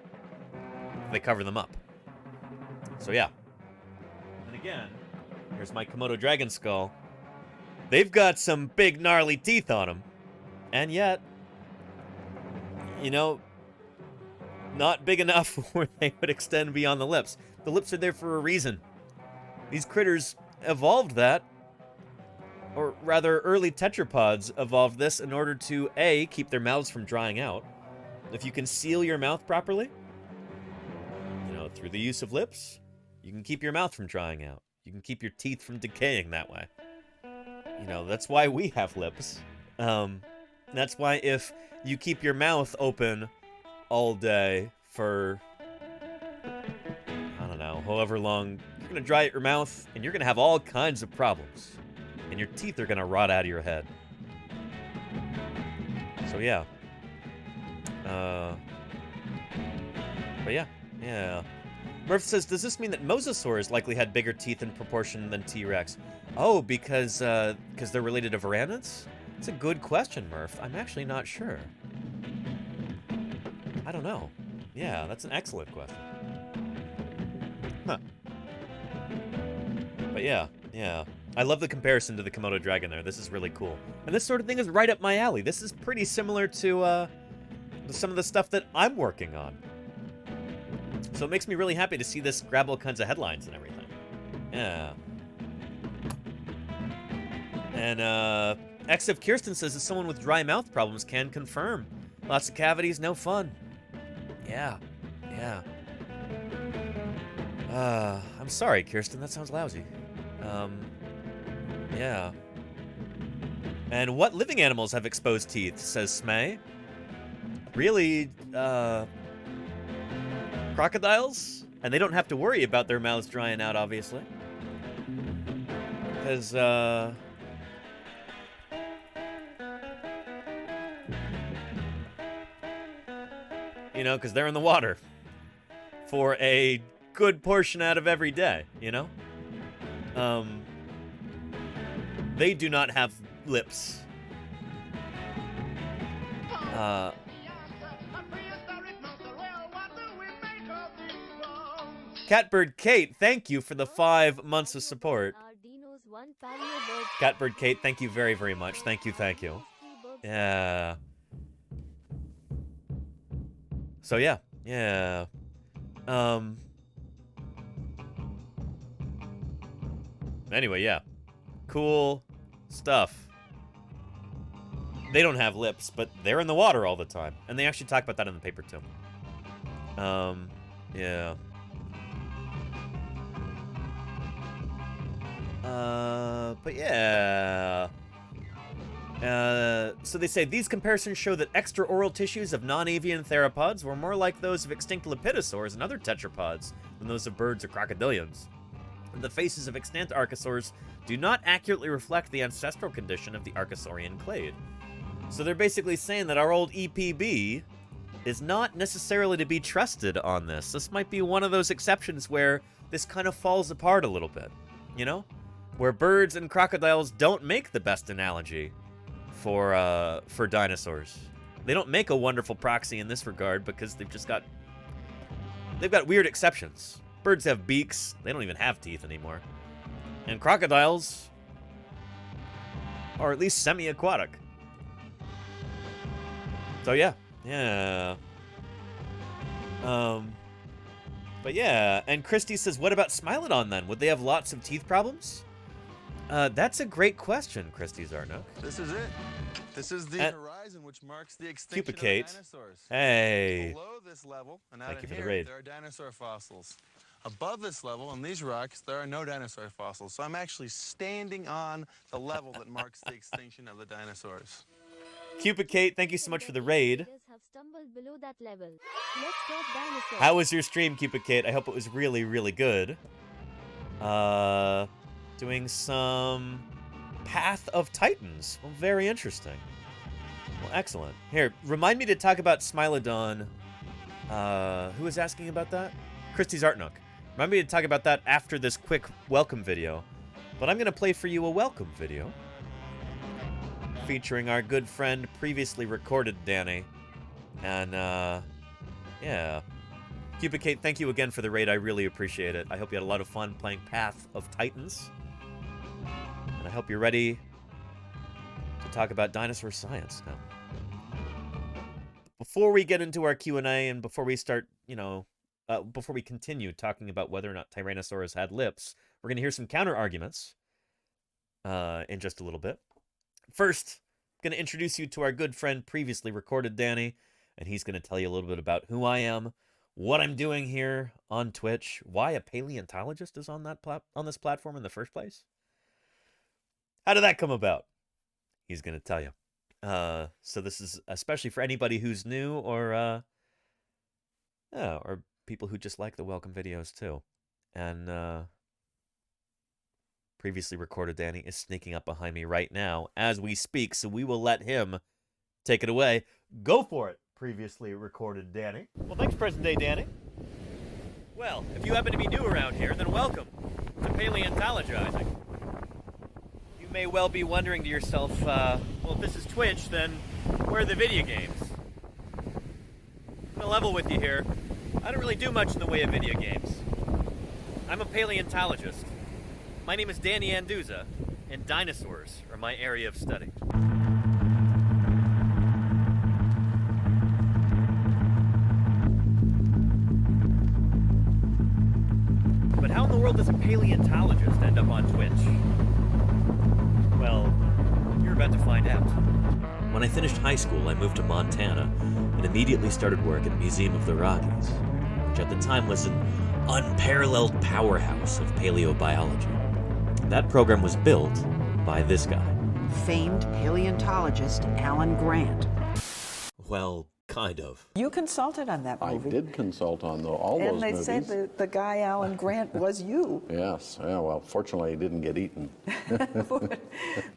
they cover them up. So yeah. And again, here's my Komodo dragon skull. They've got some big gnarly teeth on them, and yet, you know, not big enough where they would extend beyond the lips. The lips are there for a reason. These critters evolved that, or rather early tetrapods evolved this in order to A, keep their mouths from drying out. If you can seal your mouth properly, you know, through the use of lips, you can keep your mouth from drying out. You can keep your teeth from decaying that way. You know, that's why we have lips. That's why if you keep your mouth open all day for, I don't know, however long, you're going to dry out your mouth, and you're going to have all kinds of problems. And your teeth are going to rot out of your head. So, yeah. But yeah. Murph says, does this mean that mosasaurs likely had bigger teeth in proportion than T-Rex? Oh, because they're related to varanids? It's a good question, Murph. I'm actually not sure. I don't know. Yeah, that's an excellent question. Huh. But yeah. I love the comparison to the Komodo dragon there. This is really cool. And this sort of thing is right up my alley. This is pretty similar to some of the stuff that I'm working on. So it makes me really happy to see this grab all kinds of headlines and everything. Yeah. And XF Kirsten says that someone with dry mouth problems can confirm. Lots of cavities, no fun. Yeah. I'm sorry, Kirsten. That sounds lousy. Yeah. And what living animals have exposed teeth, says Smay? Really, crocodiles? And they don't have to worry about their mouths drying out, obviously. Because, you know, because they're in the water for a good portion out of every day, you know? They do not have lips. Catbird Kate, thank you for the 5 months of support. Catbird Kate, thank you very, very much. Thank you. Yeah. So yeah. Anyway, yeah. Cool stuff. They don't have lips, but they're in the water all the time. And they actually talk about that in the paper, too. Yeah. But yeah. So they say, these comparisons show that extraoral tissues of non-avian theropods were more like those of extinct lepidosaurs and other tetrapods than those of birds or crocodilians. The faces of extant archosaurs do not accurately reflect the ancestral condition of the archosaurian clade. So they're basically saying that our old EPB is not necessarily to be trusted on this. This might be one of those exceptions where this kind of falls apart a little bit, you know? Where birds and crocodiles don't make the best analogy for dinosaurs. They don't make a wonderful proxy in this regard because they've got weird exceptions. Birds have beaks. They don't even have teeth anymore. And crocodiles are at least semi-aquatic. So yeah. But yeah, and Christy says, what about Smilodon then? Would they have lots of teeth problems? That's a great question, Christy Zarnook. This is it. This is the horizon which marks the extinction of dinosaurs. Hey. Below this level, and out Thank you in for the here, raid. there are dinosaur fossils. Above this level, on these rocks, there are no dinosaur fossils. So I'm actually standing on the level that marks the extinction of the dinosaurs. Cupid Kate, thank you so much for the raid. Have stumbled below that level. Let's talk dinosaurs. How was your stream, Cupid Kate? I hope it was really, really good. Doing some Path of Titans. Well, very interesting. Well, excellent. Here, remind me to talk about Smilodon. Who was asking about that? Christy Zartnook. Remind me to talk about that after this quick welcome video. But I'm going to play for you a welcome video featuring our good friend, previously recorded Danny. And, yeah. Cupid Kate, thank you again for the raid. I really appreciate it. I hope you had a lot of fun playing Path of Titans. And I hope you're ready to talk about dinosaur science now. Before we get into our Q&A and before we start, before we continue talking about whether or not Tyrannosaurus had lips, we're going to hear some counter-arguments in just a little bit. First, I'm going to introduce you to our good friend, previously recorded Danny, and he's going to tell you a little bit about who I am, what I'm doing here on Twitch, why a paleontologist is on this platform in the first place. How did that come about? He's going to tell you. So this is especially for anybody who's new or people who just like the welcome videos too. And previously recorded Danny is sneaking up behind me right now as we speak, so we will let him take it away. Go for it, previously recorded Danny. Well, thanks, present day Danny. Well, if you happen to be new around here, then welcome to Paleontologizing. You may well be wondering to yourself, well, if this is Twitch, then where are the video games? I'm gonna level with you here. I don't really do much in the way of video games. I'm a paleontologist. My name is Danny Anduza, and dinosaurs are my area of study. But how in the world does a paleontologist end up on Twitch? Well, you're about to find out. When I finished high school, I moved to Montana and immediately started work at the Museum of the Rockies, which at the time was an unparalleled powerhouse of paleobiology. That program was built by this guy. Famed paleontologist Alan Grant. Well, kind of. You consulted on that movie. I did consult on all those movies. And they said that the guy Alan Grant was you. Yes. Yeah, well, fortunately, he didn't get eaten.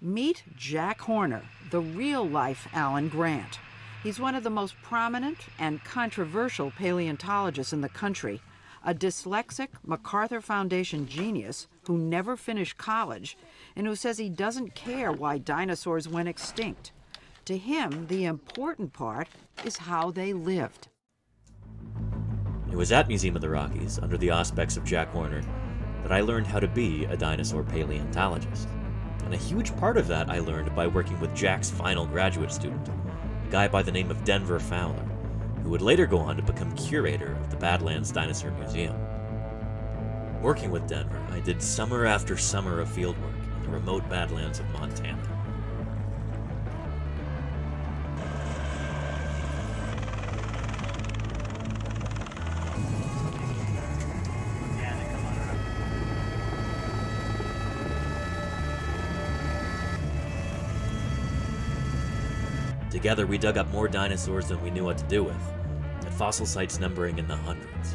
Meet Jack Horner, the real-life Alan Grant. He's one of the most prominent and controversial paleontologists in the country. A dyslexic MacArthur Foundation genius who never finished college and who says he doesn't care why dinosaurs went extinct. To him, the important part is how they lived. It was at Museum of the Rockies, under the auspices of Jack Horner, that I learned how to be a dinosaur paleontologist. And a huge part of that I learned by working with Jack's final graduate student, a guy by the name of Denver Fowler, who would later go on to become curator of the Badlands Dinosaur Museum. Working with Denver, I did summer after summer of fieldwork in the remote Badlands of Montana. Together, we dug up more dinosaurs than we knew what to do with, at fossil sites numbering in the hundreds.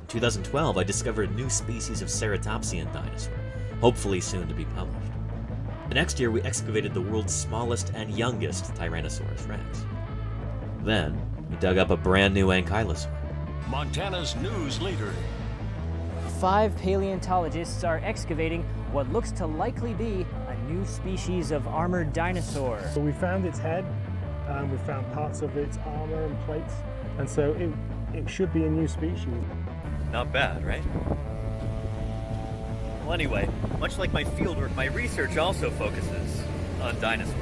In 2012, I discovered a new species of ceratopsian dinosaur, hopefully soon to be published. The next year, we excavated the world's smallest and youngest Tyrannosaurus rex. Then, we dug up a brand new ankylosaur. Montana's news leader. 5 paleontologists are excavating what looks to likely be a new species of armored dinosaur. So we found its head, we found parts of its armor and plates, and so it should be a new species. Not bad, right? Well, anyway, much like my fieldwork, my research also focuses on dinosaurs.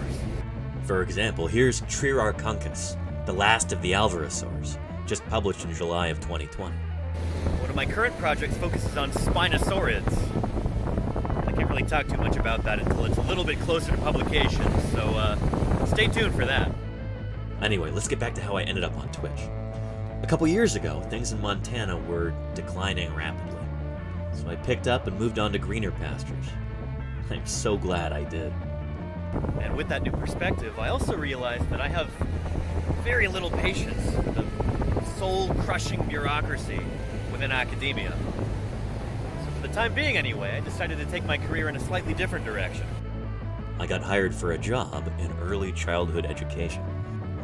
For example, here's Triarchunkus, the last of the Alvarezsaurs, just published in July of 2020. One of my current projects focuses on Spinosaurids. I can't really talk too much about that until it's a little bit closer to publication, so stay tuned for that. Anyway, let's get back to how I ended up on Twitch. A couple years ago, things in Montana were declining rapidly, so I picked up and moved on to greener pastures. I'm so glad I did. And with that new perspective, I also realized that I have very little patience with the soul-crushing bureaucracy within academia. So for the time being anyway, I decided to take my career in a slightly different direction. I got hired for a job in early childhood education.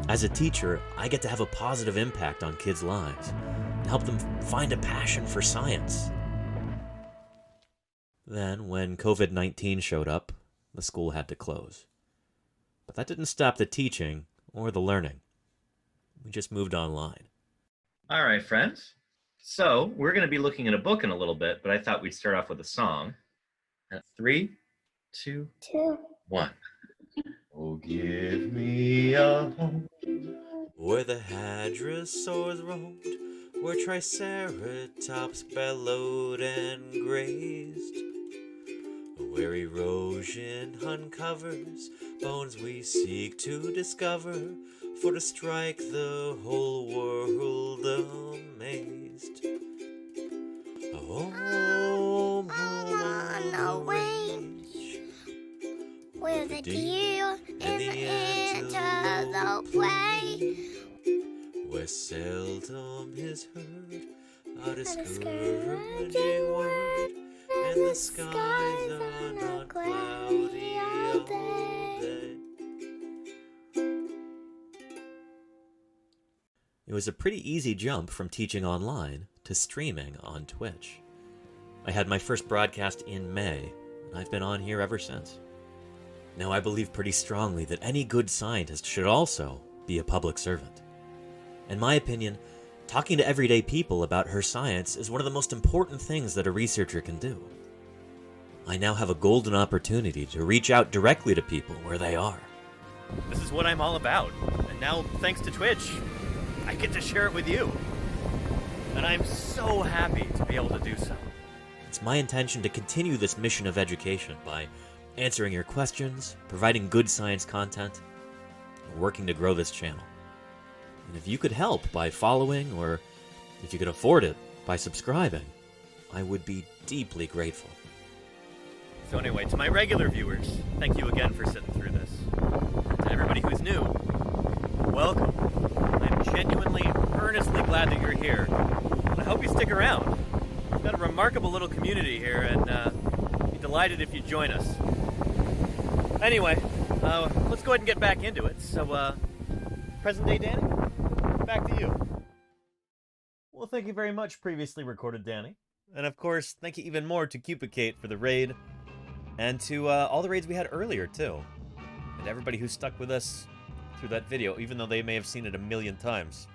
As a teacher, I get to have a positive impact on kids' lives and help them find a passion for science. Then, when COVID-19 showed up, the school had to close. But that didn't stop the teaching or the learning. We just moved online. All right, friends. So we're going to be looking at a book in a little bit, but I thought we'd start off with a song. At 3, 2, 1. Oh, give me a home where the hadrosaurs roamed, where triceratops bellowed and grazed, where erosion uncovers bones we seek to discover, for to strike the whole world amazed. Home on a range, where the deer and the antelope play, where seldom is heard a discouraging word, and the skies are not cloudy all day. It was a pretty easy jump from teaching online to streaming on Twitch. I had my first broadcast in May, and I've been on here ever since. Now, I believe pretty strongly that any good scientist should also be a public servant. In my opinion, talking to everyday people about her science is one of the most important things that a researcher can do. I now have a golden opportunity to reach out directly to people where they are. This is what I'm all about, and now, thanks to Twitch, I get to share it with you. And I'm so happy to be able to do so. It's my intention to continue this mission of education by answering your questions, providing good science content, and working to grow this channel. And if you could help by following, or if you could afford it, by subscribing, I would be deeply grateful. So anyway, to my regular viewers, thank you again for sitting through this. To everybody who's new, welcome. I'm genuinely, earnestly glad that you're here. And I hope you stick around. We've got a remarkable little community here, and I'd be delighted if you join us. Anyway, let's go ahead and get back into it. So, present day Danny, back to you. Well, thank you very much, previously recorded Danny. And of course, thank you even more to Cupicate for the raid, and to all the raids we had earlier, too. And everybody who stuck with us through that video, even though they may have seen it a million times.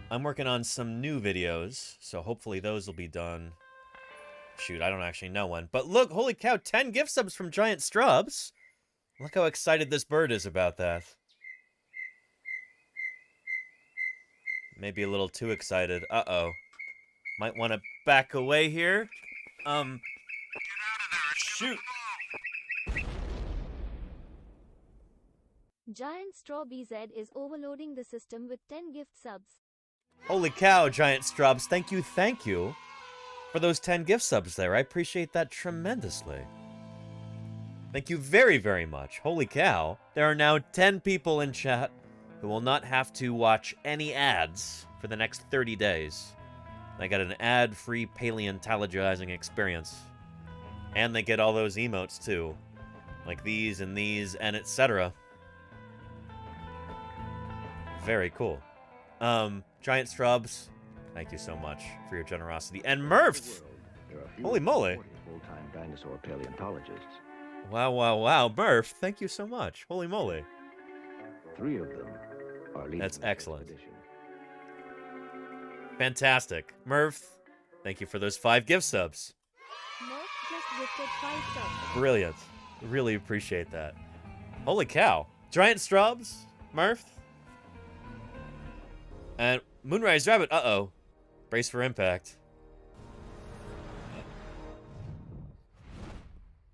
I'm working on some new videos, so hopefully those will be done. Shoot, I don't actually know when. But look, holy cow, 10 gift subs from Giant Strubs. Look how excited this bird is about that. Maybe a little too excited. Uh-oh. Might want to back away here. Shoot. Giant Straw BZ is overloading the system with 10 gift subs. Holy cow, Giant Strubs. Thank you for those 10 gift subs there. I appreciate that tremendously. Thank you very, very much. Holy cow. There are now 10 people in chat who will not have to watch any ads for the next 30 days. They got an ad-free paleontologizing experience. And they get all those emotes, too. Like these, and etc. Very cool. Giant Strubs, thank you so much for your generosity. And Murph! Holy moly. Full-time dinosaur paleontologists. Wow, wow, wow. Murph, thank you so much. Holy moly. 3 of them are leading. That's excellent. Fantastic. Murph, thank you for those 5 gift subs. Murph just gifted 5 subs. Brilliant. Really appreciate that. Holy cow. Giant Strubs, Murph. And Moonrise Rabbit, uh-oh. Brace for impact.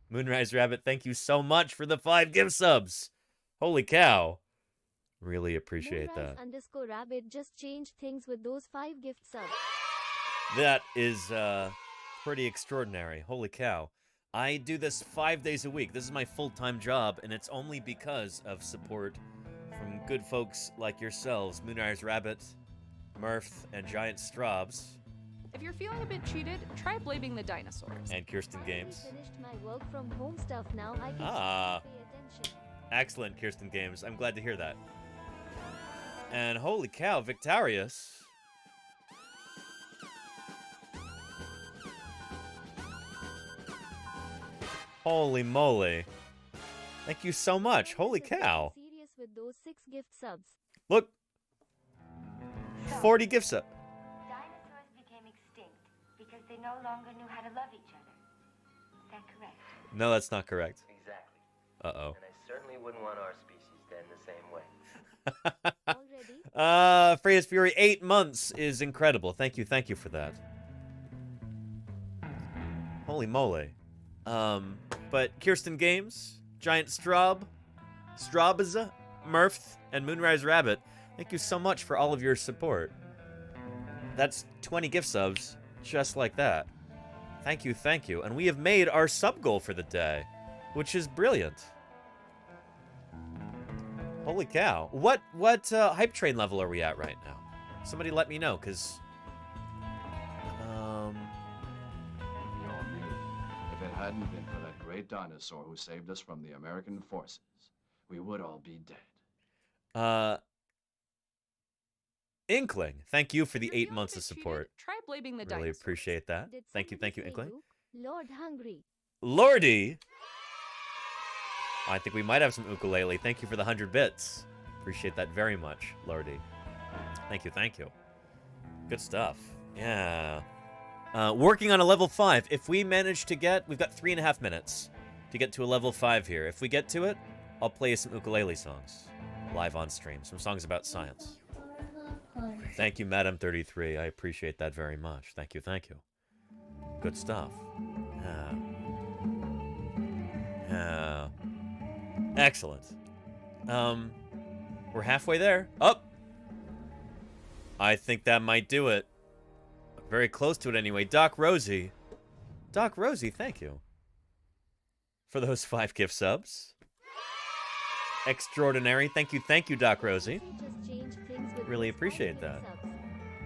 Moonrise Rabbit, thank you so much for the 5 gift subs. Holy cow. Really appreciate that. Moonrise_Rabbit just changed things with those 5 gift subs. That is pretty extraordinary. Holy cow. I do this 5 days a week. This is my full-time job, and it's only because of support from good folks like yourselves, Moonrise Rabbit, Murph, and Giant Strobs. If you're feeling a bit cheated, try blaming the dinosaurs. And Kirsten Games. I finished my work from home stuff now. I can pay attention. Excellent, Kirsten Games. I'm glad to hear that. And holy cow, Victorious. Holy moly. Thank you so much. Holy cow. Serious with those 6 gift subs. Look. 40 gift subs. Dinosaurs became extinct because they no longer knew how to love each other. Is that correct? No, that's not correct. Exactly. Uh-oh. And I certainly wouldn't want our species to end the same way. Already? Freya's Fury, 8 months is incredible. Thank you for that. Holy moly. But Kirsten Games, Giant Strobs, Murph, and Moonrise Rabbit, thank you so much for all of your support. That's 20 gift subs, just like that. Thank you. And we have made our sub goal for the day, which is brilliant. Holy cow. What hype train level are we at right now? Somebody let me know, because... If it hadn't been for that great dinosaur who saved us from the American forces, we would all be dead. Inkling, thank you for the 8 months of support. Try blaming the Really dinosaurs. appreciate that. Thank you, Inkling. Lord Hungry. Lordy! I think we might have some ukulele. Thank you for the 100 bits. Appreciate that very much, Lordy. Thank you. Good stuff. Yeah. Working on a level 5. If we manage to get... We've got 3.5 minutes to get to a level 5 here. If we get to it, I'll play some ukulele songs live on stream. Some songs about science. Thank you, Madam 33. I appreciate that very much. Thank you. Good stuff. Yeah. Excellent. We're halfway there. Up. I think that might do it. Very close to it anyway. Doc Rosie, thank you for those 5 gift subs. Extraordinary. Thank you, Doc Rosie. Really appreciate that.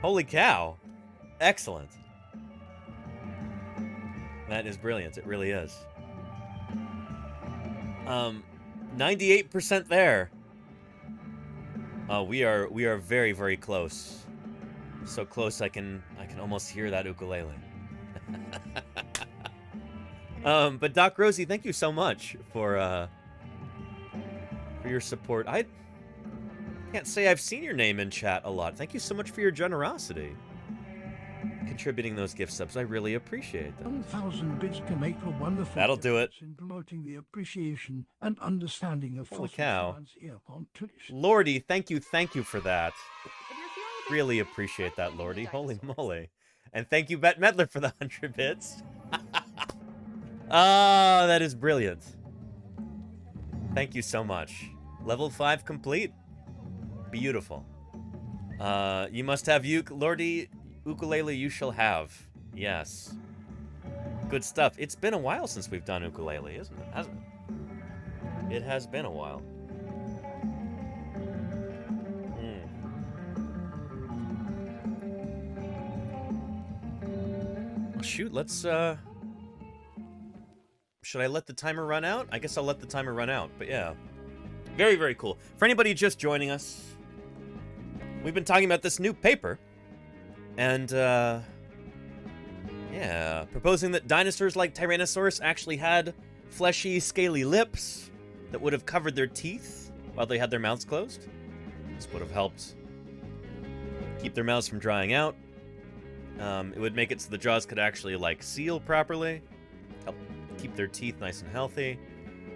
Holy cow. Excellent. That is brilliant. It really is. 98% there. We are very, very close. So close I can almost hear that ukulele. But Doc Rosie, thank you so much for your support. I can't say I've seen your name in chat a lot. Thank you so much for your generosity. Contributing those gift subs. I really appreciate that. 1,000 bits can make a wonderful That'll do it. in promoting the appreciation and understanding of Holy fossil cow. science here on Twitch. Lordy, thank you for that. Really appreciate that, Lordy. Holy moly. And thank you, Bette Midler, for the 100 bits. Ah, that is brilliant. Thank you so much. Level 5 complete. Beautiful. You must have Lordy, ukulele you shall have. Yes. Good stuff. It's been a while since we've done ukulele, isn't it? Hasn't it? It has been a while. Shoot, let's, should I let the timer run out? I guess I'll let the timer run out, but yeah. Very, very cool. For anybody just joining us, we've been talking about this new paper, and, yeah, proposing that dinosaurs like Tyrannosaurus actually had fleshy, scaly lips that would have covered their teeth while they had their mouths closed. This would have helped keep their mouths from drying out. It would make it so the jaws could actually, like, seal properly, help keep their teeth nice and healthy.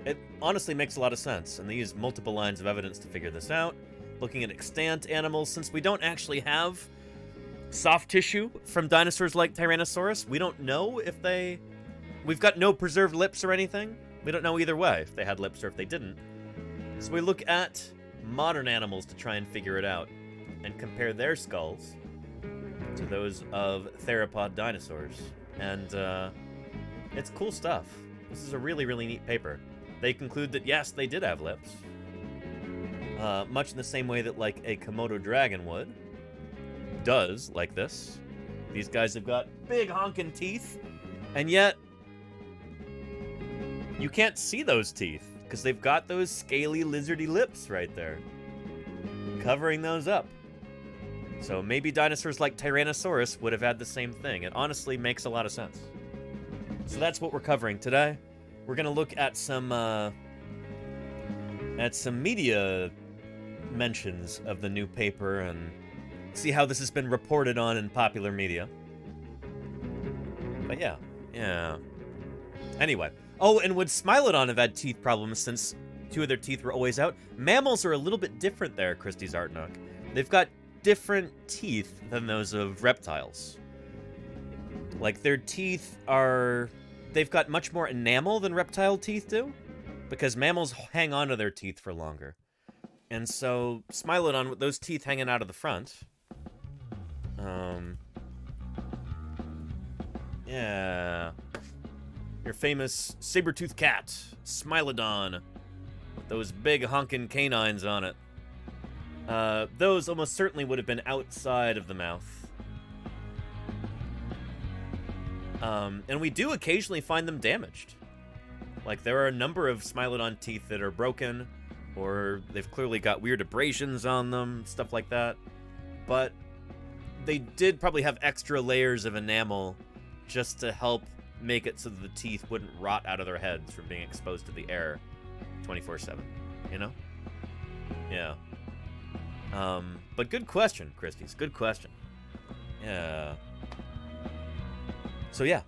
It honestly makes a lot of sense, and they use multiple lines of evidence to figure this out. Looking at extant animals, since we don't actually have soft tissue from dinosaurs like Tyrannosaurus, we don't know if they... We've got no preserved lips or anything. We don't know either way, if they had lips or if they didn't. So we look at modern animals to try and figure it out, and compare their skulls to those of theropod dinosaurs. And, it's cool stuff. This is a really, really neat paper. They conclude that, yes, they did have lips. Much in the same way that, like, a Komodo dragon would. Does, like this. These guys have got big honkin' teeth, and yet you can't see those teeth, because they've got those scaly, lizardy lips right there, covering those up. So maybe dinosaurs like Tyrannosaurus would have had the same thing. It honestly makes a lot of sense. So that's what we're covering today. We're gonna look at some media mentions of the new paper and see how this has been reported on in popular media. But yeah. Anyway. Oh, and would Smilodon have had teeth problems since 2 of their teeth were always out? Mammals are a little bit different there, Christie's Art Nook. They've got different teeth than those of reptiles. Like, their teeth are... They've got much more enamel than reptile teeth do, because mammals hang on to their teeth for longer. And so, Smilodon, with those teeth hanging out of the front... yeah... Your famous saber-toothed cat, Smilodon, with those big honkin' canines on it. Those almost certainly would have been outside of the mouth. And we do occasionally find them damaged. Like, there are a number of Smilodon teeth that are broken, or they've clearly got weird abrasions on them, stuff like that. But they did probably have extra layers of enamel just to help make it so that the teeth wouldn't rot out of their heads from being exposed to the air 24/7, you know? Yeah. But good question, Christie's. Good question. Yeah. So yeah.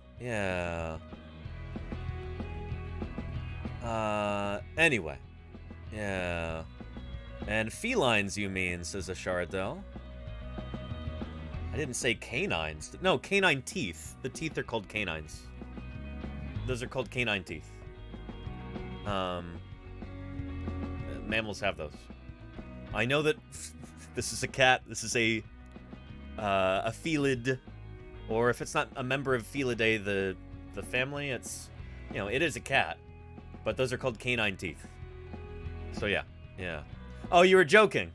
Anyway. Yeah. And felines, you mean, says Ashardel. I didn't say canines. No, canine teeth. The teeth are called canines. Those are called canine teeth. Mammals have those. I know that this is a cat. This is a felid, or if it's not a member of Felidae, the family, it's, you know, it is a cat. But those are called canine teeth. So yeah. Oh, you were joking.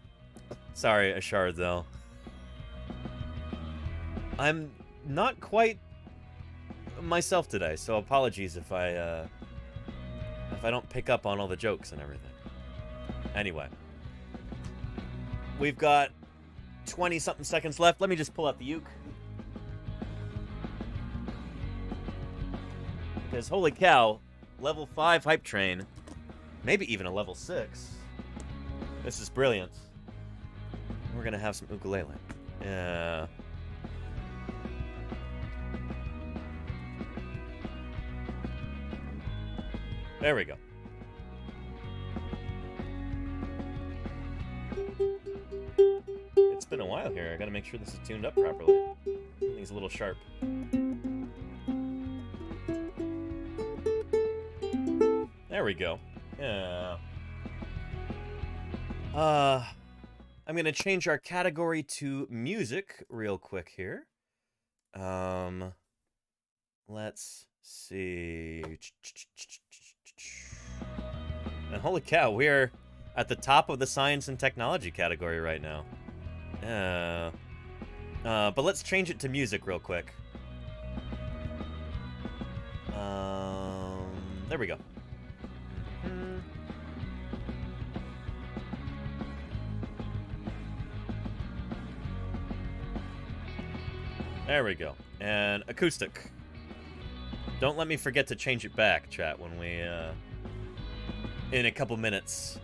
Sorry, Ashardel. I'm not quite myself today, so apologies if I don't pick up on all the jokes and everything. Anyway, we've got 20-something seconds left. Let me just pull out the uke. Because holy cow, level 5 hype train, maybe even a level 6. This is brilliant. We're gonna have some ukulele. Yeah. There we go. It's been a while here. I gotta make sure this is tuned up properly. Everything's a little sharp. There we go. Yeah. I'm gonna change our category to music real quick here. Let's see. And holy cow, we're at the top of the science and technology category right now. But let's change it to music real quick. There we go. There we go. And acoustic. Don't let me forget to change it back, chat, when we, in a couple minutes,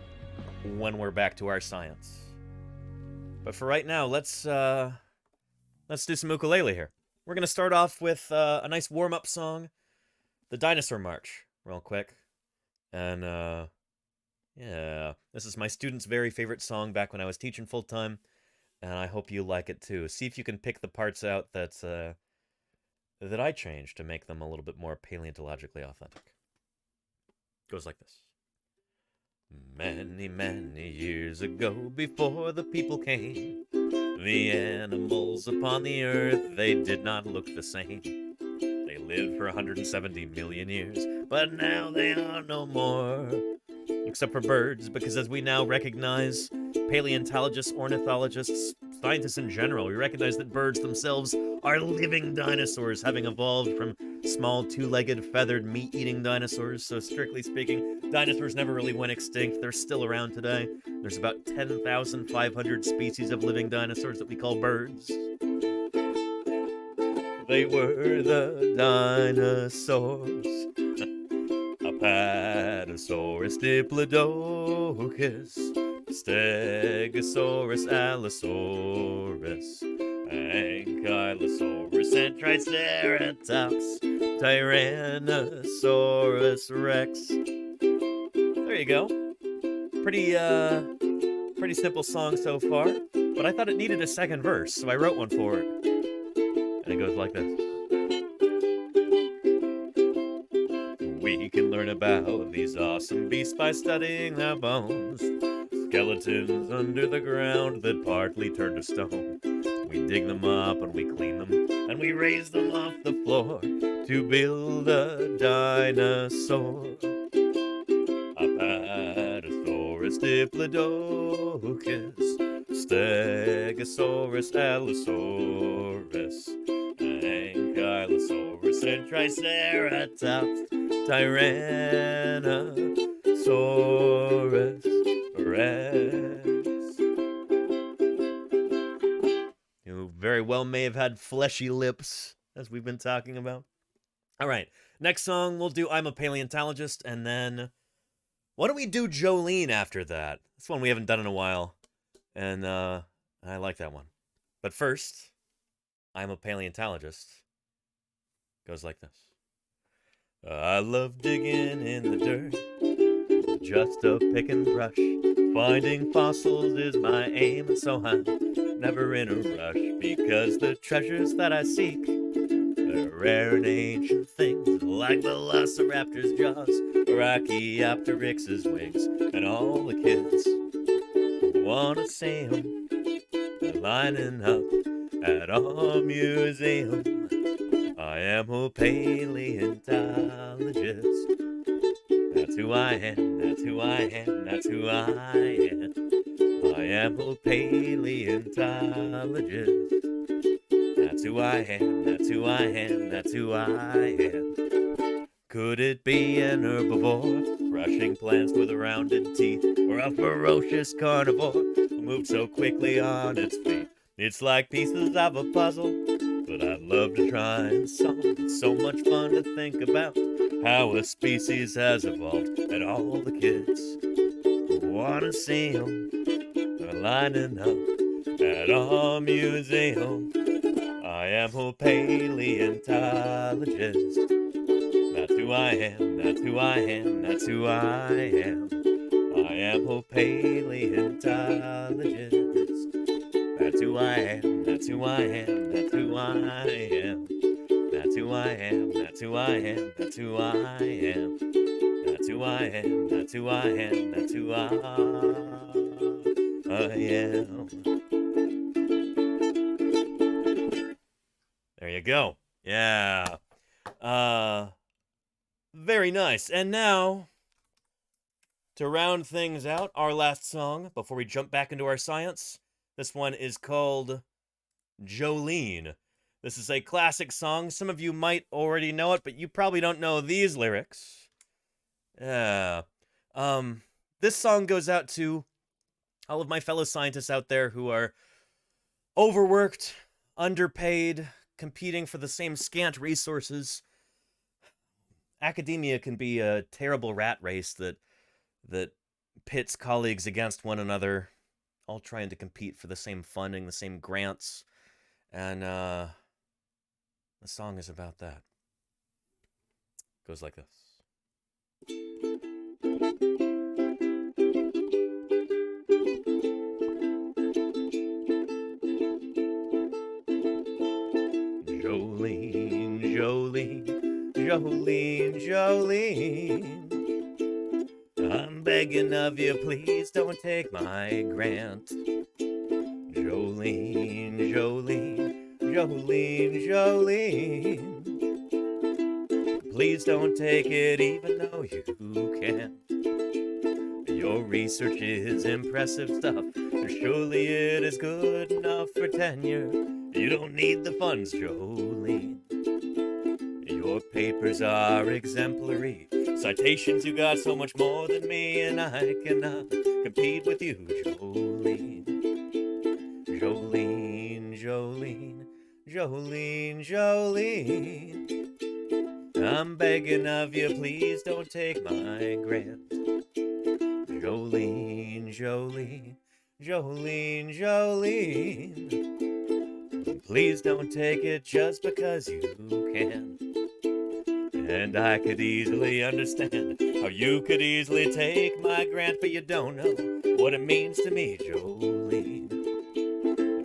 when we're back to our science. But for right now, let's do some ukulele here. We're going to start off with a nice warm-up song, the Dinosaur March, real quick. And, yeah, this is my students' very favorite song back when I was teaching full-time, and I hope you like it too. See if you can pick the parts out that I changed to make them a little bit more paleontologically authentic. Goes like this. Many, many years ago, before the people came, the animals upon the earth, they did not look the same. They lived for 170 million years, but now they are no more. Except for birds, because as we now recognize, paleontologists, ornithologists, scientists in general, we recognize that birds themselves are living dinosaurs, having evolved from small two-legged, feathered, meat-eating dinosaurs. So strictly speaking, dinosaurs never really went extinct. They're still around today. There's about 10,500 species of living dinosaurs that we call birds. They were the dinosaurs. Apatosaurus, Diplodocus, Stegosaurus, Allosaurus, Ankylosaurus, and Triceratops, Tyrannosaurus Rex. There you go. Pretty simple song so far, but I thought it needed a second verse, so I wrote one for it. And it goes like this. We can learn about these awesome beasts by studying their bones. Skeletons under the ground that partly turn to stone. We dig them up and we clean them and we raise them off the floor to build a dinosaur. Apatosaurus, Diplodocus, Stegosaurus, Allosaurus, Ankylosaurus, and Triceratops, Tyrannosaurus Rex. You very well may have had fleshy lips, as we've been talking about. All right, next song we'll do I'm a Paleontologist, and then why don't we do Jolene after that? That's one we haven't done in a while, and I like that one. But first, I'm a Paleontologist goes like this. I love digging in the dirt, just a pick and brush. Finding fossils is my aim, and so I'm never in a rush, because the treasures that I seek, they're rare and ancient things, like Velociraptor's jaws, Archaeopteryx's wings, and all the kids who wanna see 'em, they're lining up at our museum. I am a paleontologist. That's who I am, that's who I am, that's who I am. I am a paleontologist. That's who I am, that's who I am, that's who I am. Could it be an herbivore, crushing plants with rounded teeth, or a ferocious carnivore who moved so quickly on its feet? It's like pieces of a puzzle, but I'd love to try and solve. It's so much fun to think about how a species has evolved, and all the kids who wanna see 'em are lining up at our museum. I am a paleontologist. That's who I am, that's who I am, that's who I am. I am a paleontologist. That's who I am, that's who I am, that's who I am. That's who I am, that's who I am, that's who I am. That's who I am, that's who I am, that's who I am. There you go. Yeah. Very nice. And now, to round things out, our last song before we jump back into our science. This one is called Jolene. This is a classic song. Some of you might already know it, but you probably don't know these lyrics. Yeah. This song goes out to all of my fellow scientists out there who are overworked, underpaid, competing for the same scant resources. Academia can be a terrible rat race that pits colleagues against one another, all trying to compete for the same funding, the same grants, and the song is about that. It goes like this. Jolene, Jolene, Jolene, Jolene, I'm begging of you, please don't take my grant. Jolene, Jolene, Jolene, Jolene, please don't take it even though you can't. Your research is impressive stuff, and surely it is good enough for tenure. You don't need the funds, Jolene. Your papers are exemplary. Citations, you got so much more than me, and I cannot compete with you, Jolene. Jolene, Jolene, Jolene, Jolene, I'm begging of you, please don't take my grant. Jolene, Jolene, Jolene, Jolene, please don't take it just because you can. And I could easily understand how you could easily take my grant, but you don't know what it means to me, Jolene.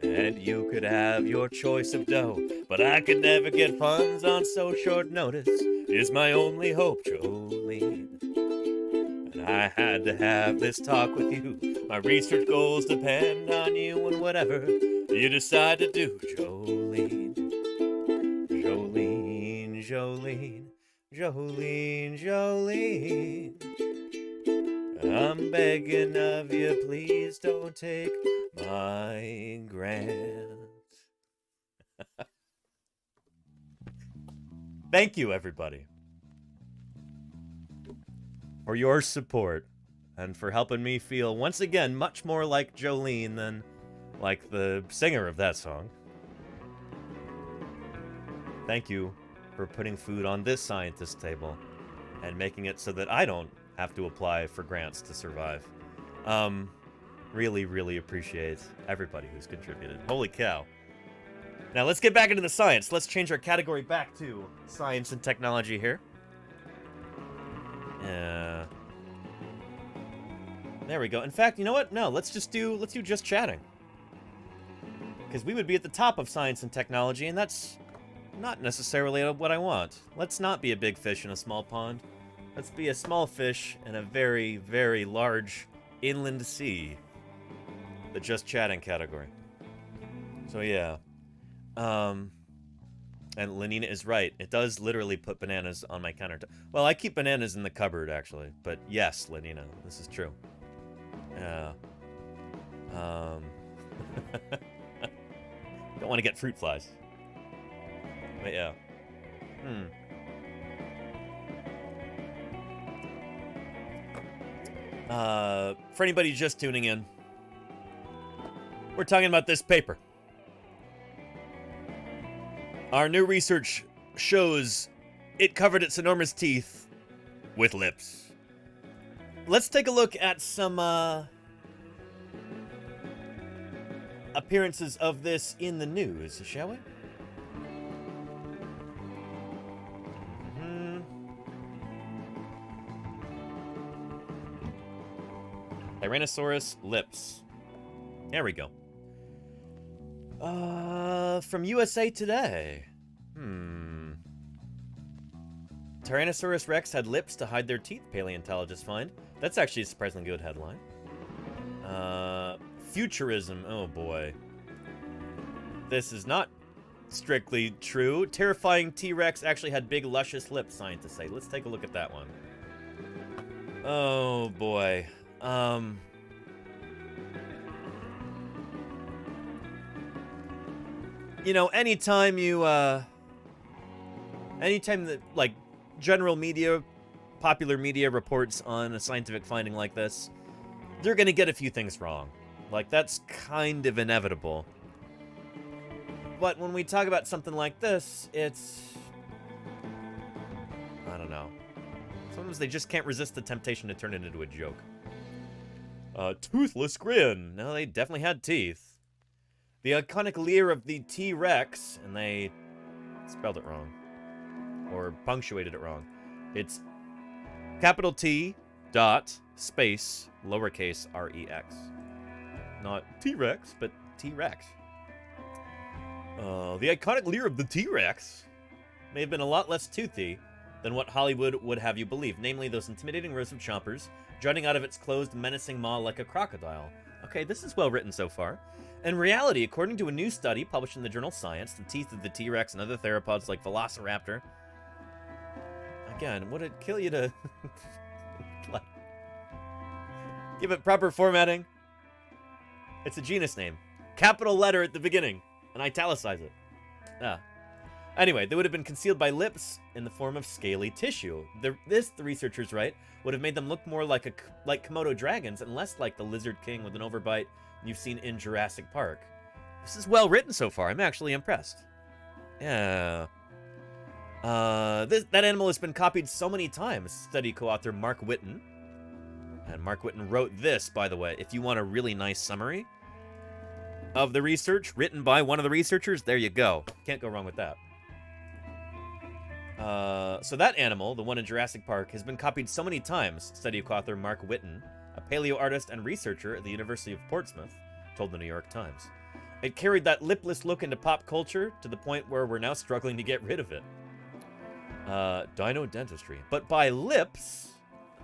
And you could have your choice of dough, but I could never get funds on so short notice, is my only hope, Jolene. And I had to have this talk with you. My research goals depend on you and whatever you decide to do, Jolene. Jolene, Jolene, Jolene, Jolene, I'm begging of you, please don't take my grant. Thank you, everybody, for your support and for helping me feel once again much more like Jolene than like the singer of that song. Thank you for putting food on this scientist table and making it so that I don't have to apply for grants to survive. Really, really appreciate everybody who's contributed. Holy cow. Now let's get back into the science. Let's change our category back to science and technology here. There we go. In fact, you know what? No, let's do just chatting. Because we would be at the top of science and technology, and that's not necessarily what I want. Let's not be a big fish in a small pond. Let's be a small fish in a very, very large inland sea. The just chatting category. So yeah. And Lenina is right. It does literally put bananas on my countertop. Well, I keep bananas in the cupboard, actually. But yes, Lenina, this is true. Yeah. Don't want to get fruit flies. But yeah. For anybody just tuning in, we're talking about this paper. Our new research shows it covered its enormous teeth with lips. Let's take a look at some appearances of this in the news, shall we? Tyrannosaurus lips. There we go. From USA Today. Tyrannosaurus Rex had lips to hide their teeth, paleontologists find. That's actually a surprisingly good headline. Futurism. Oh boy. This is not strictly true. Terrifying T-Rex actually had big, luscious lips, scientists say. Let's take a look at that one. Oh boy. You know, anytime that, like, general media, popular media reports on a scientific finding like this, they're gonna get a few things wrong. Like, that's kind of inevitable. But when we talk about something like this, it's... I don't know. Sometimes they just can't resist the temptation to turn it into a joke. Toothless grin. No, they definitely had teeth. The iconic leer of the T-Rex, and they spelled it wrong. Or punctuated it wrong. It's capital T dot space lowercase R-E-X. Not T-Rex, but T-Rex. The iconic leer of the T-Rex may have been a lot less toothy than what Hollywood would have you believe, namely those intimidating rows of chompers jutting out of its closed, menacing maw like a crocodile. Okay, this is well written so far. In reality, according to a new study published in the journal Science, the teeth of the T-Rex and other theropods like Velociraptor... Again, would it kill you to... like, give it proper formatting? It's a genus name. Capital letter at the beginning. And italicize it. Anyway, they would have been concealed by lips in the form of scaly tissue. The researchers write, would have made them look more like Komodo dragons and less like the lizard king with an overbite you've seen in Jurassic Park. This is well written so far. I'm actually impressed. Yeah. That animal has been copied so many times. Study co-author Mark Whitten. And Mark Whitten wrote this, by the way. If you want a really nice summary of the research written by one of the researchers, there you go. Can't go wrong with that. So that animal, the one in Jurassic Park, has been copied so many times, study co-author Mark Whitten, a paleo artist and researcher at the University of Portsmouth, told the New York Times. It carried that lipless look into pop culture to the point where we're now struggling to get rid of it. Dino dentistry. But by lips,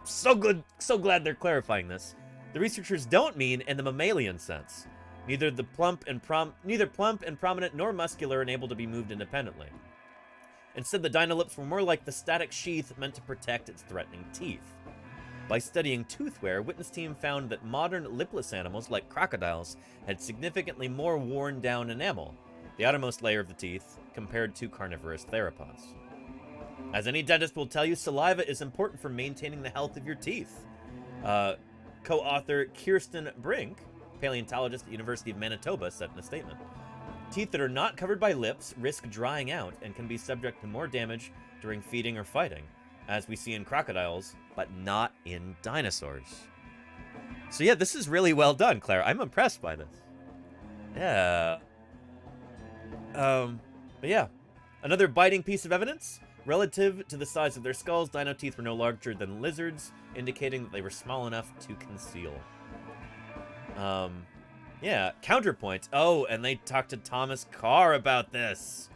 so glad they're clarifying this. The researchers don't mean in the mammalian sense. Neither plump and prominent nor muscular and able to be moved independently. Instead, the dino lips were more like the static sheath meant to protect its threatening teeth. By studying tooth wear, Whitten's team found that modern lipless animals, like crocodiles, had significantly more worn-down enamel, the outermost layer of the teeth, compared to carnivorous theropods. As any dentist will tell you, saliva is important for maintaining the health of your teeth. Co-author Kirsten Brink, paleontologist at the University of Manitoba, said in a statement, teeth that are not covered by lips risk drying out and can be subject to more damage during feeding or fighting, as we see in crocodiles, but not in dinosaurs. So yeah, this is really well done, Claire. I'm impressed by this. Yeah. But yeah. Another biting piece of evidence. Relative to the size of their skulls, dino teeth were no larger than lizards, indicating that they were small enough to conceal. Yeah, counterpoint. Oh, and they talked to Thomas Carr about this.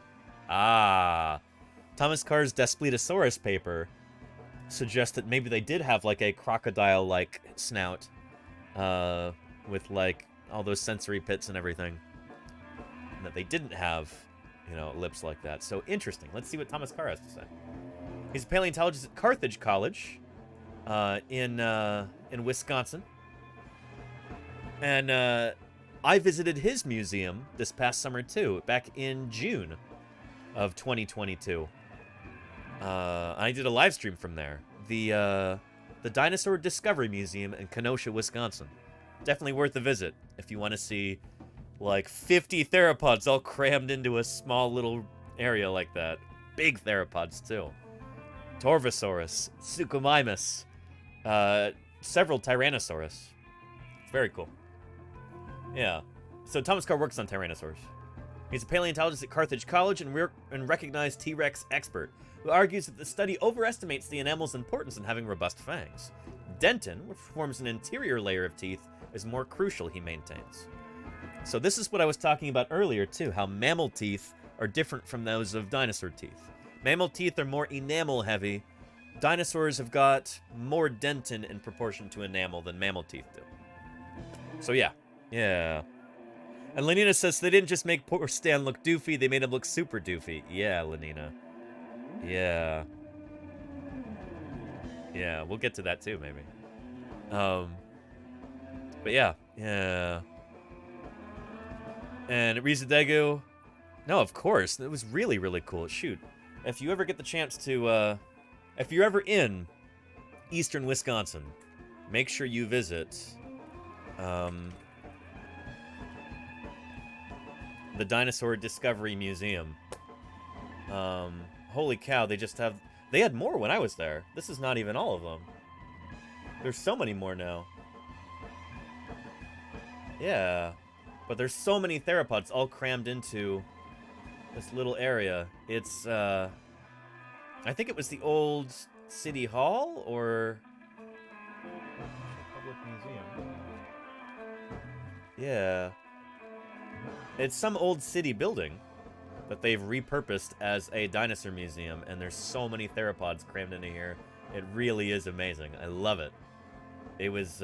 Thomas Carr's Daspletosaurus paper suggests that maybe they did have, like, a crocodile-like snout, with, like, all those sensory pits and everything. And that they didn't have, you know, lips like that. So, interesting. Let's see what Thomas Carr has to say. He's a paleontologist at Carthage College, in Wisconsin. And, I visited his museum this past summer, too, back in June of 2022. I did a live stream from there. The Dinosaur Discovery Museum in Kenosha, Wisconsin. Definitely worth a visit if you want to see, like, 50 theropods all crammed into a small little area like that. Big theropods, too. Torvosaurus, Suchomimus, several Tyrannosaurus. It's very cool. Yeah. So Thomas Carr works on Tyrannosaurs. He's a paleontologist at Carthage College and recognized T-Rex expert, who argues that the study overestimates the enamel's importance in having robust fangs. Dentin, which forms an interior layer of teeth, is more crucial, he maintains. So this is what I was talking about earlier, too, how mammal teeth are different from those of dinosaur teeth. Mammal teeth are more enamel-heavy. Dinosaurs have got more dentin in proportion to enamel than mammal teeth do. So yeah. Yeah. And Lenina says they didn't just make poor Stan look doofy, they made him look super doofy. Yeah, Lenina. Yeah. Yeah, we'll get to that too, maybe. But yeah. Yeah. And Rizadegu. No, of course. It was really, really cool. Shoot. If you ever get the chance to, if you're ever in eastern Wisconsin, make sure you visit, the Dinosaur Discovery Museum. Holy cow, they had more when I was there. This is not even all of them. There's so many more now. Yeah. But there's so many theropods all crammed into this little area. It's, I think it was the old City Hall, or... Public Museum. Yeah. It's some old city building that they've repurposed as a dinosaur museum, and there's so many theropods crammed into here. It really is amazing. I love it. It was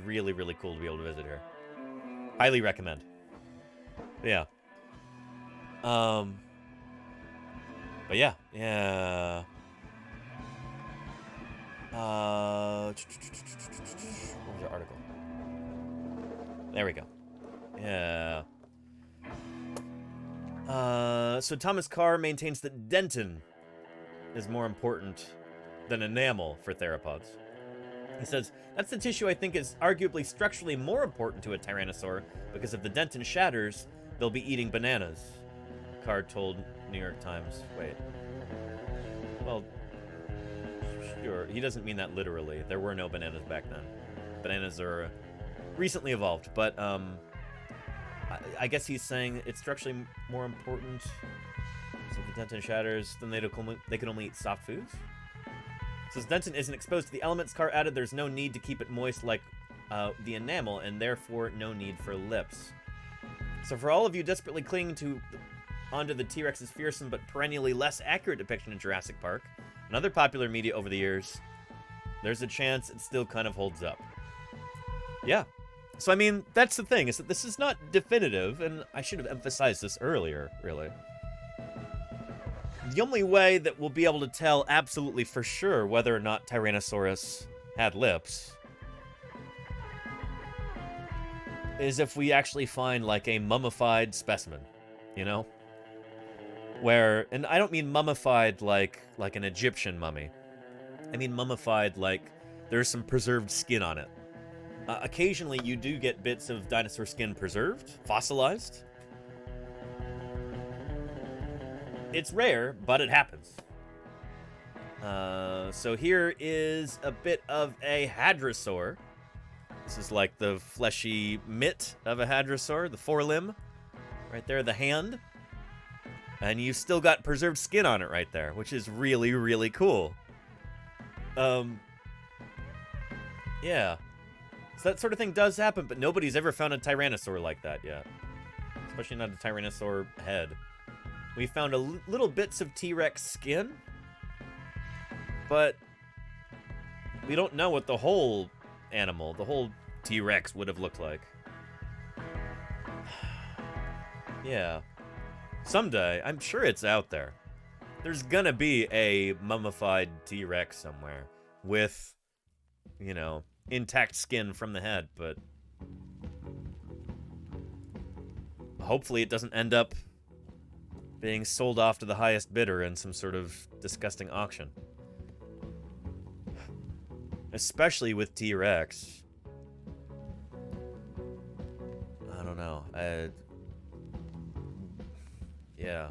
really, really cool to be able to visit here. Highly recommend. Yeah. But yeah. What was your article? There we go. Yeah. So Thomas Carr maintains that dentin is more important than enamel for theropods. He says, that's the tissue I think is arguably structurally more important to a tyrannosaur, because if the dentin shatters, they'll be eating bananas. Carr told New York Times. Wait. Well, sure. He doesn't mean that literally. There were no bananas back then. Bananas are recently evolved, but I guess he's saying it's structurally more important. So if the dentin shatters, then they can only eat soft foods. Since dentin isn't exposed to the elements, Carr added, there's no need to keep it moist like the enamel, and therefore no need for lips. So for all of you desperately clinging onto the T-Rex's fearsome but perennially less accurate depiction in Jurassic Park and other popular media over the years, there's a chance it still kind of holds up. Yeah. So, I mean, that's the thing, is that this is not definitive, and I should have emphasized this earlier, really. The only way that we'll be able to tell absolutely for sure whether or not Tyrannosaurus had lips is if we actually find, like, a mummified specimen, you know? Where, and I don't mean mummified like an Egyptian mummy. I mean mummified like there's some preserved skin on it. Occasionally you do get bits of dinosaur skin preserved, fossilized. It's rare, but it happens. So here is a bit of a hadrosaur. This is like the fleshy mitt of a hadrosaur, the forelimb. Right there, the hand. And you've still got preserved skin on it right there, which is really, really cool. Yeah. So that sort of thing does happen, but nobody's ever found a tyrannosaur like that yet. Especially not a tyrannosaur head. We found little bits of T-Rex skin, but we don't know what the whole animal, the whole T-Rex would have looked like. Yeah. Someday, I'm sure it's out there. There's gonna be a mummified T-Rex somewhere with, you know, intact skin from the head, but hopefully it doesn't end up being sold off to the highest bidder in some sort of disgusting auction. Especially with T-Rex. I don't know. Yeah.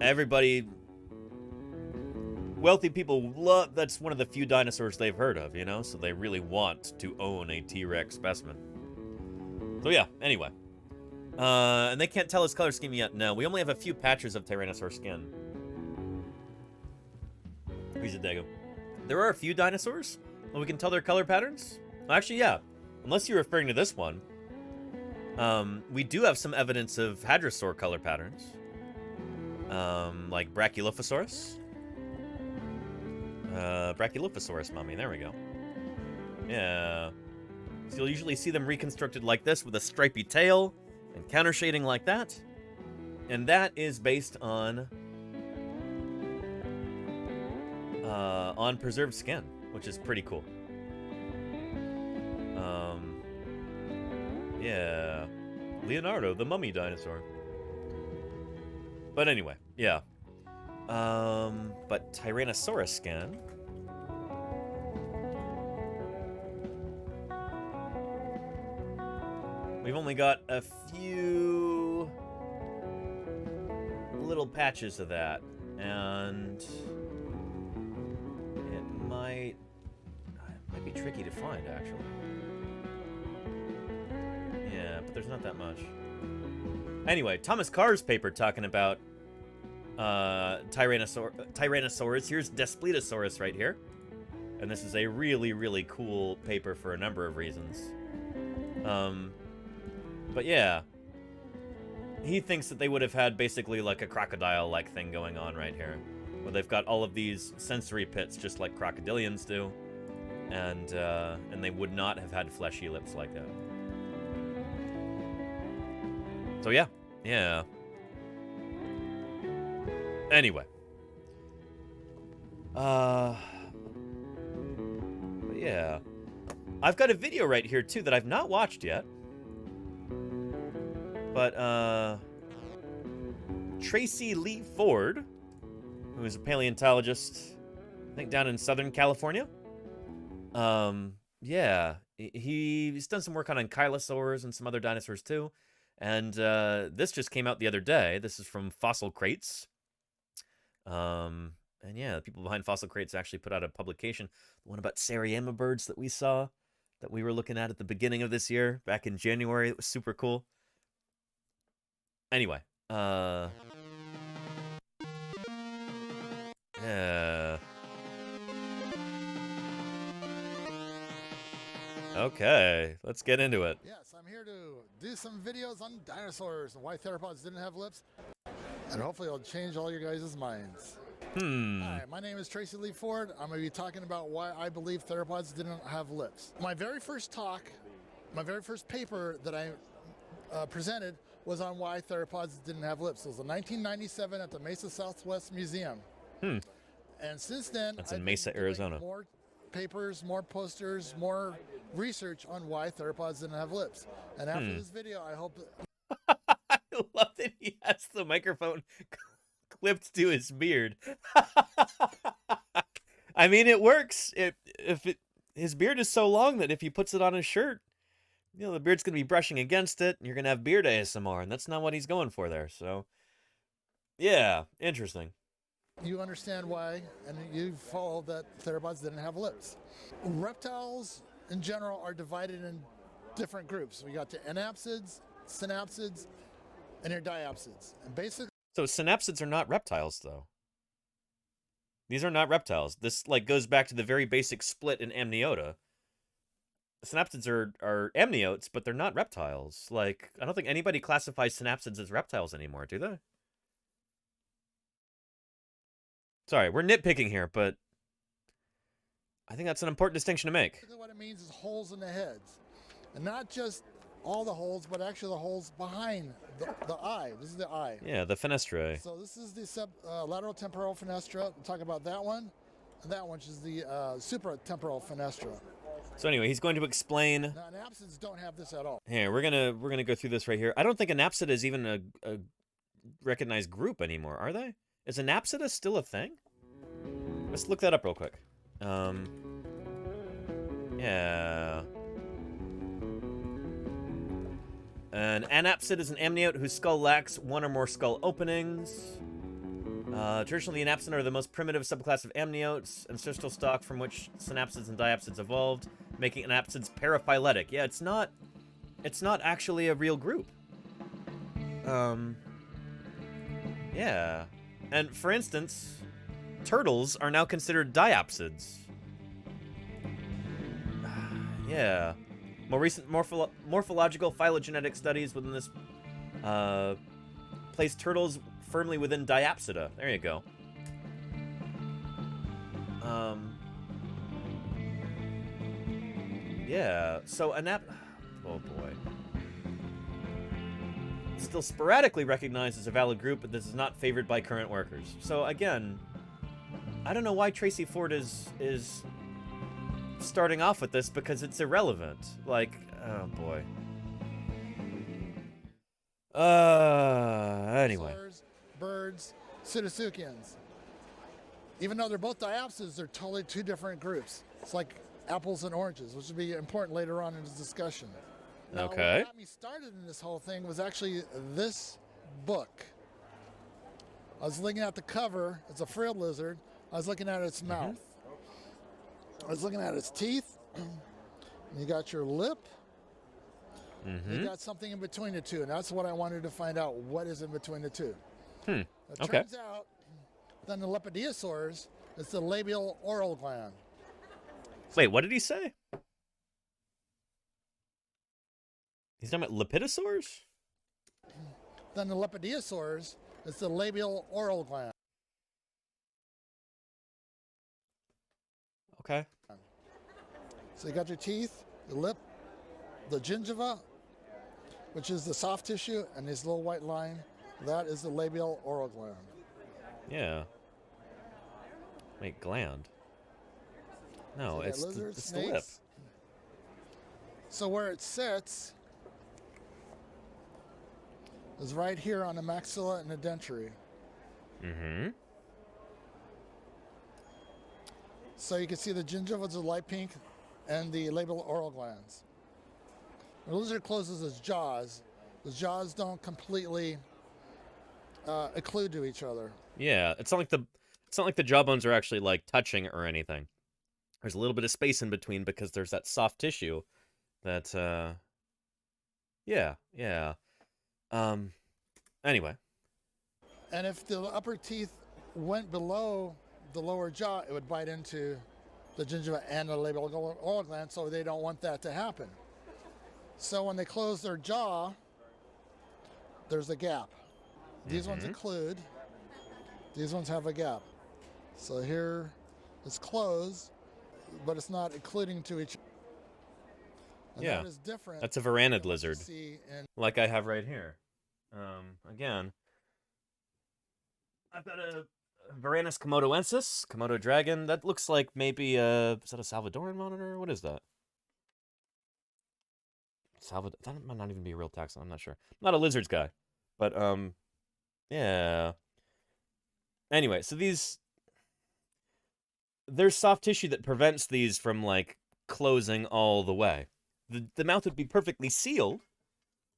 Everybody, wealthy people love, that's one of the few dinosaurs they've heard of, you know? So they really want to own a T-Rex specimen. So yeah, anyway. And they can't tell us color scheme yet. No, we only have a few patches of Tyrannosaur skin. Here's a dago. There are a few dinosaurs, and we can tell their color patterns? Actually, yeah. Unless you're referring to this one. We do have some evidence of hadrosaur color patterns. Like Brachylophosaurus. Brachylophosaurus mummy, there we go. Yeah. So you'll usually see them reconstructed like this with a stripy tail and counter shading like that. And that is based on preserved skin, which is pretty cool. Yeah. Leonardo, the mummy dinosaur. But anyway, yeah. But Tyrannosaurus skin. We've only got a few little patches of that, and it might be tricky to find, actually. Yeah, but there's not that much. Anyway, Thomas Carr's paper talking about Tyrannosaurus. Here's Daspletosaurus right here. And this is a really, really cool paper for a number of reasons. But yeah. He thinks that they would have had basically like a crocodile-like thing going on right here. Where they've got all of these sensory pits just like crocodilians do. And they would not have had fleshy lips like that. So yeah. Yeah. Anyway. But yeah. I've got a video right here, too, that I've not watched yet. But, Tracy Lee Ford, who is a paleontologist, I think down in Southern California. Yeah. He's done some work on ankylosaurs and some other dinosaurs, too. And, this just came out the other day. This is from Fossil Crates. And yeah, the people behind Fossil Crates actually put out a publication, the one about Seriema birds that we saw, that we were looking at the beginning of this year, back in January. It was super cool. Anyway, yeah. Okay, let's get into it. Yes, I'm here to do some videos on dinosaurs and why theropods didn't have lips, and hopefully it'll change all your guys' minds. Hi, my name is Tracy Lee Ford. I'm going to be talking about why I believe theropods didn't have lips. My very first talk, my very first paper that I presented was on why theropods didn't have lips. It was in 1997 at the Mesa Southwest Museum. And since then, that's in Mesa, Arizona. More papers, more posters, more research on why theropods didn't have lips. And after this video, I hope that... I love that he has the microphone clipped to his beard. I mean, it works. His beard is so long that if he puts it on his shirt, you know, the beard's going to be brushing against it, and you're going to have beard ASMR, and that's not what he's going for there. So, yeah, interesting. You understand why, and you follow that theropods didn't have lips. Reptiles, in general, are divided in different groups. We got the anapsids, synapsids, and your diapsids. And basically, so synapsids are not reptiles, though. These are not reptiles. This like goes back to the very basic split in amniota. Synapsids are amniotes, but they're not reptiles. Like, I don't think anybody classifies synapsids as reptiles anymore, do they? Sorry, we're nitpicking here, but I think that's an important distinction to make. what it means is holes in the heads. And not just all the holes, but actually the holes behind the eye. This is the eye. Yeah, the fenestrae. So this is the lateral temporal fenestra. We'll talk about that one. And that one, which is the supratemporal fenestra. So anyway, he's going to explain. Now, anapsids don't have this at all. Here, we're gonna go through this right here. I don't think anapsida is even a recognized group anymore, are they? Is anapsida still a thing? Let's look that up real quick. Yeah. An anapsid is an amniote whose skull lacks one or more skull openings. Traditionally, the anapsida are the most primitive subclass of amniotes, ancestral stock from which synapsids and diapsids evolved, making anapsids paraphyletic. Yeah, it's not actually a real group. Yeah. And for instance, turtles are now considered diapsids. Yeah. More recent morphological phylogenetic studies within this place turtles firmly within diapsida. There you go. Yeah, so oh boy. Still sporadically recognized as a valid group, but this is not favored by current workers. So again, I don't know why Tracy Ford is starting off with this, because it's irrelevant. Like, oh boy. Anyway. Birds, pseudotsuchians. Even though they're both diapsids, they're totally two different groups. It's like apples and oranges, which will be important later on in this discussion. Now, Okay. What got me started in this whole thing was actually this book. I was looking at the cover. It's a frilled lizard. I was looking at its mouth. I was looking at its teeth. You got your lip. You got something in between the two, and that's what I wanted to find out. What is in between the two? It turns out, then the lepidiosaurs, it's the labial oral gland. Wait, what did he say? He's talking about lepidosaurs? Then the lepidiosaurs, it's the labial oral gland. Okay. So you got your teeth, the lip, the gingiva, which is the soft tissue, and this little white line, that is the labial oral gland. Yeah. Wait, gland? No, So you got it's lizards, the lip. snakes. So where it sits is right here on the maxilla and the dentary. So you can see the gingiva is light pink and the labial oral glands. When a lizard closes its jaws, the jaws don't completely occlude to each other. Yeah, it's not like the jawbones are actually like touching or anything. There's a little bit of space in between because there's that soft tissue that yeah. Anyway. And if the upper teeth went below the lower jaw, it would bite into the gingiva and the labial oral gland, so they don't want that to happen. So when they close their jaw, there's a gap. These ones occlude. These ones have a gap. So here it's closed, but it's not occluding to each other. And Yeah, that is different. that's a varanid lizard, see in- like I have right here. Again, I've got a Varanus komodoensis, Komodo dragon. That looks like maybe is that a Salvadoran monitor? What is that? That might not even be a real taxon. I'm not sure. I'm not a lizards guy, but yeah. Anyway, so there's soft tissue that prevents these from like closing all the way. The mouth would be perfectly sealed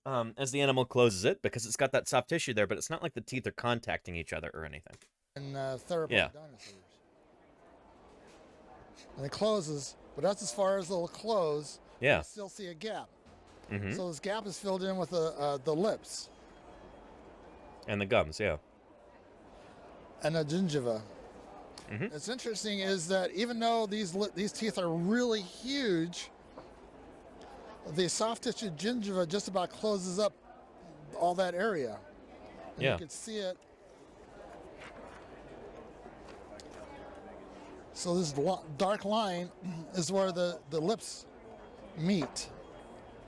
as the animal closes it because it's got that soft tissue there, but it's not like the teeth are contacting each other or anything. in theropod Yeah. dinosaurs. And it closes, but that's as far as it'll close. Yeah. You still see a gap. Mhm. So this gap is filled in with the lips And the gums, yeah. and the gingiva. It's interesting is that even though these teeth are really huge, the soft tissue gingiva just about closes up all that area. And Yeah. you can see it. So this dark line is where the lips meet.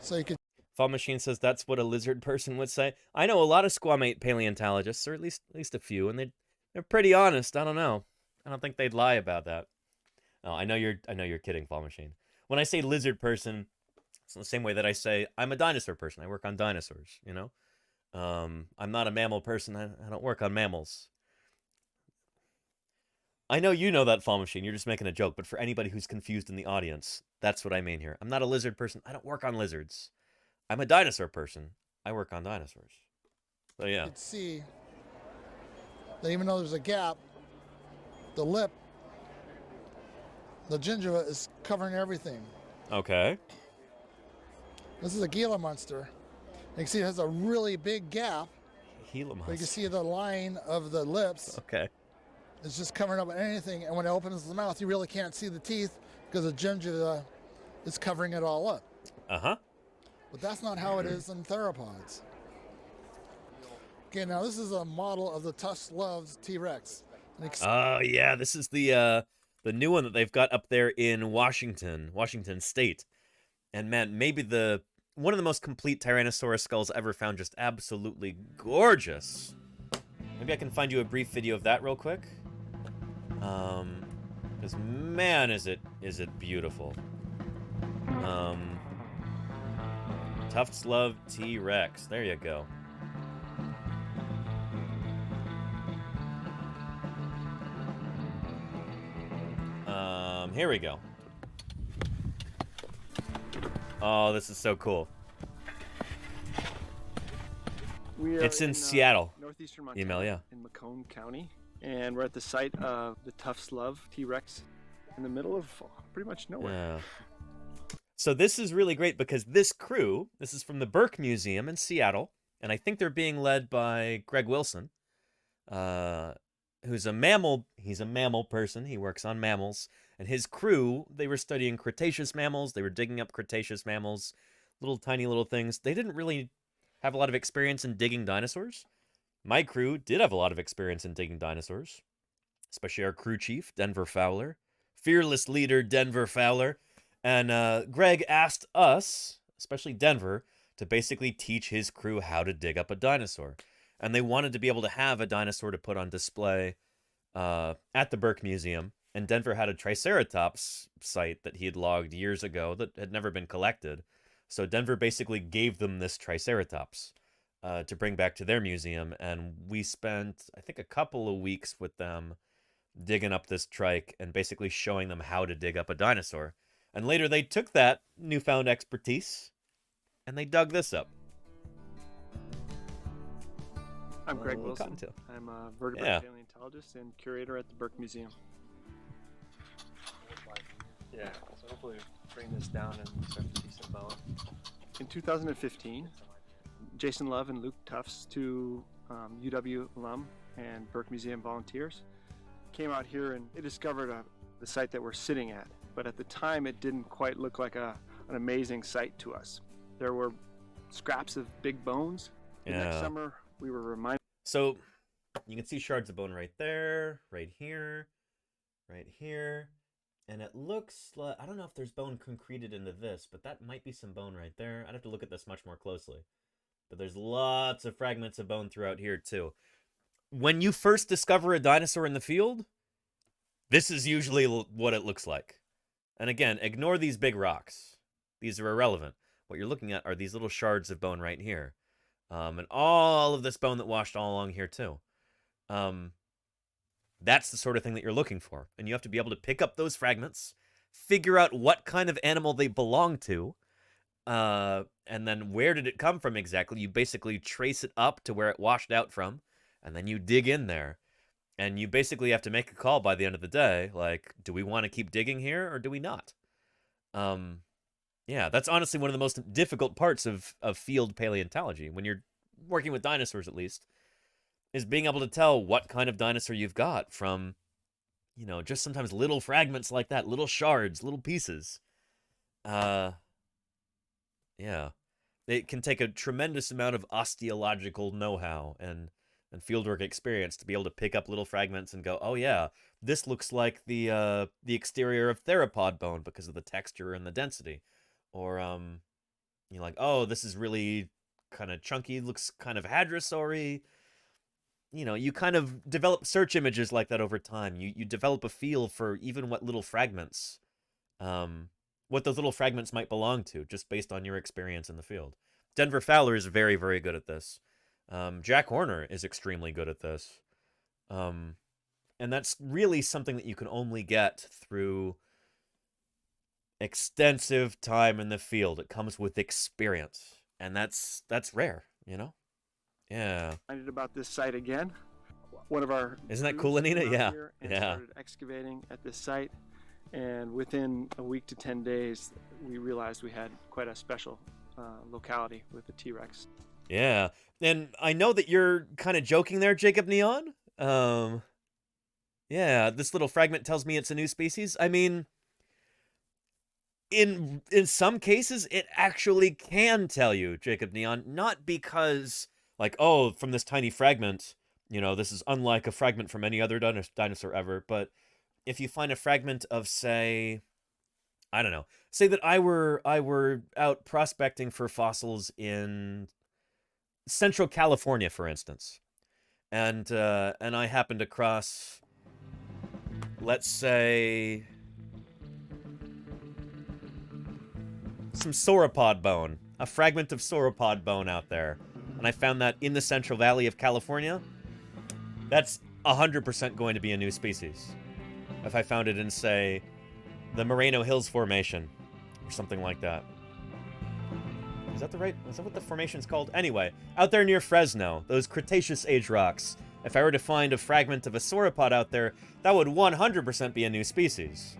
So you could. Fall Machine says that's what a lizard person would say. I know a lot of squamate paleontologists, or at least a few, and they're pretty honest. I don't know. I don't think they'd lie about that. No, I know you're kidding, Fall Machine. When I say lizard person, it's the same way that I say I'm a dinosaur person. I work on dinosaurs, you know? I'm not a mammal person. I don't work on mammals. I know you know that, Fall Machine. You're just making a joke, but for anybody who's confused in the audience, that's what I mean here. I'm not a lizard person. I don't work on lizards. I'm a dinosaur person. I work on dinosaurs. So yeah. You could see that even though there's a gap, the lip, the gingiva is covering everything. Okay. This is a Gila monster. You can see it has a really big gap. Gila But you monster. can see the line of the lips. Okay. It's just covering up anything, and when it opens the mouth, you really can't see the teeth because the gingiva is covering it all up. Uh-huh. But that's not how it is in theropods. Okay, now this is a model of the Tusk-Love's T-Rex. Oh yeah, this is the new one that they've got up there in Washington State. And man, maybe one of the most complete Tyrannosaurus skulls ever found, just absolutely gorgeous. Maybe I can find you a brief video of that real quick. Because man, is it beautiful. Tufts Love T-Rex. There you go. Here we go. Oh, this is so cool. It's in Seattle. Northeastern Montana, Email, yeah. in Macomb County, and we're at the site of the Tufts Love T-Rex in the middle of pretty much nowhere. Yeah. So this is really great because this crew, this is from the Burke Museum in Seattle, and I think they're being led by Greg Wilson, who's a mammal. He's a mammal person. He works on mammals, and his crew, they were studying Cretaceous mammals. They were digging up Cretaceous mammals, little tiny little things. They didn't really have a lot of experience in digging dinosaurs. My crew did have a lot of experience in digging dinosaurs, especially our crew chief, Denver Fowler, fearless leader Denver Fowler. And Greg asked us, especially Denver, to basically teach his crew how to dig up a dinosaur. And they wanted to be able to have a dinosaur to put on display at the Burke Museum. And Denver had a Triceratops site that he had logged years ago that had never been collected. So Denver basically gave them this Triceratops to bring back to their museum. And we spent, I think, a couple of weeks with them digging up this trike and basically showing them how to dig up a dinosaur. And later they took that newfound expertise and they dug this up. I'm Greg Wilson. Cottontail. I'm a vertebrate paleontologist and curator at the Burke Museum. Yeah, so hopefully bring this down and start to see some bone. In 2015, Jason Love and Luke Tufts, two UW alum and Burke Museum volunteers, came out here and they discovered the site that we're sitting at. But at the time, it didn't quite look like an amazing site to us. There were scraps of big bones. The next summer, we were reminded. So you can see shards of bone right there, right here, and it looks like, I don't know if there's bone concreted into this, but that might be some bone right there. I'd have to look at this much more closely. But there's lots of fragments of bone throughout here too. When you first discover a dinosaur in the field, this is usually what it looks like. And again, ignore these big rocks. These are irrelevant. What you're looking at are these little shards of bone right here. And all of this bone that washed all along here too. That's the sort of thing that you're looking for. And you have to be able to pick up those fragments, figure out what kind of animal they belong to, and then where did it come from exactly. You basically trace it up to where it washed out from, and then you dig in there. And you basically have to make a call by the end of the day, like, do we want to keep digging here or do we not? Yeah, that's honestly one of the most difficult parts of field paleontology, when you're working with dinosaurs at least, is being able to tell what kind of dinosaur you've got from, you know, just sometimes little fragments like that, little shards, little pieces. Yeah. It can take a tremendous amount of osteological know-how and fieldwork experience to be able to pick up little fragments and go, oh yeah, this looks like the exterior of theropod bone because of the texture and the density. Or, you're like, oh, this is really kind of chunky, looks kind of hadrosaur-y. You know, you kind of develop search images like that over time. You develop a feel for even what little fragments, what those little fragments might belong to, just based on your experience in the field. Denver Fowler is very, very good at this. Jack Horner is extremely good at this. And that's really something that you can only get through extensive time in the field. It comes with experience. And that's rare, you know? Yeah. Reminded about this site again. One of our Isn't that cool, Anita? Yeah. Started excavating at this site. And within a week to 10 days, we realized we had quite a special locality with the T-Rex. Yeah. And I know that you're kind of joking there, Jacob Neon. Yeah, this little fragment tells me it's a new species. I mean, in some cases, it actually can tell you, Jacob Neon, not because, like, oh, from this tiny fragment, you know, this is unlike a fragment from any other dinosaur ever, but if you find a fragment of, say, I don't know, say that I were out prospecting for fossils in Central California, for instance, and I happened across, let's say, some sauropod bone, a fragment of sauropod bone out there, and I found that in the Central Valley of California, that's 100% going to be a new species. If I found it in, say, the Moreno Hills Formation, or something like that. Is that the right? Is that what the formation's called? Anyway, out there near Fresno, those Cretaceous age rocks. If I were to find a fragment of a sauropod out there, that would 100% be a new species.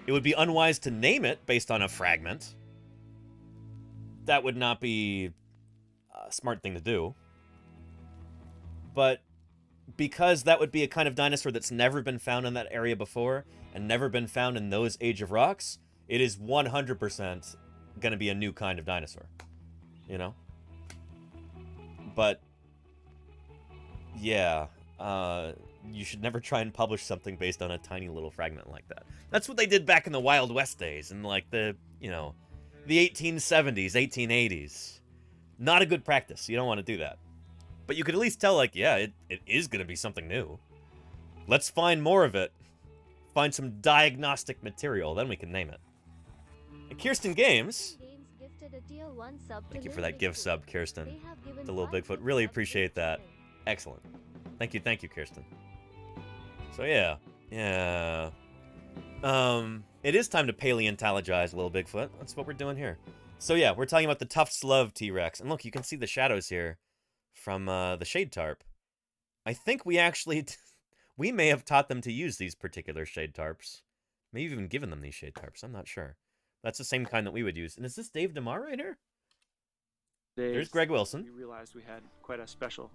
It would be unwise to name it based on a fragment. That would not be a smart thing to do. But because that would be a kind of dinosaur that's never been found in that area before and never been found in those age of rocks, it is 100% going to be a new kind of dinosaur. You know? But yeah, you should never try and publish something based on a tiny little fragment like that. That's what they did back in the Wild West days, in like the, you know, the 1870s, 1880s. Not a good practice. You don't want to do that. But you could at least tell, like, yeah, it is going to be something new. Let's find more of it. Find some diagnostic material, then we can name it. And Kirsten Games, thank you for that gift sub, Kirsten. The little Bigfoot. Really appreciate that. Excellent. Thank you, Kirsten. So yeah. It is time to paleontologize, little Bigfoot. That's what we're doing here. So yeah, we're talking about the Tufts Love T-Rex. And look, you can see the shadows here from the shade tarp. I think we actually, we may have taught them to use these particular shade tarps. Maybe even given them these shade tarps. I'm not sure. That's the same kind that we would use. And is this Dave DeMar right here? There's Greg Wilson. We realized we had quite a special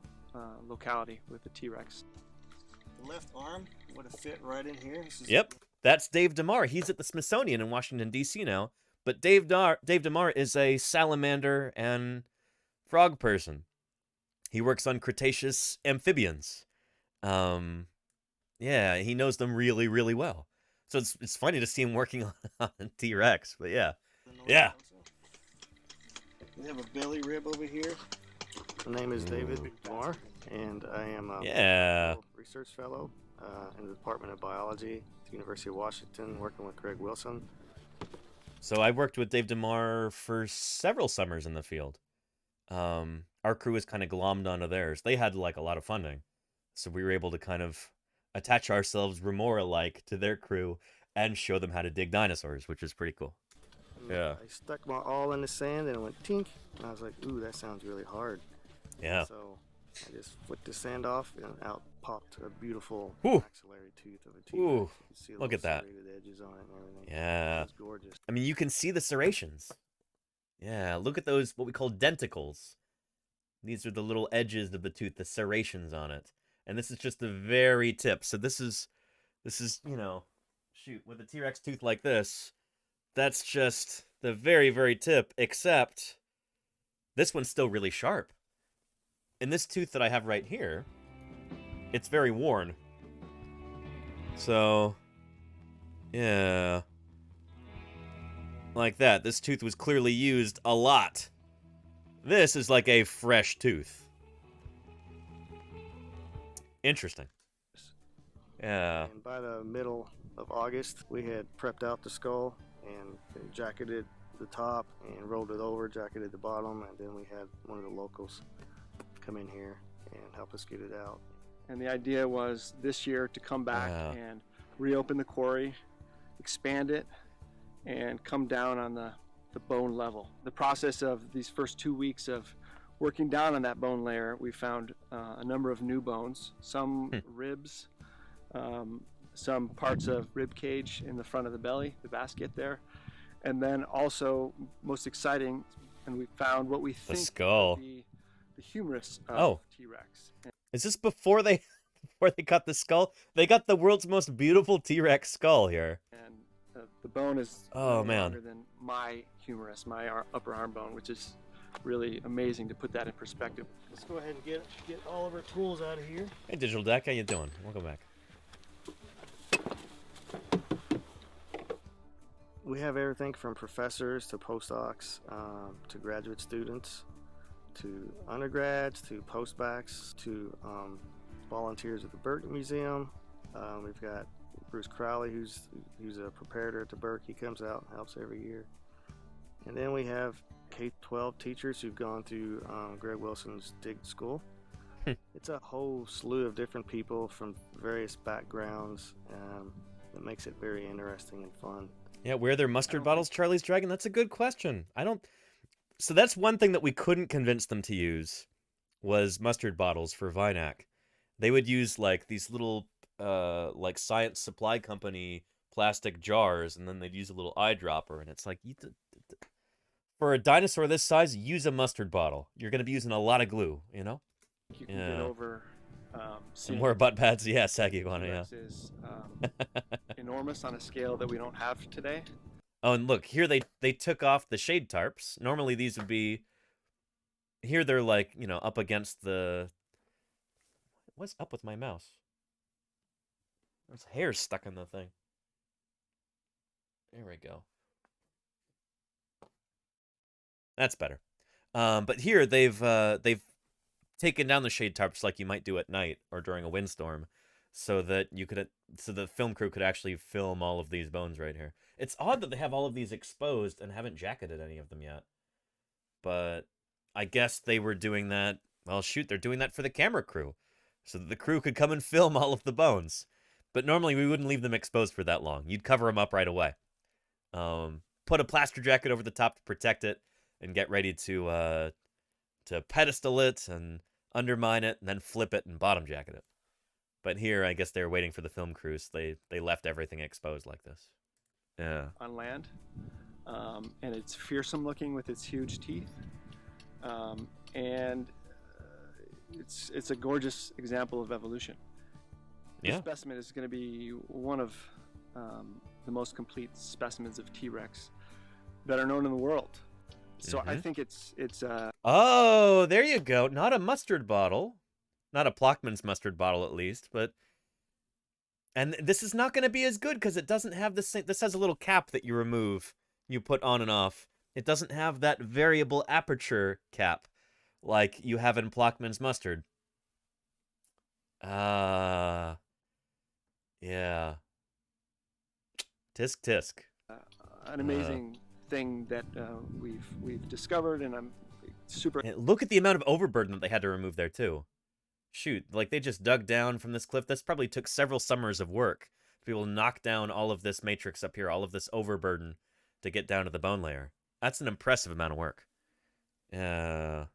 locality with the T-Rex. The left arm would have fit right in here. Yep, that's Dave DeMar. He's at the Smithsonian in Washington, D.C. now. But Dave DeMar is a salamander and frog person. He works on Cretaceous amphibians. Yeah, he knows them really, really well. So it's funny to see him working on T-Rex, but yeah. Yeah. We have a belly rib over here. My name is David DeMar, and I am a research fellow in the Department of Biology at the University of Washington, working with Greg Wilson. So I worked with Dave DeMar for several summers in the field. Our crew was kind of glommed onto theirs. They had like a lot of funding, so we were able to kind of attach ourselves Remora-like to their crew and show them how to dig dinosaurs, which is pretty cool. Yeah. I stuck my awl in the sand and it went tink, and I was like, ooh, that sounds really hard. Yeah. So I just flicked the sand off and out popped a beautiful Ooh. maxillary tooth of a T-Rex. Ooh, You can see the look at little that. serrated edges on it and everything. Yeah. It's gorgeous. I mean, you can see the serrations. Yeah, look at those, what we call denticles. These are the little edges of the tooth, the serrations on it. And this is just the very tip. So this is, you know, shoot, with a T-Rex tooth like this, that's just the very, very tip, except this one's still really sharp. And this tooth that I have right here, it's very worn. So, yeah. Like that. This tooth was clearly used a lot. This is like a fresh tooth. Interesting. Yeah. And by the middle of August, we had prepped out the skull and jacketed the top and rolled it over, jacketed the bottom, and then we had one of the locals come in here and help us get it out. And the idea was this year to come back and reopen the quarry, expand it, and come down on the bone level. The process of these first 2 weeks of working down on that bone layer, we found a number of new bones, some ribs, some parts of rib cage in the front of the belly, the basket there, and then also, most exciting, and we found what we think the skull. Be the humerus of T-Rex. Is this before they got the skull? They got the world's most beautiful T-Rex skull here. And the bone is longer than my humerus, my upper arm bone, which is really amazing to put that in perspective. Let's go ahead and get all of our tools out of here. Hey, Digital Deck, how you doing? Welcome back. We have everything from professors to postdocs to graduate students to undergrads to postbacks to volunteers at the Burke Museum. We've got Bruce Crowley, who's a preparator at the Burke. He comes out and helps every year. And then we have K-12 teachers who've gone through Greg Wilson's Dig School. It's a whole slew of different people from various backgrounds that makes it very interesting and fun. Yeah, where are their mustard bottles, Charlie's Dragon? That's a good question. So that's one thing that we couldn't convince them to use, was mustard bottles for Vinac. They would use like these little like Science Supply Company plastic jars, and then they'd use a little eyedropper, and it's like, for a dinosaur this size, use a mustard bottle. You're going to be using a lot of glue, you know? You can get over some more butt pads, yeah, saggy iguana, yeah. Is enormous on a scale that we don't have today. Oh, and look, here they took off the shade tarps. Normally these would be, here they're like, you know, up against the, what's up with my mouse? There's hair stuck in the thing. There we go. That's better. But here they've taken down the shade tarps like you might do at night or during a windstorm, so that the film crew could actually film all of these bones right here. It's odd that they have all of these exposed and haven't jacketed any of them yet. But I guess they were doing that. Well, shoot, they're doing that for the camera crew, so that the crew could come and film all of the bones. But normally we wouldn't leave them exposed for that long. You'd cover them up right away. Put a plaster jacket over the top to protect it, and get ready to pedestal it and undermine it, and then flip it and bottom jacket it. But here, I guess they were waiting for the film crews. They left everything exposed like this. Yeah. On land, and it's fearsome looking with its huge teeth, and it's a gorgeous example of evolution. Yeah. This specimen is going to be one of the most complete specimens of T-Rex that are known in the world. So I think it's oh, there you go. Not a mustard bottle, not a Plockman's mustard bottle at least, but, and this is not going to be as good because it doesn't have the same. This has a little cap that you remove, you put on and off. It doesn't have that variable aperture cap like you have in Plockman's mustard. Yeah. Tisk tisk. an amazing thing that we've discovered, and I'm super. And look at the amount of overburden that they had to remove there too. Shoot, like they just dug down from this cliff. This probably took several summers of work to be able to knock down all of this matrix up here, all of this overburden to get down to the bone layer. That's an impressive amount of work. Yeah.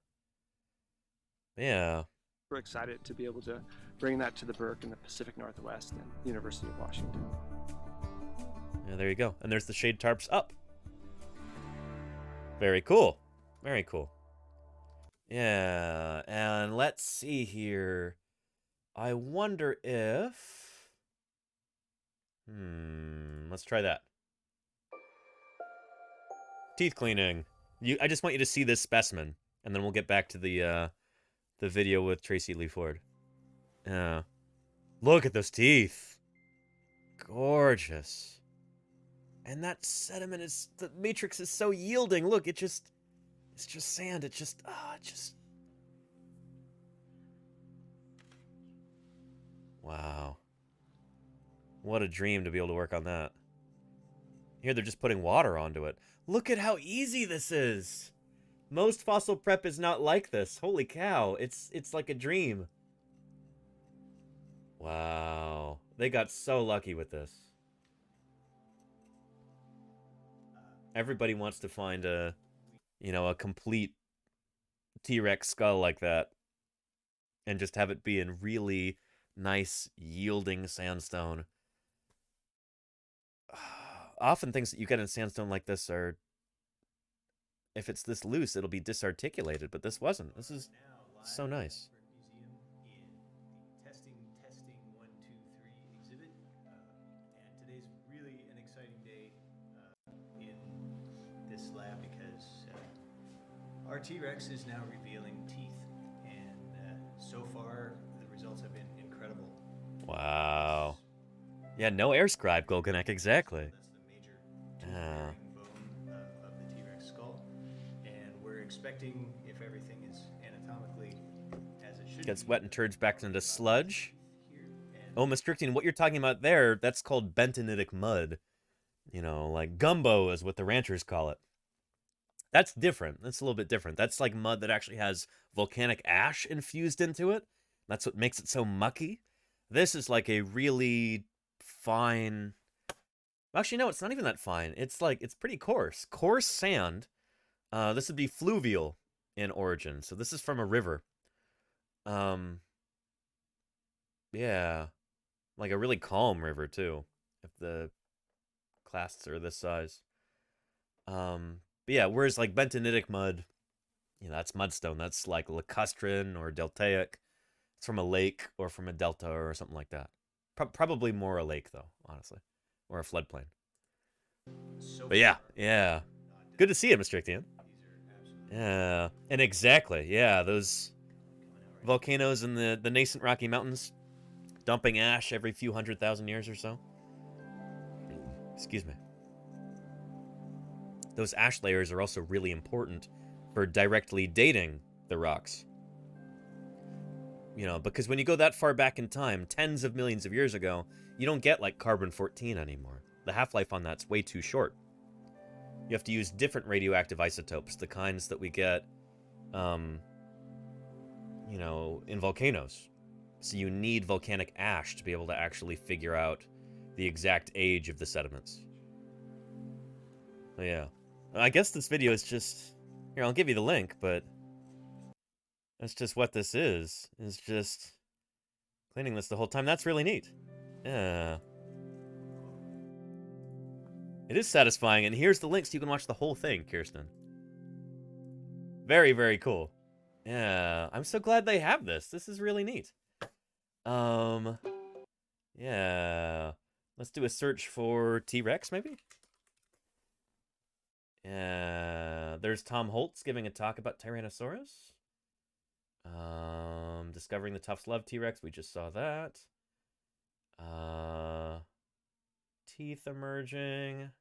We're excited to be able to bring that to the Burke in the Pacific Northwest and the University of Washington. Yeah, there you go. And there's the shade tarps up. Very cool. Very cool. Yeah, and let's see here. I wonder if... let's try that. Teeth cleaning. I just want you to see this specimen, and then we'll get back to the video with Tracy Lee Ford. Yeah. Look at those teeth. Gorgeous. And that sediment is... The matrix is so yielding. Look, it's just sand. It just... Wow. What a dream to be able to work on that. Here they're just putting water onto it. Look at how easy this is. Most fossil prep is not like this. Holy cow. It's like a dream. Wow. They got so lucky with this. Everybody wants to find a complete T-Rex skull like that and just have it be in really nice yielding sandstone. Often things that you get in sandstone like this are, if it's this loose, it'll be disarticulated, but this wasn't. This is so nice. Testing 1, 2, 3 exhibit, and today's really an exciting day in this lab because our T-Rex is now revealing teeth, and so far the results have been incredible. Wow. Yeah, no air scribe, Golganek, exactly. That's the major bone of the T-Rex skull, and we're expecting, if everything is anatomically as it should Gets be, wet and turns back into sludge. Oh, Mr. Ictine, what you're talking about there, that's called bentonitic mud. You know, like gumbo is what the ranchers call it. That's different. That's a little bit different. That's like mud that actually has volcanic ash infused into it. That's what makes it so mucky. This is like a really fine Actually, no, it's not even that fine. It's like, it's pretty coarse. Coarse sand. This would be fluvial in origin. So this is from a river. Yeah. Like a really calm river, too. If the clasts are this size. But yeah, whereas like bentonitic mud, that's mudstone. That's like lacustrine or deltaic. It's from a lake or from a delta or something like that. Probably more a lake, though, honestly. Or a floodplain. But yeah. Good to see you, Mr. Ichthian. Yeah. And exactly, yeah, those volcanoes in the nascent Rocky Mountains dumping ash every few 100,000 years or so. Excuse me. Those ash layers are also really important for directly dating the rocks. Because when you go that far back in time, tens of millions of years ago, you don't get like carbon-14 anymore. The half-life on that's way too short. You have to use different radioactive isotopes, the kinds that we get, in volcanoes. So you need volcanic ash to be able to actually figure out the exact age of the sediments. So yeah. I guess this video is just... Here, I'll give you the link, but... That's just what this is just cleaning this the whole time. That's really neat. Yeah. It is satisfying, and here's the link so you can watch the whole thing, Kirsten. Very, very cool. Yeah, I'm so glad they have this. This is really neat. Yeah. Let's do a search for T-Rex, maybe? Yeah. There's Tom Holtz giving a talk about Tyrannosaurus. Discovering the Tufts Love T-Rex, we just saw that. Teeth emerging.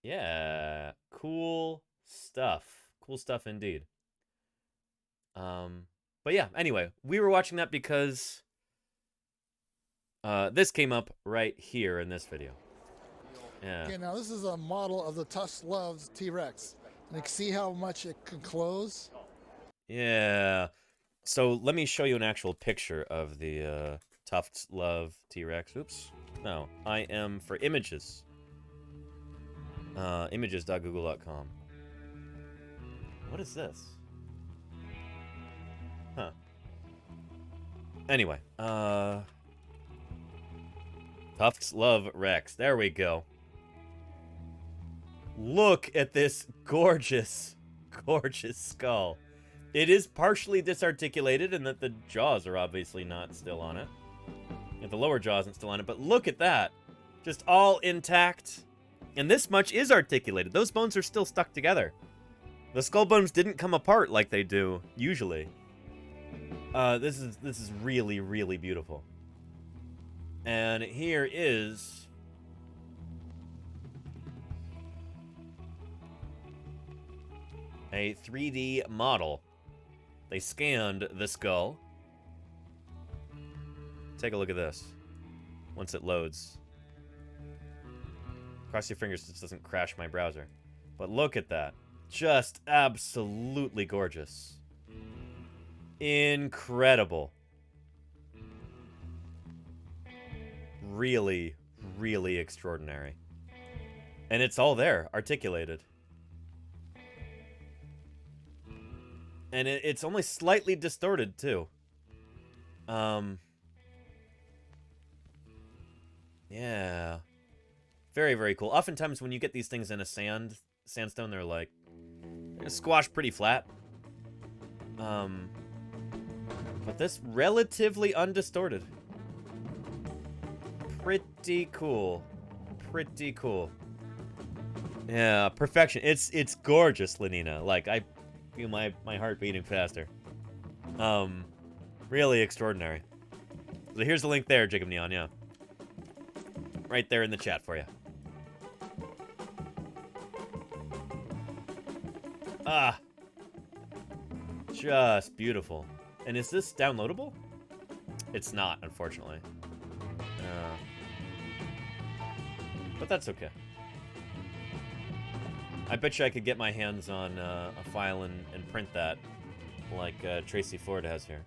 Yeah, cool stuff. Cool stuff indeed. But yeah, anyway, we were watching that because this came up right here in this video. Yeah. Okay, now this is a model of the Tufts Love T-Rex. And you can see how much it can close. Yeah. So let me show you an actual picture of the Tufts Love T-Rex. Oops. No, I am for images. Images.google.com. What is this? Huh. Anyway, Tufts Love Rex. There we go. Look at this gorgeous, gorgeous skull. It is partially disarticulated in that the jaws are obviously not still on it. And the lower jaw isn't still on it, but look at that. Just all intact. And this much is articulated. Those bones are still stuck together. The skull bones didn't come apart like they do usually. This is really, really beautiful. And here is a 3D model. They scanned the skull. Take a look at this. Once it loads. Cross your fingers so this doesn't crash my browser. But look at that. Just absolutely gorgeous. Incredible. Really, really extraordinary. And it's all there, articulated. And it's only slightly distorted, too. Yeah. Very, very cool. Oftentimes when you get these things in a sandstone, they're like squashed pretty flat. But this relatively undistorted. Pretty cool. Pretty cool. Yeah, perfection. It's gorgeous, Lenina. Like, I feel my heart beating faster. Really extraordinary. So here's the link there, Jacob Neon, yeah. Right there in the chat for you. Ah. Just beautiful. And is this downloadable? It's not, unfortunately. But that's okay. I bet you I could get my hands on a file and print that like Tracy Ford has here.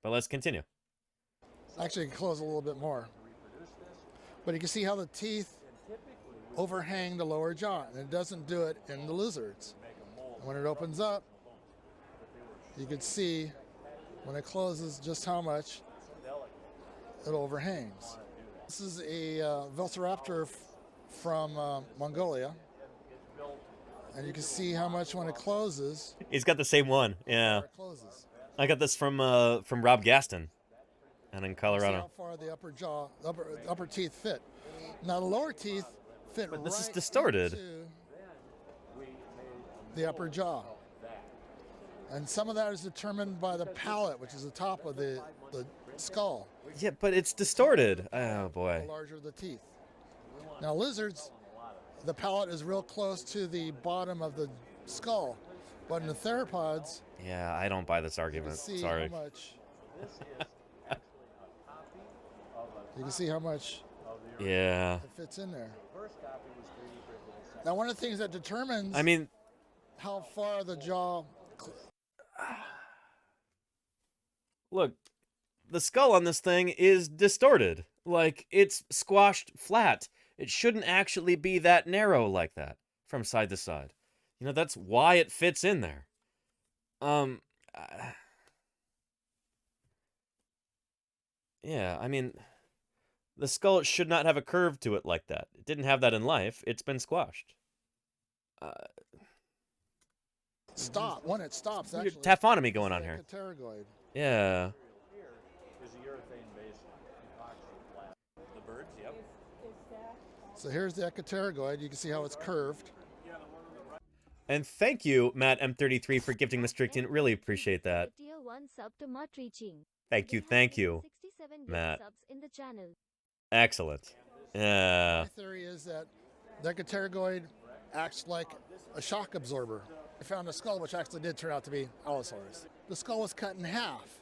But let's continue. Actually, I can close a little bit more. But you can see how the teeth overhang the lower jaw, and it doesn't do it in the lizards. And when it opens up, you can see when it closes just how much it overhangs. This is a velociraptor from Mongolia, and you can see how much when it closes. He's got the same one. Yeah. It closes. I got this from Rob Gaston, and in Colorado. See how far the upper jaw, upper teeth fit. Now the lower teeth fit But this is right distorted. into the upper jaw. And some of that is determined by the palate, which is the top of the skull. Yeah, but it's distorted. Oh boy. The larger the teeth. Now lizards, the palate is real close to the bottom of the skull, but in the theropods, Yeah, I don't buy this argument. see Sorry. how much. You can see how much Yeah. it fits in there. Now, one of the things that determines, I mean, how far the jaw. look, the skull on this thing is distorted. Like, it's squashed flat. It shouldn't actually be that narrow like that from side to side. You know, that's why it fits in there. Yeah, I mean, the skull should not have a curve to it like that. It didn't have that in life. It's been squashed. Stop. When it stops, Weird actually. taphonomy going on here. Pterygoid. Yeah. Is a urethane base the birds, yep. So here's the ecopterygoid. You can see how it's curved. And thank you, Matt M33, for gifting the Strictine. Really appreciate that. Tier 1 sub to Mutt reaching. Thank you, Matt. Subs in the channel. Excellent. Yeah. My theory is that the ecopterygoid acts like a shock absorber. I found a skull which actually did turn out to be Allosaurus. The skull was cut in half,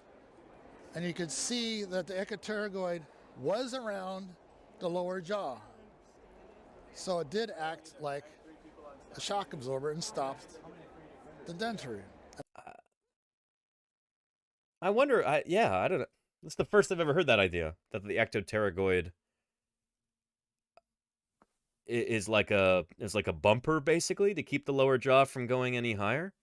and you could see that the ecopterygoid was around the lower jaw. So it did act like a shock absorber and stopped the dentary. I wonder, I don't know. This is the first I've ever heard that idea, that the ectopterygoid is like a bumper, basically, to keep the lower jaw from going any higher.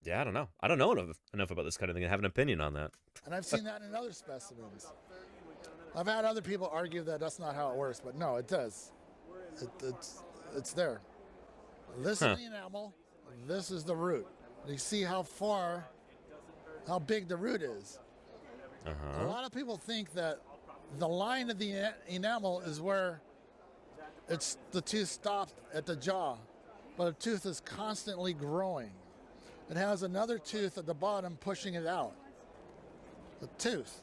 Yeah, I don't know. I don't know enough about this kind of thing to have an opinion on that. And I've seen that in other specimens. I've had other people argue that that's not how it works, but no, it does. It's there. This is the enamel. This is the root. You see how big the root is. A lot of people think that the line of the enamel is where the tooth stopped at the jaw, but the tooth is constantly growing. It has another tooth at the bottom pushing it out. The tooth.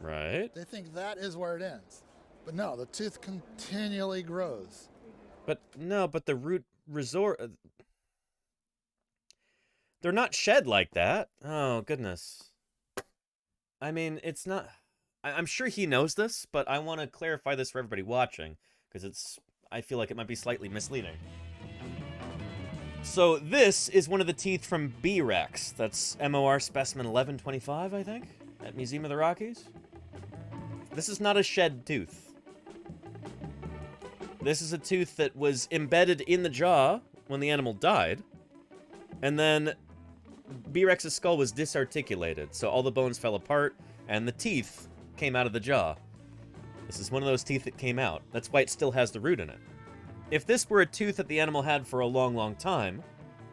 Right. They think that is where it ends. But no, the tooth continually grows. But no, but the root resort... They're not shed like that. Oh, goodness. I mean, it's not... I'm sure he knows this, but I want to clarify this for everybody watching, because I feel like it might be slightly misleading. So this is one of the teeth from B-Rex. That's MOR specimen 1125, I think, at Museum of the Rockies. This is not a shed tooth. This is a tooth that was embedded in the jaw when the animal died, and then B-Rex's skull was disarticulated, so all the bones fell apart, and the teeth came out of the jaw. This is one of those teeth that came out. That's why it still has the root in it. If this were a tooth that the animal had for a long, long time,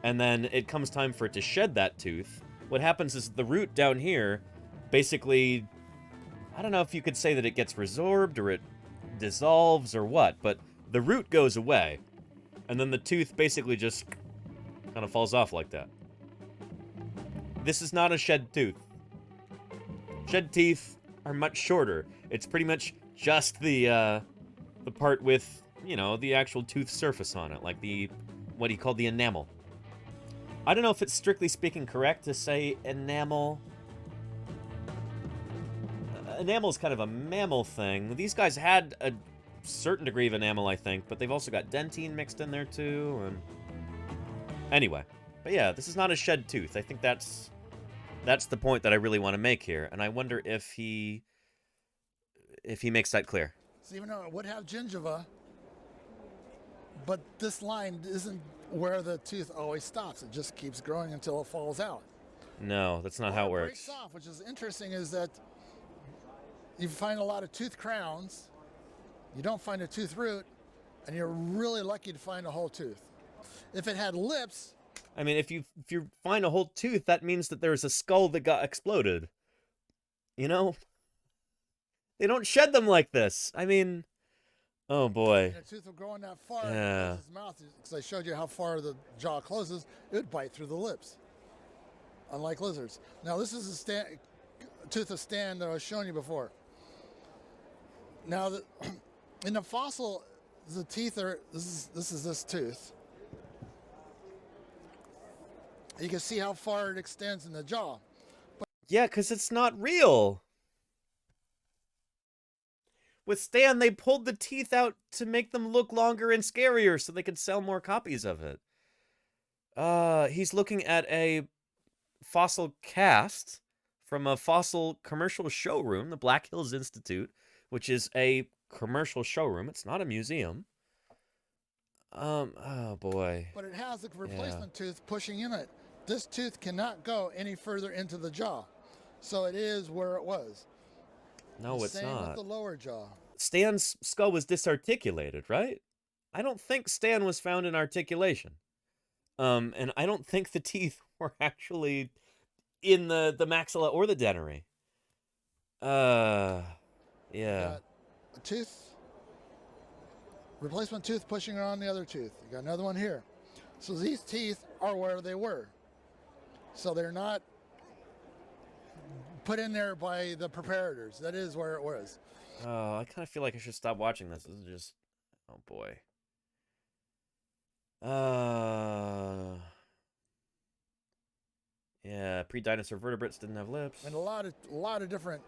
and then it comes time for it to shed that tooth, what happens is the root down here basically, I don't know if you could say that it gets resorbed or it dissolves or what, but the root goes away, and then the tooth basically just kind of falls off like that. This is not a shed tooth. Shed teeth are much shorter. It's pretty much just the part with, you know, the actual tooth surface on it, like what he called the enamel. I don't know if it's strictly speaking correct to say enamel. Enamel is kind of a mammal thing. These guys had a certain degree of enamel, I think, but they've also got dentine mixed in there too. And anyway, but yeah, this is not a shed tooth. I think that's the point that I really want to make here. And I wonder if if he makes that clear. So even though it would have gingiva, but this line isn't where the tooth always stops. It just keeps growing until it falls out. No, that's not how it works. Breaks off, which is interesting, is that you find a lot of tooth crowns, you don't find a tooth root, and you're really lucky to find a whole tooth. If it had lips... I mean, if you find a whole tooth, that means that there's a skull that got exploded. You know? They don't shed them like this. I mean, oh boy. The tooth will grow in that far, yeah. His mouth, because I showed you how far the jaw closes, it would bite through the lips, unlike lizards. Now this is a tooth of stand that I was showing you before. Now, in the fossil, the teeth are, this is this tooth. You can see how far it extends in the jaw. But yeah, because it's not real. With Stan, they pulled the teeth out to make them look longer and scarier so they could sell more copies of it. He's looking at a fossil cast from a fossil commercial showroom, the Black Hills Institute, which is a commercial showroom. It's not a museum. Oh boy. But it has a replacement tooth pushing in it. This tooth cannot go any further into the jaw. So it is where it was. No, it's Same not. with the lower jaw. Stan's skull was disarticulated, right? I don't think Stan was found in articulation. And I don't think the teeth were actually in the maxilla or the dentary. Yeah. A tooth, replacement tooth pushing on the other tooth. You got another one here. So these teeth are where they were. So they're not put in there by the preparators. That is where it was. Oh, I kind of feel like I should stop watching this. This is just, oh boy. Yeah, pre-dinosaur vertebrates didn't have lips. And a lot of different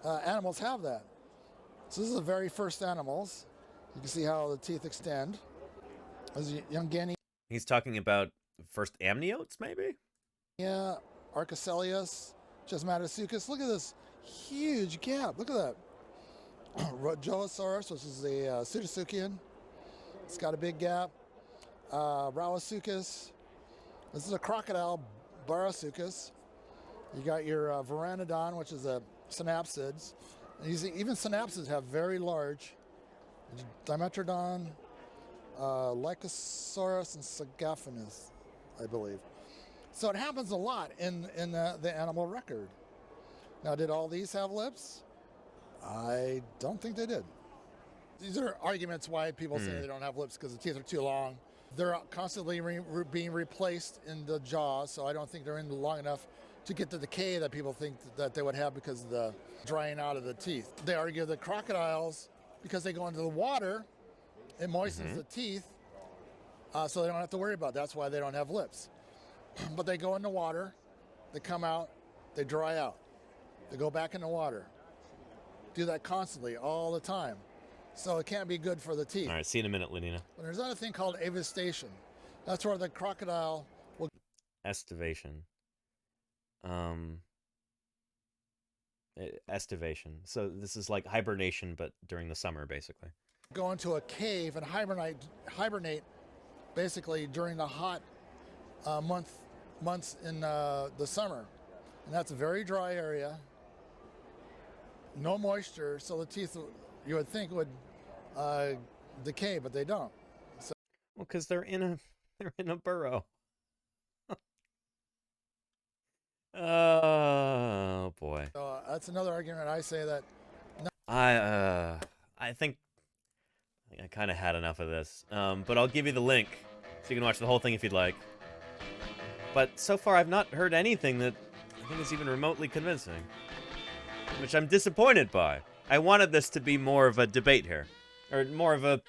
animals have that. So this is the very first animals. You can see how the teeth extend. As a young guinea. He's talking about first amniotes, maybe? Yeah, Arcocelius, Chesmatosukis. Look at this huge gap. Look at that. Rhodosaurus, which is a Pseudotsuchian. It's got a big gap. Rauasuchus. This is a crocodile, Barosuchus. You got your Pteranodon, which is a synapsids. And even synapsids have very large. Dimetrodon, Lycosaurus, and Sagaphinus, I believe. So it happens a lot in the animal record. Now, did all these have lips? I don't think they did. These are arguments why people say they don't have lips because the teeth are too long. They're constantly being replaced in the jaw, so I don't think they're in long enough to get the decay that people think that they would have because of the drying out of the teeth. They argue that crocodiles, because they go into the water, it moistens the teeth, so they don't have to worry about it. That's why they don't have lips. But they go in the water, they come out, they dry out. They go back in the water. Do that constantly, all the time. So it can't be good for the teeth. All right, see you in a minute, Lenina. But there's another thing called avestation. That's where the crocodile will... Estivation. Estivation. So this is like hibernation, but during the summer, basically. Go into a cave and hibernate basically during the hot months in the summer. And that's a very dry area. No moisture, so the teeth, you would think, would decay, but they don't. So, well, because they're in a burrow. Oh boy. So that's another argument. I say that. I think I kind of had enough of this, but I'll give you the link so you can watch the whole thing if you'd like. But so far, I've not heard anything that I think is even remotely convincing, which I'm disappointed by. I wanted this to be more of a debate here, or more of a...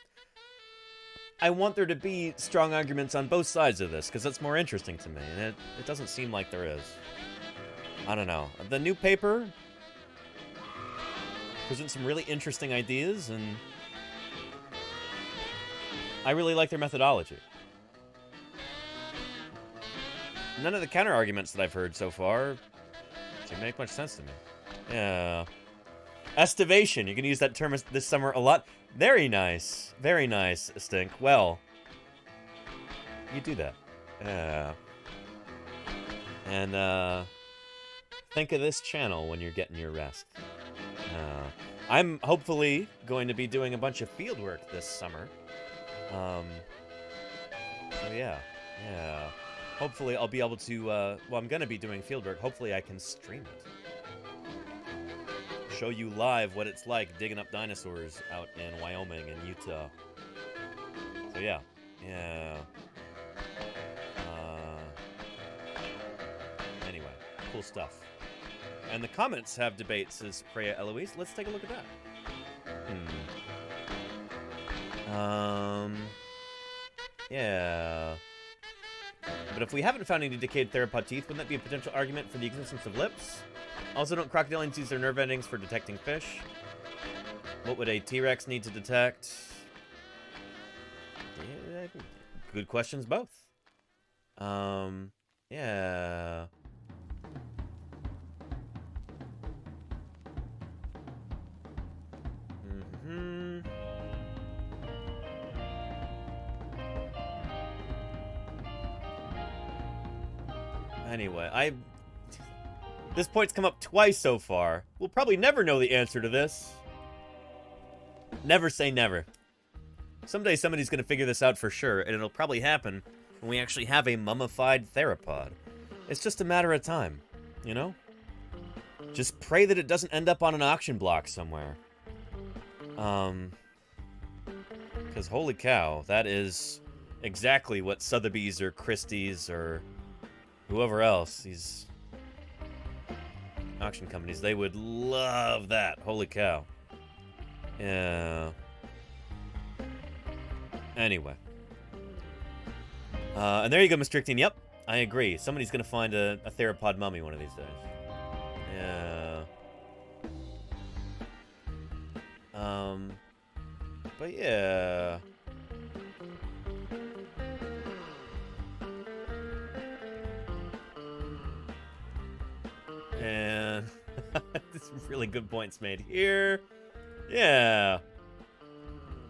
I want there to be strong arguments on both sides of this, because that's more interesting to me, and it doesn't seem like there is. I don't know. The new paper presents some really interesting ideas, and I really like their methodology. None of the counter-arguments that I've heard so far seem to make much sense to me. Yeah. Estivation. You can use that term this summer a lot. Very nice. Very nice, Stink. Well, you do that. And think of this channel when you're getting your rest. I'm hopefully going to be doing a bunch of field work this summer. So yeah. Hopefully I'll be able to, well, I'm going to be doing field work. Hopefully I can stream it. Show you live what it's like digging up dinosaurs out in Wyoming and Utah. So yeah. Anyway, cool stuff. And the comments have debates, says Freya Eloise. Let's take a look at that. Yeah. But if we haven't found any decayed theropod teeth, wouldn't that be a potential argument for the existence of lips? Also, don't crocodilians use their nerve endings for detecting fish? What would a T-Rex need to detect? Yeah, good questions, both. Yeah. Anyway, this point's come up twice so far. We'll probably never know the answer to this. Never say never. Someday somebody's gonna figure this out for sure, and it'll probably happen when we actually have a mummified theropod. It's just a matter of time, you know? Just pray that it doesn't end up on an auction block somewhere. Because holy cow, that is exactly what Sotheby's or Christie's or whoever else, these auction companies, they would love that. Holy cow. Yeah. Anyway. And there you go, Mr. Ictine. Yep, I agree. Somebody's going to find a theropod mummy one of these days. Yeah. But yeah. And some really good points made here. Yeah.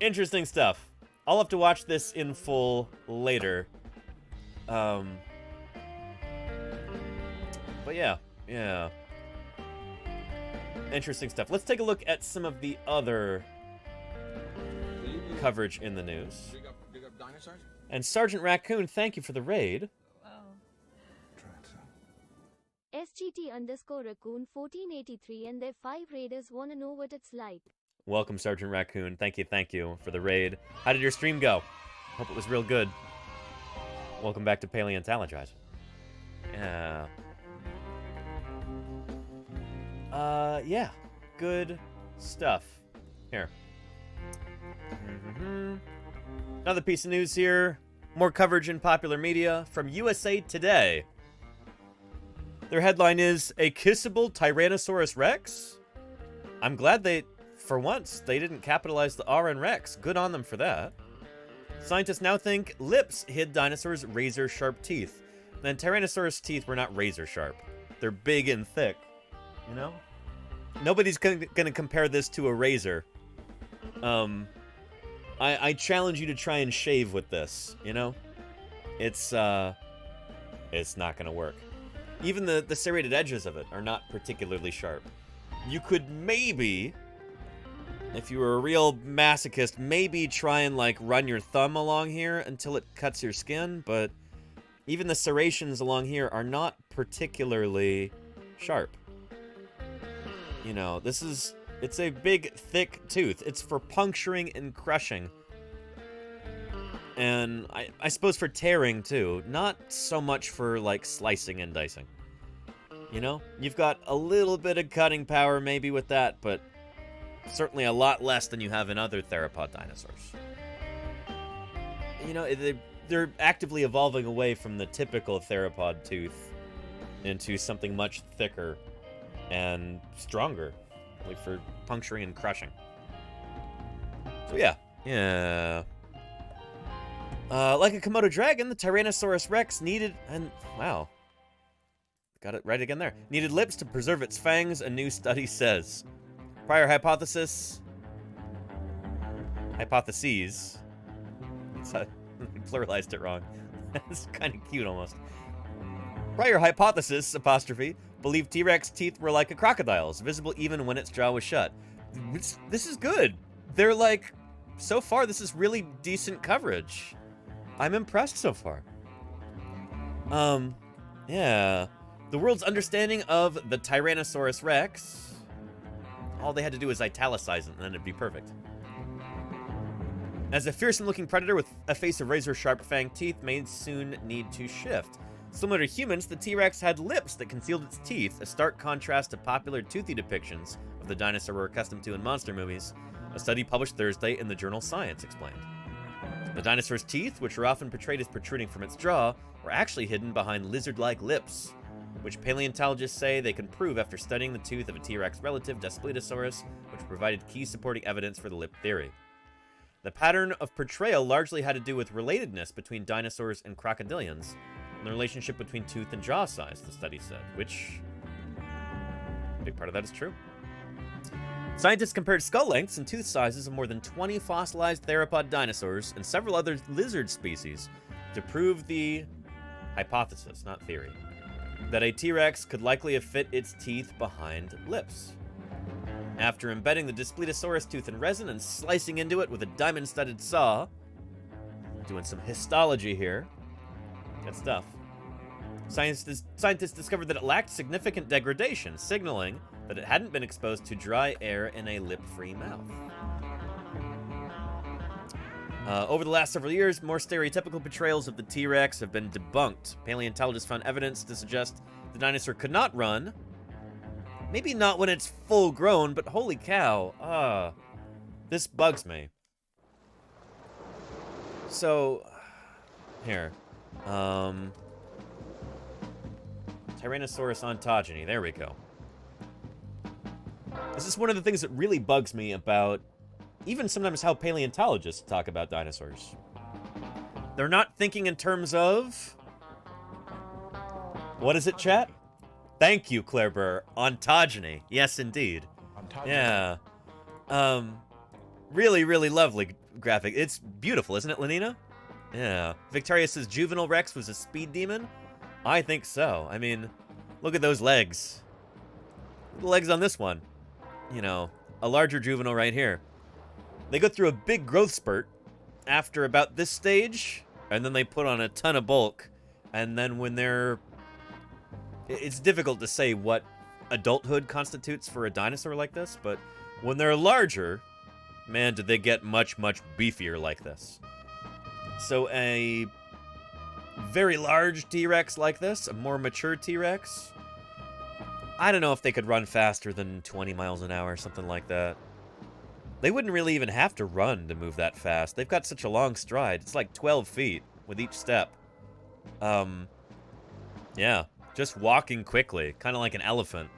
Interesting stuff. I'll have to watch this in full later. But yeah. Interesting stuff. Let's take a look at some of the other coverage in the news. Dig up dinosaurs? And Sergeant Raccoon, thank you for the raid. SGT_Raccoon 1483 and their 5 raiders wanna know what it's like. Welcome, Sergeant Raccoon. Thank you for the raid. How did your stream go? Hope it was real good. Welcome back to Paleontologizing. Yeah. Yeah. Good stuff. Here. Another piece of news here. More coverage in popular media from USA Today. Their headline is, "A Kissable Tyrannosaurus Rex?" I'm glad for once, they didn't capitalize the R in Rex. Good on them for that. Scientists now think lips hid dinosaurs' razor-sharp teeth. And Tyrannosaurus teeth were not razor-sharp. They're big and thick, you know? Nobody's gonna compare this to a razor. I challenge you to try and shave with this, you know? It's not gonna work. Even the serrated edges of it are not particularly sharp. You could maybe, if you were a real masochist, maybe try and, like, run your thumb along here until it cuts your skin, but even the serrations along here are not particularly sharp. You know, it's a big, thick tooth. It's for puncturing and crushing. And I suppose for tearing, too. Not so much for, like, slicing and dicing. You know? You've got a little bit of cutting power maybe with that, but certainly a lot less than you have in other theropod dinosaurs. You know, they're actively evolving away from the typical theropod tooth into something much thicker and stronger, like for puncturing and crushing. So yeah. Like a Komodo dragon, the Tyrannosaurus Rex needed, and wow, got it right again there. Needed lips to preserve its fangs, a new study says. Prior hypotheses. I pluralized it wrong. It's kind of cute almost. Prior hypothesis, apostrophe, believed T-Rex teeth were like a crocodile's, visible even when its jaw was shut. This is good. They're like, so far, this is really decent coverage. I'm impressed so far. Yeah. The world's understanding of the Tyrannosaurus Rex. All they had to do is italicize it, and then it'd be perfect. As a fearsome-looking predator with a face of razor-sharp fanged teeth may soon need to shift. Similar to humans, the T-Rex had lips that concealed its teeth, a stark contrast to popular toothy depictions of the dinosaur we're accustomed to in monster movies. A study published Thursday in the journal Science explained. The dinosaur's teeth, which are often portrayed as protruding from its jaw, were actually hidden behind lizard-like lips, which paleontologists say they can prove after studying the tooth of a T-Rex relative, Daspletosaurus, which provided key supporting evidence for the lip theory. The pattern of portrayal largely had to do with relatedness between dinosaurs and crocodilians, and the relationship between tooth and jaw size, the study said, which a big part of that is true. Scientists compared skull lengths and tooth sizes of more than 20 fossilized theropod dinosaurs and several other lizard species to prove the hypothesis, not theory, that a T-Rex could likely have fit its teeth behind lips. After embedding the Daspletosaurus tooth in resin and slicing into it with a diamond-studded saw, doing some histology here, good stuff, scientists discovered that it lacked significant degradation, signaling that it hadn't been exposed to dry air in a lip-free mouth. Over the last several years, more stereotypical portrayals of the T-Rex have been debunked. Paleontologists found evidence to suggest the dinosaur could not run. Maybe not when it's full grown, but holy cow. This bugs me. So, here. Tyrannosaurus ontogeny. There we go. This is one of the things that really bugs me about even sometimes how paleontologists talk about dinosaurs. They're not thinking in terms of... What is it, chat? Thank you, Claire Burr. Ontogeny. Yes, indeed. Ontogeny. Yeah. Really, really lovely graphic. It's beautiful, isn't it, Lenina? Yeah. Victoria says juvenile Rex was a speed demon? I think so. I mean, look at those legs. The legs on this one. You know, a larger juvenile right here. They go through a big growth spurt after about this stage, and then they put on a ton of bulk, and then when they're... It's difficult to say what adulthood constitutes for a dinosaur like this, but when they're larger, man, did they get much, much beefier like this. So a very large T-Rex like this, a more mature T-Rex, I don't know if they could run faster than 20 miles an hour or something like that. They wouldn't really even have to run to move that fast. They've got such a long stride. It's like 12 feet with each step. Yeah, just walking quickly, kind of like an elephant.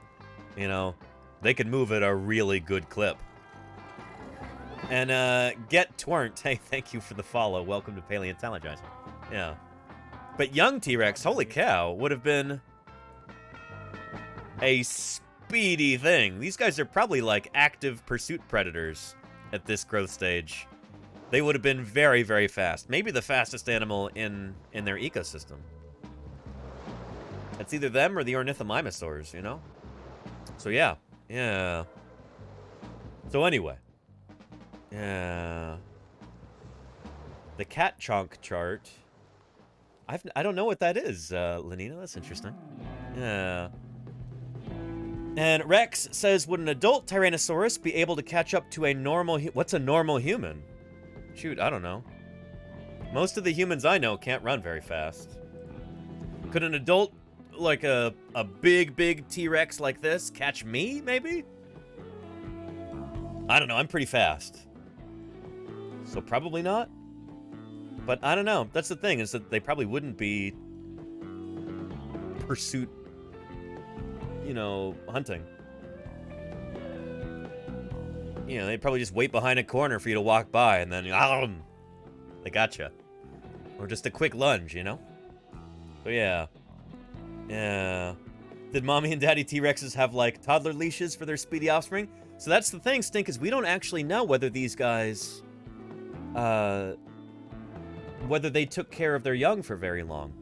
You know, they could move at a really good clip. And Get Twernt, hey, thank you for the follow. Welcome to Paleontologizing. Yeah. But young T-Rex, holy cow, would have been a speedy thing. These guys are probably like active pursuit predators at this growth stage. They would have been very, very fast. Maybe the fastest animal in their ecosystem. It's either them or the ornithomimosaurs, you know? So yeah. Yeah. So anyway. Yeah. The cat chonk chart. I don't know what that is, Lenina. That's interesting. Yeah. And Rex says, would an adult Tyrannosaurus be able to catch up to a normal... What's a normal human? Shoot, I don't know. Most of the humans I know can't run very fast. Could an adult, like a big, big T-Rex like this, catch me, maybe? I don't know, I'm pretty fast. So probably not. But I don't know. That's the thing, is that they probably wouldn't be pursuit, you know, hunting. You know, they'd probably just wait behind a corner for you to walk by, and then, they gotcha. Or just a quick lunge, you know? But yeah. Yeah. Did mommy and daddy T-Rexes have, like, toddler leashes for their speedy offspring? So that's the thing, Stink, is we don't actually know whether these guys, whether they took care of their young for very long.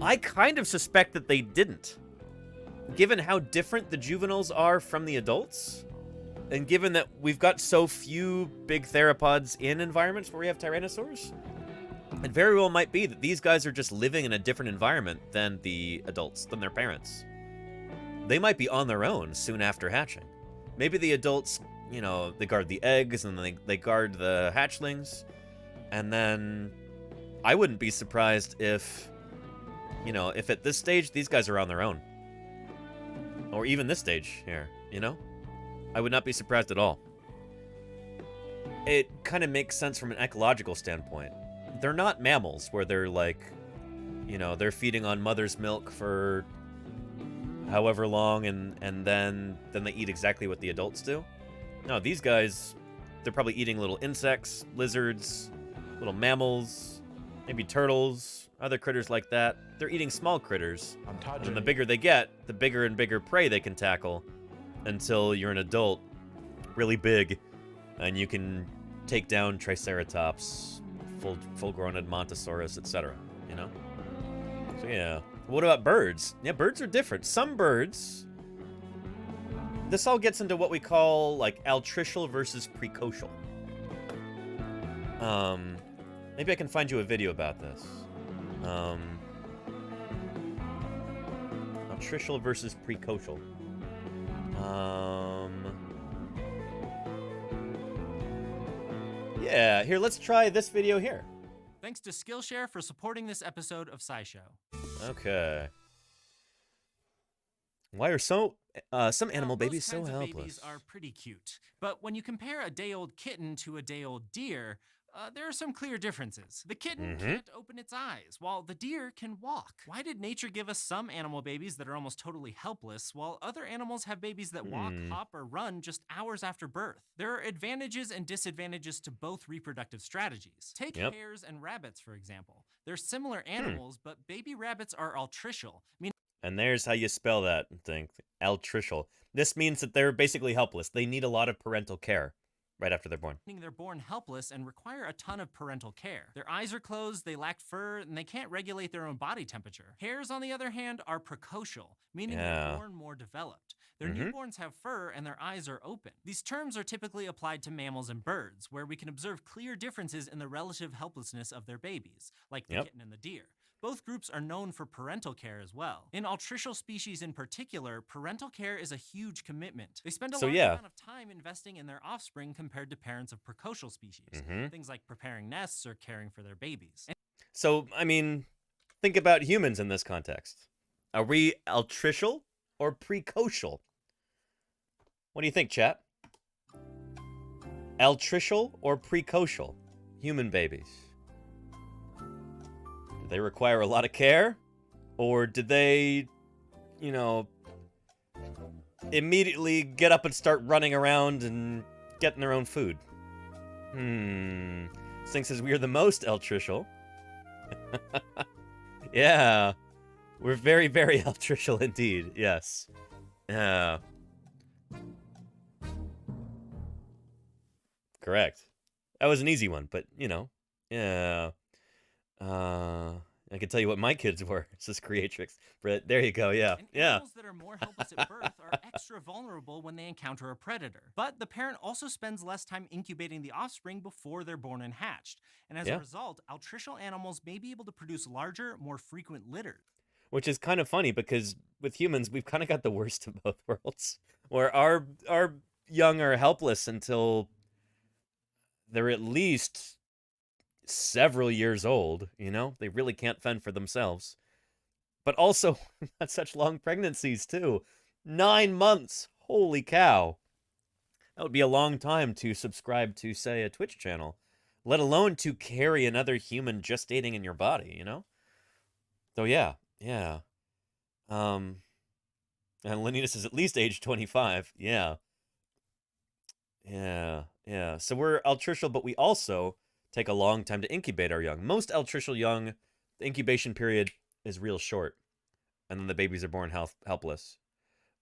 I kind of suspect that they didn't. Given how different the juveniles are from the adults, and given that we've got so few big theropods in environments where we have tyrannosaurs, it very well might be that these guys are just living in a different environment than the adults, than their parents. They might be on their own soon after hatching. Maybe the adults, you know, they guard the eggs and they guard the hatchlings. And then I wouldn't be surprised if, you know, if at this stage these guys are on their own. Or even this stage here, you know? I would not be surprised at all. It kind of makes sense from an ecological standpoint. They're not mammals where they're like, you know, they're feeding on mother's milk for however long and then they eat exactly what the adults do. No, these guys, they're probably eating little insects, lizards, little mammals, maybe turtles, other critters like that. They're eating small critters. And the bigger they get, the bigger and bigger prey they can tackle until you're an adult, really big, and you can take down Triceratops, full-grown Edmontosaurus, etc., you know? So yeah. What about birds? Yeah, birds are different. Some birds... This all gets into what we call, like, altricial versus precocial. Maybe I can find you a video about this. Altricial versus precocial. Yeah, here, let's try this video here. Thanks to Skillshare for supporting this episode of SciShow. Okay. Why are some animal babies so helpless? Babies are pretty cute, but when you compare a day-old kitten to a day-old deer, there are some clear differences. The kitten can't open its eyes, while the deer can walk. Why did nature give us some animal babies that are almost totally helpless, while other animals have babies that walk, hop, or run just hours after birth? There are advantages and disadvantages to both reproductive strategies. Take hares and rabbits, for example. They're similar animals, but baby rabbits are altricial, meaning and there's how you spell that thing, altricial. This means that they're basically helpless. They need a lot of parental care right after they're born. They're born helpless and require a ton of parental care. Their eyes are closed, they lack fur, and they can't regulate their own body temperature. Hares, on the other hand, are precocial, meaning they're born more developed. Their newborns have fur and their eyes are open. These terms are typically applied to mammals and birds, where we can observe clear differences in the relative helplessness of their babies, like the kitten and the deer. Both groups are known for parental care as well. In altricial species in particular, parental care is a huge commitment. They spend a large amount of time investing in their offspring compared to parents of precocial species. Things like preparing nests or caring for their babies. So, I mean, think about humans in this context. Are we altricial or precocial? What do you think, chat? Altricial or precocial? Human babies. They require a lot of care? Or did they, you know, immediately get up and start running around and getting their own food? Sting says we are the most altricial. Yeah. We're very, very altricial indeed. Yes. Yeah. Correct. That was an easy one, but, you know. Yeah. I can tell you what my kids were, says Creatrix. But there you go, yeah. Animals that are more helpless at birth are extra vulnerable when they encounter a predator. But the parent also spends less time incubating the offspring before they're born and hatched. And as a result, altricial animals may be able to produce larger, more frequent litters. Which is kind of funny because with humans, we've kind of got the worst of both worlds. Where our young are helpless until they're at least several years old, you know? They really can't fend for themselves. But also, not such long pregnancies, too. 9 months! Holy cow. That would be a long time to subscribe to, say, a Twitch channel. Let alone to carry another human gestating in your body, you know? So, yeah. And Linus is at least age 25. Yeah. So we're altricial, but we also take a long time to incubate our young. Most altricial young, the incubation period is real short, and then the babies are born helpless.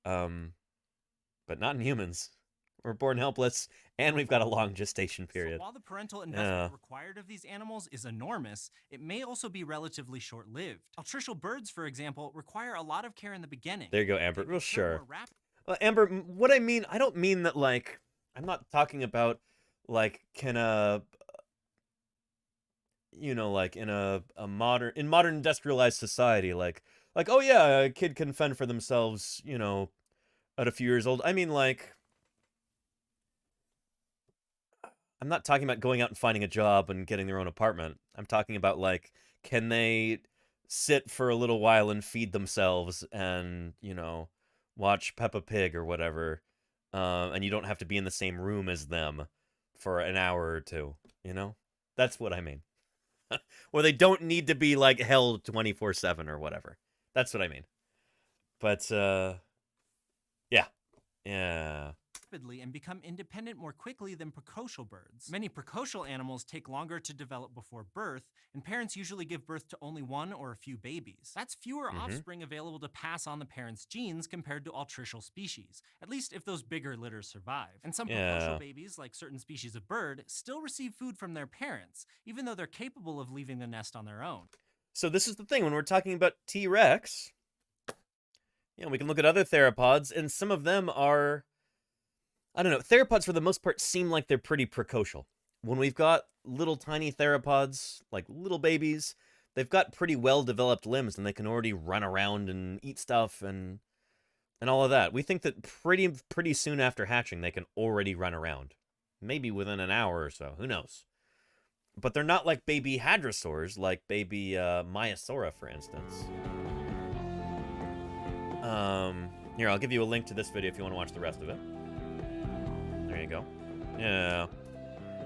But not in humans. We're born helpless, and we've got a long gestation period. So while the parental investment required of these animals is enormous, it may also be relatively short-lived. Altricial birds, for example, require a lot of care in the beginning. There you go, Amber. Well, sure. Amber, what I mean, I don't mean that, like, I'm not talking about, like, can a, you know, like, in modern industrialized society, like, oh yeah, a kid can fend for themselves, you know, at a few years old. I mean, like, I'm not talking about going out and finding a job and getting their own apartment. I'm talking about, like, can they sit for a little while and feed themselves and, you know, watch Peppa Pig or whatever, and you don't have to be in the same room as them for an hour or two, you know? That's what I mean. Or they don't need to be, like, held 24/7 or whatever. That's what I mean. But, yeah. Yeah. Rapidly and become independent more quickly than precocial birds. Many precocial animals take longer to develop before birth, and parents usually give birth to only one or a few babies. That's fewer offspring available to pass on the parents' genes compared to altricial species, at least if those bigger litters survive. And some precocial babies, like certain species of bird, still receive food from their parents, even though they're capable of leaving the nest on their own. So this is the thing, when we're talking about T-Rex, you know, we can look at other theropods, and some of them are, I don't know, theropods for the most part seem like they're pretty precocial. When we've got little tiny theropods, like little babies, they've got pretty well-developed limbs, and they can already run around and eat stuff and all of that. We think that pretty soon after hatching, they can already run around. Maybe within an hour or so, who knows? But they're not like baby hadrosaurs, like baby Maiasaura, for instance. Here, I'll give you a link to this video if you want to watch the rest of it. There you go. Yeah.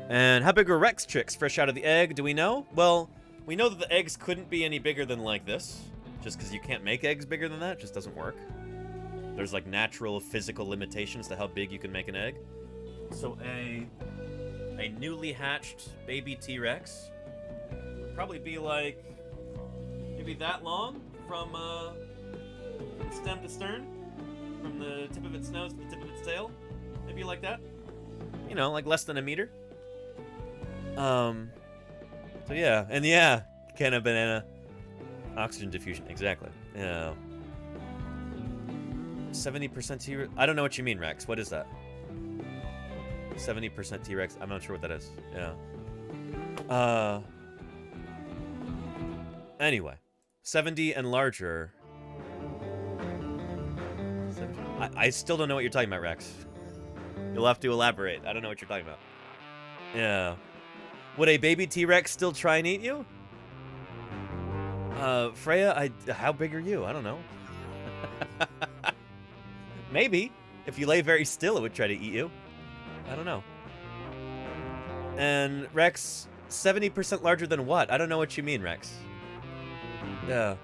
And how big are Rex chicks fresh out of the egg? Do we know? Well, we know that the eggs couldn't be any bigger than like this. Just because you can't make eggs bigger than that. It just doesn't work. There's like natural physical limitations to how big you can make an egg. So a newly hatched baby T-Rex would probably be like maybe that long from stem to stern, from the tip of its nose to the tip of its tail, maybe like that. You know, like less than a meter. So yeah, and yeah, can of banana, oxygen diffusion, exactly. Yeah. 70% T-Rex. I don't know what you mean, Rex. What is that? 70% T-Rex. I'm not sure what that is. Yeah. Anyway, 70 and larger. I still don't know what you're talking about, Rex. You'll have to elaborate. I don't know what you're talking about. Yeah. Would a baby T-Rex still try and eat you? Freya, how big are you? I don't know. Maybe. If you lay very still, it would try to eat you. I don't know. And Rex, 70% larger than what? I don't know what you mean, Rex. Yeah.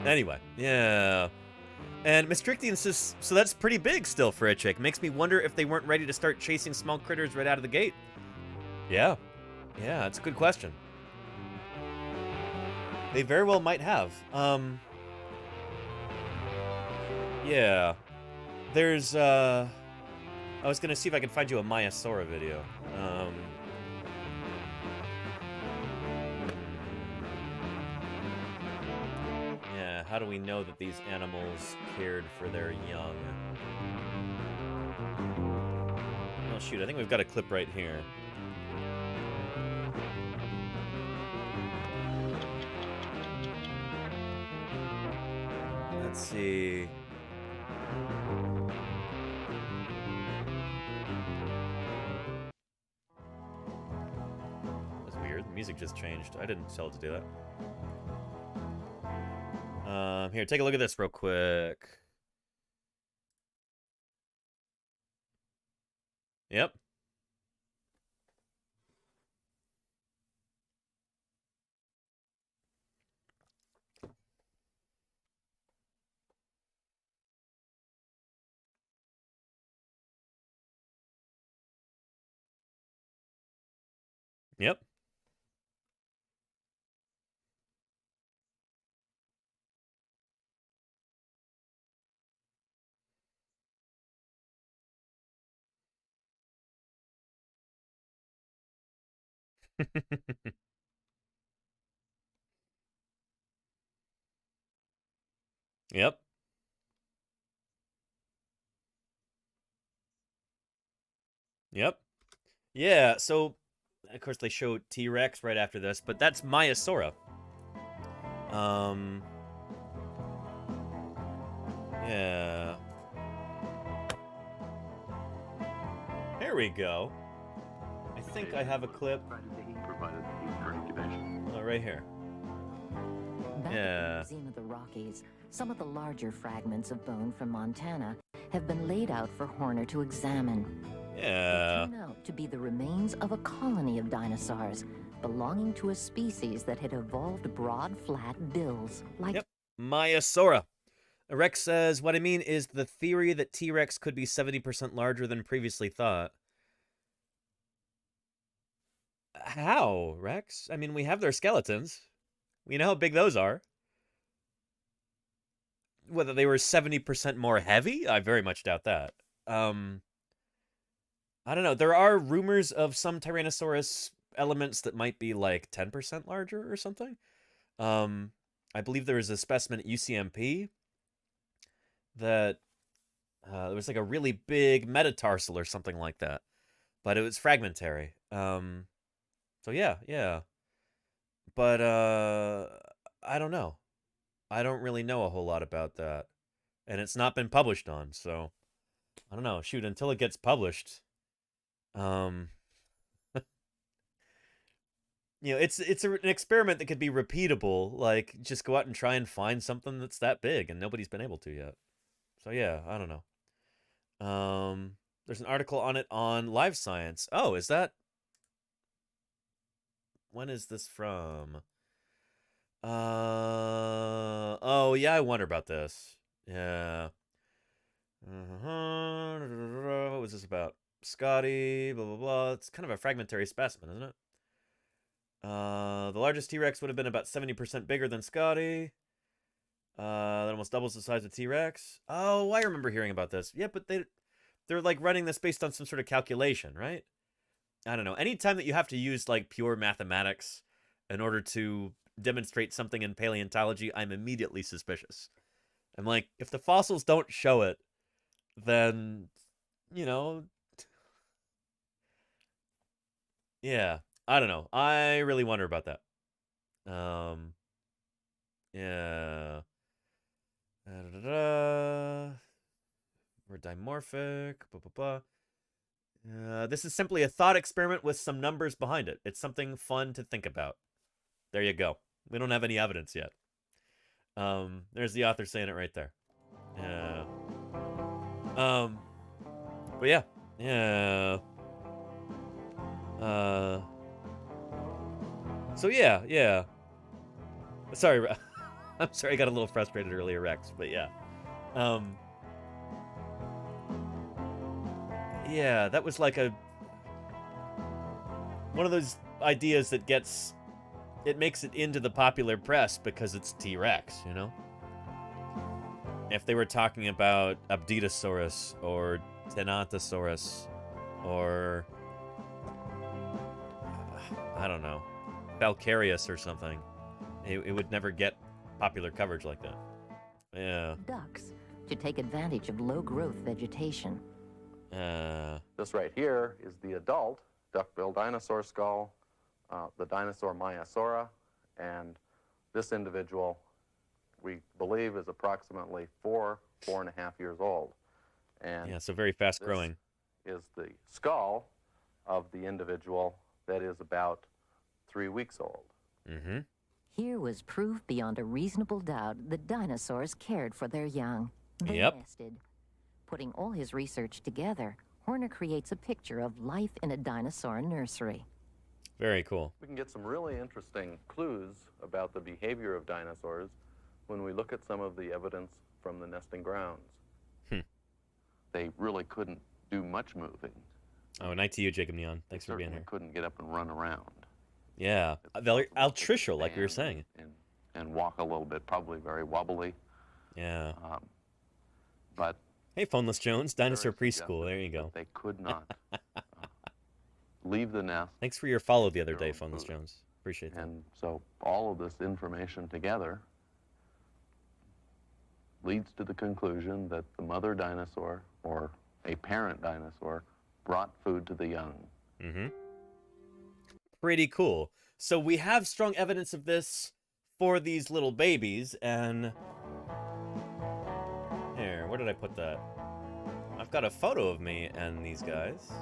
Anyway, yeah. And Mistrictian says, so that's pretty big still for a chick. Makes me wonder if they weren't ready to start chasing small critters right out of the gate. Yeah. Yeah, that's a good question. They very well might have. Yeah. There's, I was gonna see if I could find you a Maiasaura video. Yeah, how do we know that these animals cared for their young? Oh shoot, I think we've got a clip right here. Let's see. That's weird. The music just changed. I didn't tell it to do that. Here, take a look at this real quick. Yep. Yep. Yep. Yep. Yeah, so, of course, they show T-Rex right after this, but that's Maiasaura. Yeah. There we go. I think I have a clip. Oh, right here. Back Yeah. at the Museum of the Rockies, some of the larger fragments of bone from Montana have been laid out for Horner to examine. Yeah. They turn out to be the remains of a colony of dinosaurs belonging to a species that had evolved broad, flat bills, like... Yep. Maiasaura. Rex says, what I mean is the theory that T-Rex could be 70% larger than previously thought. How, Rex? I mean, we have their skeletons. We know how big those are. Whether they were 70% more heavy? I very much doubt that. I don't know. There are rumors of some Tyrannosaurus elements that might be like 10% larger or something. I believe there was a specimen at UCMP that there was like a really big metatarsal or something like that. But it was fragmentary. So yeah. But I don't know. I don't really know a whole lot about that. And it's not been published on, so I don't know. Shoot, until it gets published. You know, it's an experiment that could be repeatable. Like, just go out and try and find something that's that big, and nobody's been able to yet. So yeah, I don't know. There's an article on it on Live Science. Oh, is that... When is this from? Oh, yeah, I wonder about this. Yeah. What was this about? Scotty, blah, blah, blah. It's kind of a fragmentary specimen, isn't it? The largest T-Rex would have been about 70% bigger than Scotty. That almost doubles the size of T-Rex. Oh, I remember hearing about this. Yeah, but they're like running this based on some sort of calculation, right? I don't know. Anytime that you have to use like pure mathematics in order to demonstrate something in paleontology, I'm immediately suspicious. I'm like, if the fossils don't show it, then, you know, yeah, I don't know. I really wonder about that. Yeah. We're dimorphic, blah, blah, blah. This is simply a thought experiment with some numbers behind it. It's something fun to think about. There you go. We don't have any evidence yet. There's the author saying it right there. Yeah. But yeah. Yeah. So yeah. Sorry, I'm sorry I got a little frustrated earlier, Rex, but yeah. Yeah, that was like one of those ideas that makes it into the popular press because it's T-Rex, you know? If they were talking about Abdidosaurus or Tenontosaurus or I don't know, Falcarius or something, it would never get popular coverage like that. Yeah. Ducks to take advantage of low-growth vegetation. This right here is the adult duck-billed dinosaur skull, the dinosaur Maiasaura, and this individual we believe is approximately 4.5 years old. And yeah, so very fast growing. Is the skull of the individual that is about 3 weeks old. Mm-hmm. Here was proof beyond a reasonable doubt that dinosaurs cared for their young. They nested. Putting all his research together, Horner creates a picture of life in a dinosaur nursery. Very cool. We can get some really interesting clues about the behavior of dinosaurs when we look at some of the evidence from the nesting grounds. They really couldn't do much moving. Oh, night to you, Jacob Neon. Thanks for being here. Couldn't get up and run around. Yeah, they're altricial, like we were saying. And walk a little bit, probably very wobbly. Yeah. But hey, Phoneless Jones, Dinosaur Preschool. There you go. They could not leave the nest. Thanks for your follow the other day, Funless Jones. Appreciate that. And so all of this information together leads to the conclusion that the mother dinosaur, or a parent dinosaur, brought food to the young. Mm-hmm. Pretty cool. So we have strong evidence of this for these little babies, and... Here, where did I put that? I've got a photo of me and these guys.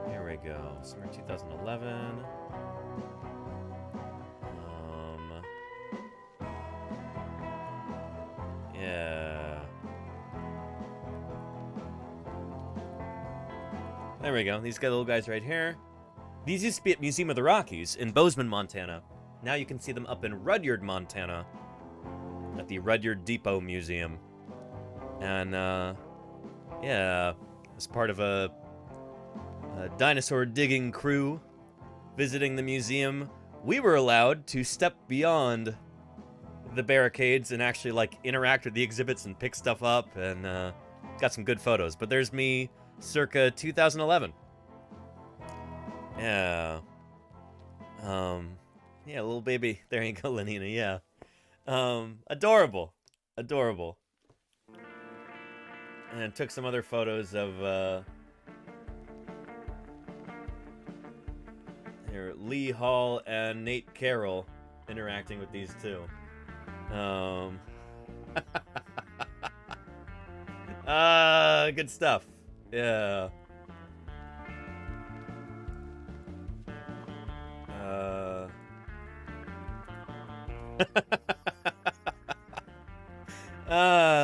Here we go. Summer 2011. Yeah. There we go. These little guys right here. These used to be at Museum of the Rockies in Bozeman, Montana. Now you can see them up in Rudyard, Montana, at the Rudyard Depot Museum. And, yeah, as part of a dinosaur digging crew visiting the museum, we were allowed to step beyond the barricades and actually, like, interact with the exhibits and pick stuff up, and got some good photos. But there's me circa 2011. Yeah. Yeah, little baby. There you go, Lenina, yeah. Adorable. Adorable. And took some other photos of, here, Lee Hall and Nate Carroll interacting with these two. Good stuff. Yeah.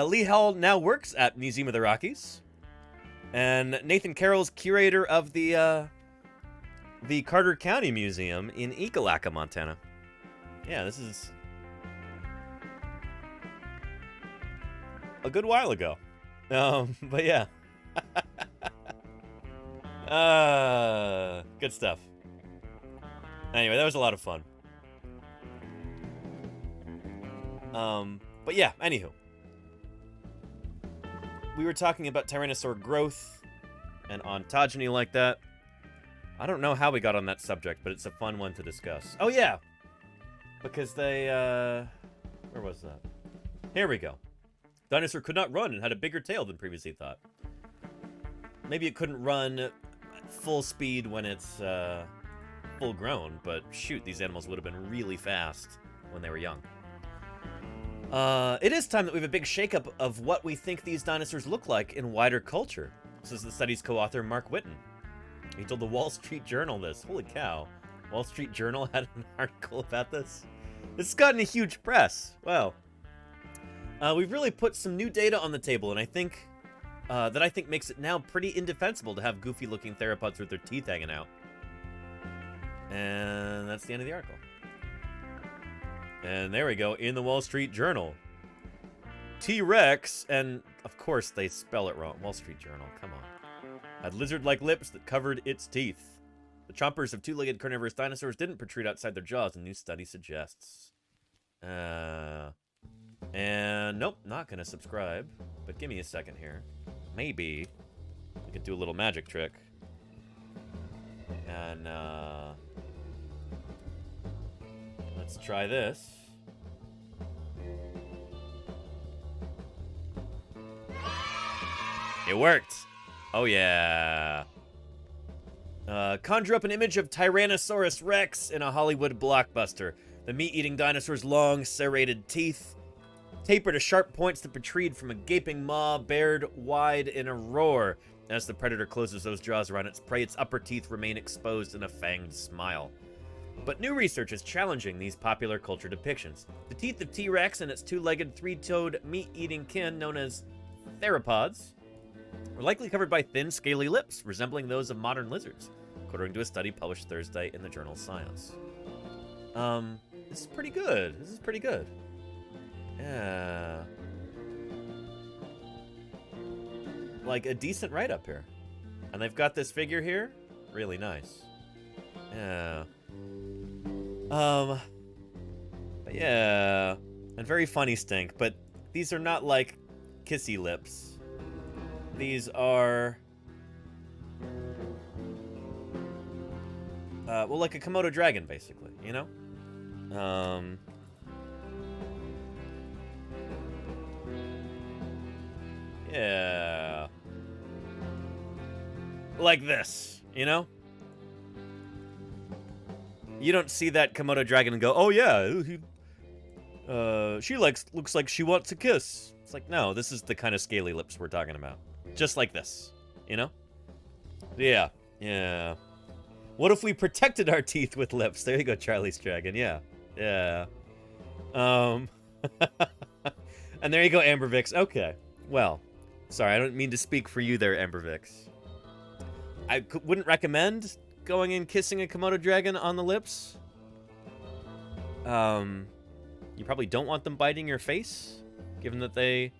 Lee Hall now works at Museum of the Rockies, and Nathan Carroll's curator of the Carter County Museum in Ekalaka, Montana. Yeah, this is a good while ago. But yeah. Good stuff. Anyway, that was a lot of fun. But yeah, anywho. We were talking about Tyrannosaur growth and ontogeny like that. I don't know how we got on that subject, but it's a fun one to discuss. Oh yeah! Because they, where was that? Here we go. Dinosaur could not run and had a bigger tail than previously thought. Maybe it couldn't run at full speed when it's, full grown, but shoot, these animals would have been really fast when they were young. It is time that we have a big shakeup of what we think these dinosaurs look like in wider culture. This is the study's co-author, Mark Whitten. He told the Wall Street Journal this. Holy cow. Wall Street Journal had an article about this. This has gotten a huge press. Wow. We've really put some new data on the table, and I think, that I think makes it now pretty indefensible to have goofy-looking theropods with their teeth hanging out. And that's the end of the article. And there we go, in the Wall Street Journal. T-Rex, and of course they spell it wrong. Wall Street Journal, come on. Had lizard-like lips that covered its teeth. The chompers of two-legged carnivorous dinosaurs didn't protrude outside their jaws, a new study suggests. And nope, not gonna subscribe. But give me a second here. Maybe we could do a little magic trick. And, let's try this. It worked! Oh yeah. Conjure up an image of Tyrannosaurus Rex in a Hollywood blockbuster. The meat-eating dinosaur's long, serrated teeth taper to sharp points that protrude from a gaping maw, bared wide in a roar. As the predator closes those jaws around its prey, its upper teeth remain exposed in a fanged smile. But new research is challenging these popular culture depictions. The teeth of T-Rex and its two-legged, three-toed, meat-eating kin, known as theropods, were likely covered by thin, scaly lips, resembling those of modern lizards, according to a study published Thursday in the journal Science. This is pretty good. This is pretty good. Yeah. Like, a decent write-up here. And they've got this figure here. Really nice. Yeah. But yeah. And very funny stink, but these are not like kissy lips. These are well, like a Komodo dragon, basically, you know? Yeah. Like this, you know? You don't see that Komodo dragon and go, oh yeah, she looks like she wants a kiss. It's like, no, this is the kind of scaly lips we're talking about. Just like this, you know? Yeah, yeah. What if we protected our teeth with lips? There you go, Charlie's dragon, yeah. Yeah. And there you go, Ambervix. Okay, well, sorry, I don't mean to speak for you there, Ambervix. I wouldn't recommend going and kissing a Komodo dragon on the lips. You probably don't want them biting your face, given that they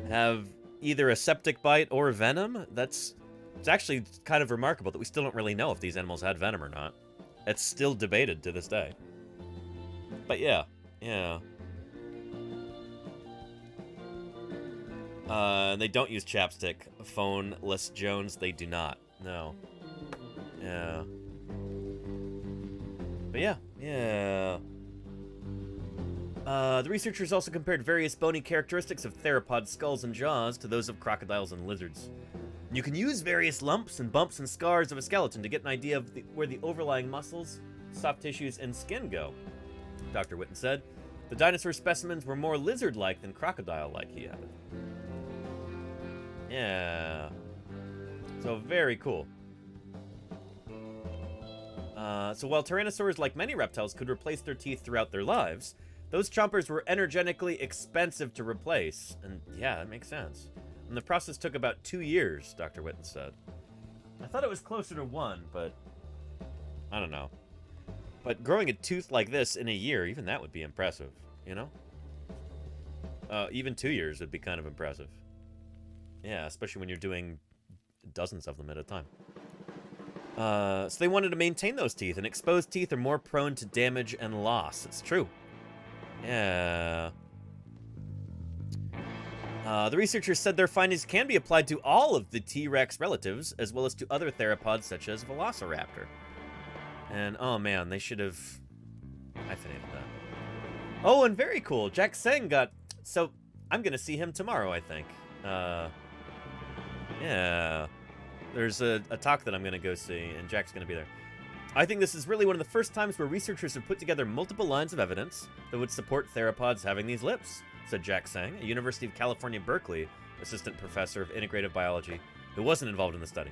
have either a septic bite or venom. It's actually kind of remarkable that we still don't really know if these animals had venom or not. It's still debated to this day. But yeah, yeah. They don't use chapstick. Phoneless Jones, they do not. No. Yeah. But yeah, yeah. The researchers also compared various bony characteristics of theropod skulls and jaws to those of crocodiles and lizards. You can use various lumps and bumps and scars of a skeleton to get an idea of where the overlying muscles, soft tissues, and skin go, Dr. Witten said. The dinosaur specimens were more lizard-like than crocodile-like, he added. Yeah. So very cool. So while tyrannosaurs, like many reptiles, could replace their teeth throughout their lives, those chompers were energetically expensive to replace. And yeah, that makes sense. And the process took about 2 years, Dr. Witten said. I thought it was closer to 1, but I don't know. But growing a tooth like this in a year, even that would be impressive, you know? Even 2 years would be kind of impressive. Yeah, especially when you're doing dozens of them at a time. So they wanted to maintain those teeth, and exposed teeth are more prone to damage and loss. It's true. Yeah. The researchers said their findings can be applied to all of the T-Rex relatives, as well as to other theropods such as Velociraptor. And, oh man, they should have hyphenated that. Oh, and very cool, Jack Seng got... So, I'm gonna see him tomorrow, I think. Yeah. There's a talk that I'm gonna go see, and Jack's gonna be there. I think this is really one of the first times where researchers have put together multiple lines of evidence that would support theropods having these lips, said Jack Seng, a University of California, Berkeley assistant professor of integrative biology who wasn't involved in the study.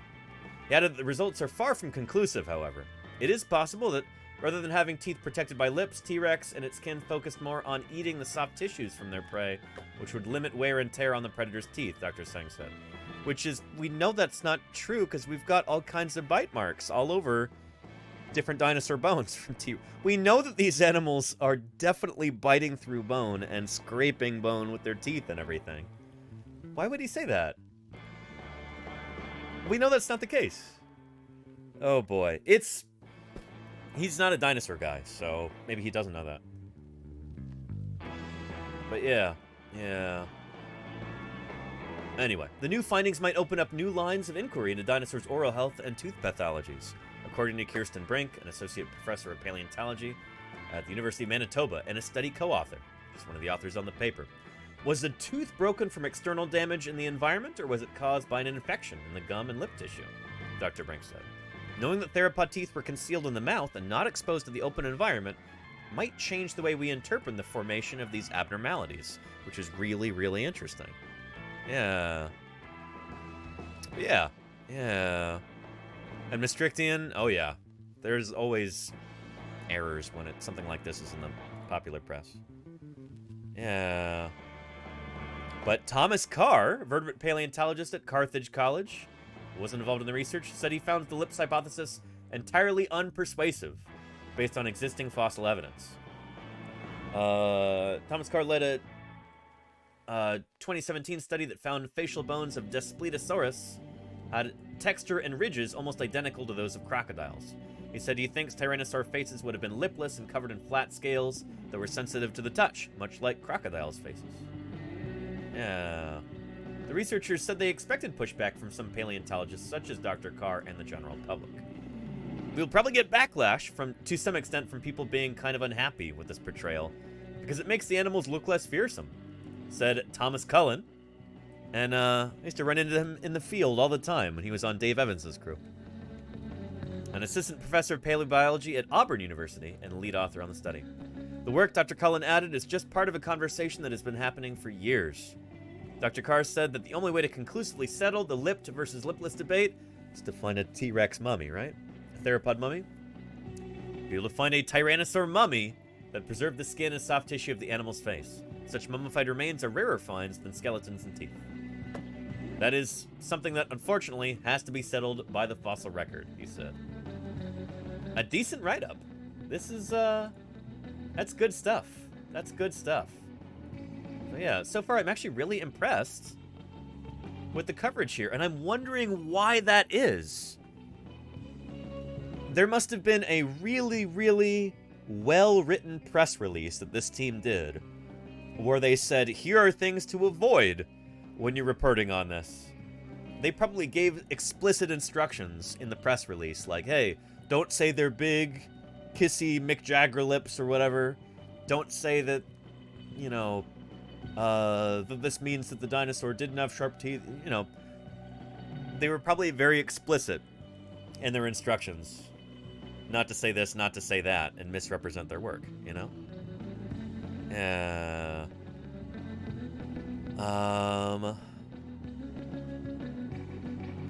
He added that the results are far from conclusive, however. It is possible that, rather than having teeth protected by lips, T-Rex and its kin focused more on eating the soft tissues from their prey, which would limit wear and tear on the predator's teeth, Dr. Seng said. Which is, we know that's not true because we've got all kinds of bite marks all over different dinosaur bones from T. We know that these animals are definitely biting through bone and scraping bone with their teeth and everything. Why would he say that? We know that's not the case. Oh boy. He's not a dinosaur guy, so maybe he doesn't know that. But yeah. Yeah. Anyway, the new findings might open up new lines of inquiry into dinosaurs' oral health and tooth pathologies. According to Kirsten Brink, an associate professor of paleontology at the University of Manitoba and a study co-author, she's one of the authors on the paper. Was the tooth broken from external damage in the environment, or was it caused by an infection in the gum and lip tissue? Dr. Brink said. Knowing that theropod teeth were concealed in the mouth and not exposed to the open environment might change the way we interpret the formation of these abnormalities, which is really, really interesting. Yeah. Yeah. Yeah. And Maastrichtian, oh yeah. There's always errors when something like this is in the popular press. Yeah. But Thomas Carr, vertebrate paleontologist at Carthage College, who wasn't involved in the research, said he found the lips hypothesis entirely unpersuasive based on existing fossil evidence. Thomas Carr led a 2017 study that found facial bones of Daspletosaurus had texture and ridges almost identical to those of crocodiles. He said he thinks tyrannosaur faces would have been lipless and covered in flat scales that were sensitive to the touch, much like crocodiles' faces. Yeah. The researchers said they expected pushback from some paleontologists, such as Dr. Carr and the general public. we'll probably get backlash to some extent from people being kind of unhappy with this portrayal, because it makes the animals look less fearsome, said Thomas Cullen. And I used to run into him in the field all the time when he was on Dave Evans's crew. An assistant professor of paleobiology at Auburn University and lead author on the study. The work, Dr. Cullen added, is just part of a conversation that has been happening for years. Dr. Carr said that the only way to conclusively settle the lipped versus lipless debate is to find a T-Rex mummy, right? A theropod mummy? Be able to find a Tyrannosaur mummy that preserved the skin and soft tissue of the animal's face. Such mummified remains are rarer finds than skeletons and teeth. That is something that, unfortunately, has to be settled by the fossil record, he said. A decent write-up. This is, that's good stuff. That's good stuff. So yeah, so far I'm actually really impressed with the coverage here, and I'm wondering why that is. There must have been a really, really well-written press release that this team did, where they said, here are things to avoid when you're reporting on this. They probably gave explicit instructions in the press release, like, hey, don't say they're big, kissy Mick Jagger lips or whatever. Don't say that, you know, that this means that the dinosaur didn't have sharp teeth. You know, they were probably very explicit in their instructions. Not to say this, not to say that, and misrepresent their work, you know? But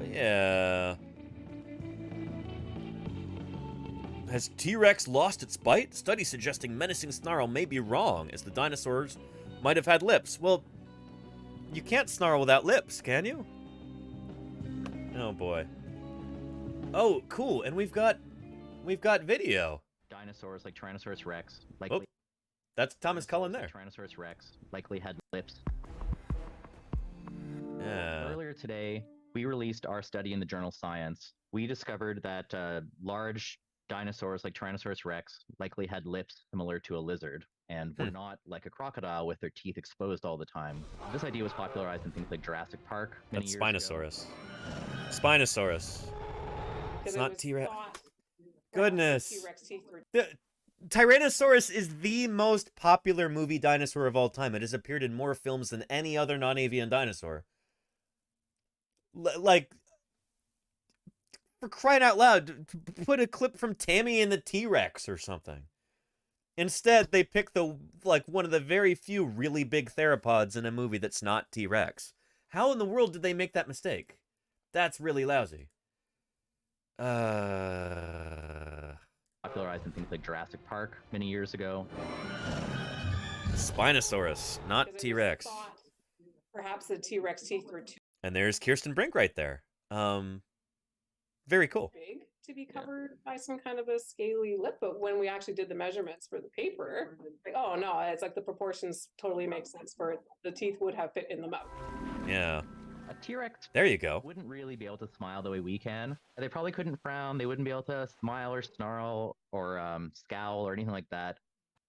yeah. Has T-Rex lost its bite? Study suggesting menacing snarl may be wrong, as the dinosaurs might have had lips. Well, you can't snarl without lips, can you? Oh boy. Oh, cool, and we've got video. Dinosaurs like Tyrannosaurus Rex, Oh, that's Thomas Cullen there. Tyrannosaurus Rex likely had lips. Yeah. Earlier today, we released our study in the journal Science. We discovered that large dinosaurs like Tyrannosaurus Rex likely had lips similar to a lizard, and were not like a crocodile with their teeth exposed all the time. This idea was popularized in things like Jurassic Park many That's years Spinosaurus. Ago. Spinosaurus. It's not T-Rex. Goodness. T-Rex teeth were... The Tyrannosaurus is the most popular movie dinosaur of all time. It has appeared in more films than any other non-avian dinosaur. Like, for crying out loud, put a clip from Tammy and the T-Rex or something. Instead, they pick one of the very few really big theropods in a movie that's not T-Rex. How in the world did they make that mistake? That's really lousy. Popularized in things like Jurassic Park many years ago. Spinosaurus, not T-Rex. Perhaps the T-Rex teeth were too And there's Kirsten Brink right there. Very cool. big to be covered by some kind of a scaly lip, but when we actually did the measurements for the paper, like, oh no, it's like the proportions totally make sense for it. The teeth would have fit in the mouth. Yeah. A T-Rex There you go. wouldn't really be able to smile the way we can. They probably couldn't frown. They wouldn't be able to smile or snarl or scowl or anything like that.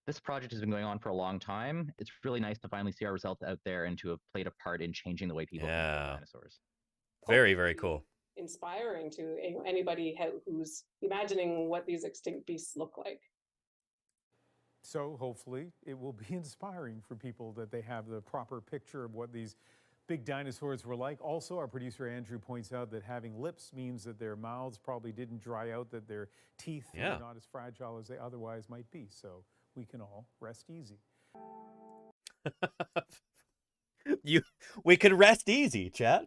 This project has been going on for a long time. It's really nice to finally see our results out there and to have played a part in changing the way people think about dinosaurs. Very, very cool. Inspiring to anybody who's imagining what these extinct beasts look like. So hopefully it will be inspiring for people that they have the proper picture of what these big dinosaurs were like. Also, our producer Andrew points out that having lips means that their mouths probably didn't dry out, that their teeth are not as fragile as they otherwise might be. So we can all rest easy. We can rest easy, chat.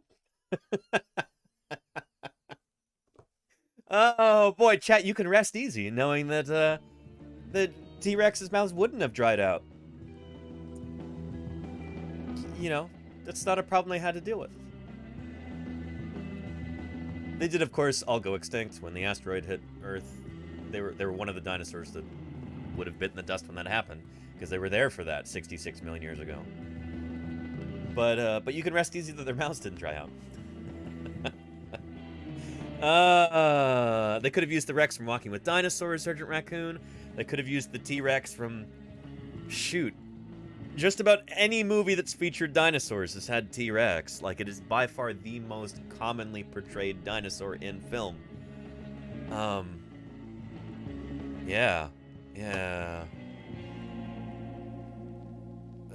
Oh boy, chat, you can rest easy knowing that the T-Rex's mouths wouldn't have dried out. You know, that's not a problem they had to deal with. They did, of course, all go extinct when the asteroid hit Earth. They were one of the dinosaurs that would have bitten the dust when that happened, because they were there for that 66 million years ago. But you can rest easy that their mouths didn't dry out. They could have used the Rex from Walking with Dinosaurs, Sergeant Raccoon. They could have used the T-Rex from... Shoot. Just about any movie that's featured dinosaurs has had T-Rex. Like, it is by far the most commonly portrayed dinosaur in film. Yeah.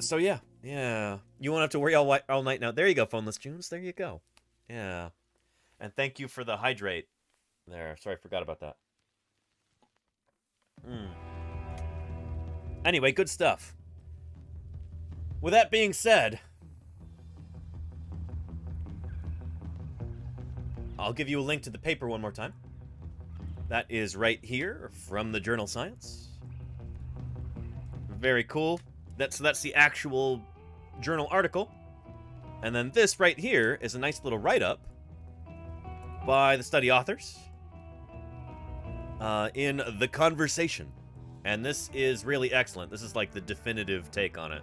So yeah. You won't have to worry all night now. There you go, Phoneless Junes. There you go. Yeah. And thank you for the hydrate there. Sorry, I forgot about that. Anyway, good stuff. With that being said, I'll give you a link to the paper one more time. That is right here from the journal Science. Very cool. That's the actual journal article. And then this right here is a nice little write-up by the study authors in The Conversation. And this is really excellent. This is like the definitive take on it.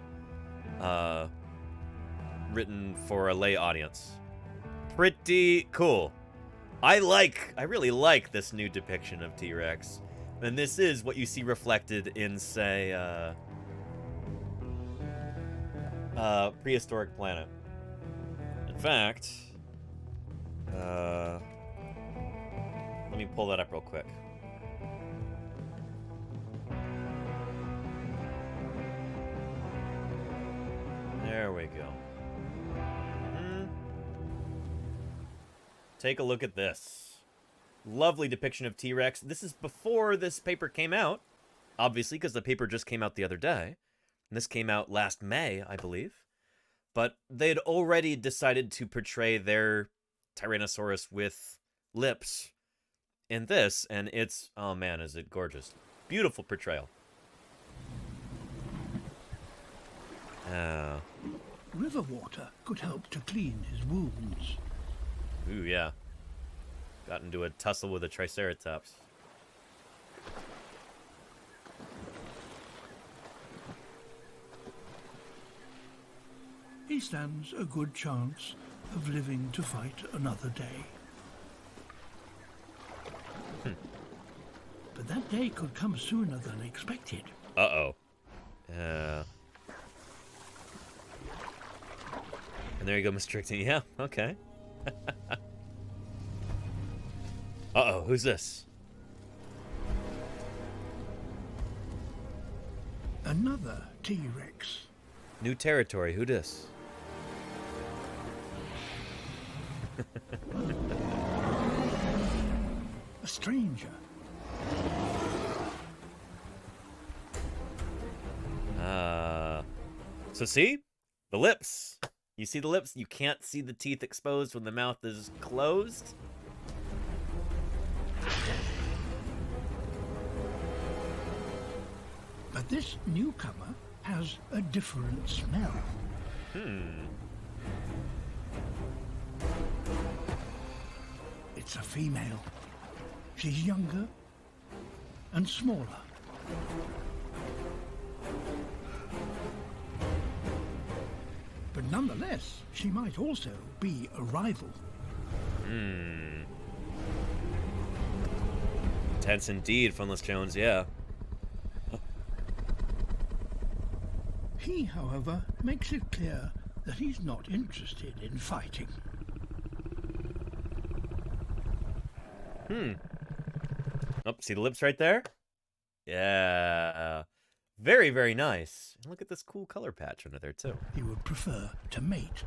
Written for a lay audience. Pretty cool. I really like this new depiction of T-Rex. And this is what you see reflected in, say, Prehistoric Planet. In fact, let me pull that up real quick. There we go. Take a look at this. Lovely depiction of T-Rex. This is before this paper came out, obviously, because the paper just came out the other day. And this came out last May, I believe. But they had already decided to portray their Tyrannosaurus with lips in this, and it's, oh man, is it gorgeous. Beautiful portrayal. River water could help to clean his wounds. Ooh, yeah. Got into a tussle with a Triceratops. He stands a good chance of living to fight another day. But that day could come sooner than expected. Uh-oh. And there you go, Mr. Trixie. Yeah, okay. Uh-oh, who's this? Another T-Rex. New territory, who dis? A stranger. So see? The lips. You see the lips? You can't see the teeth exposed when the mouth is closed. But this newcomer has a different smell. It's a female. She's younger and smaller. But nonetheless, she might also be a rival. Intense indeed, Funless Jones, yeah. He, however, makes it clear that he's not interested in fighting. Oh, see the lips right there? Yeah. Very, very nice. And look at this cool color patch under there, too. He would prefer to mate.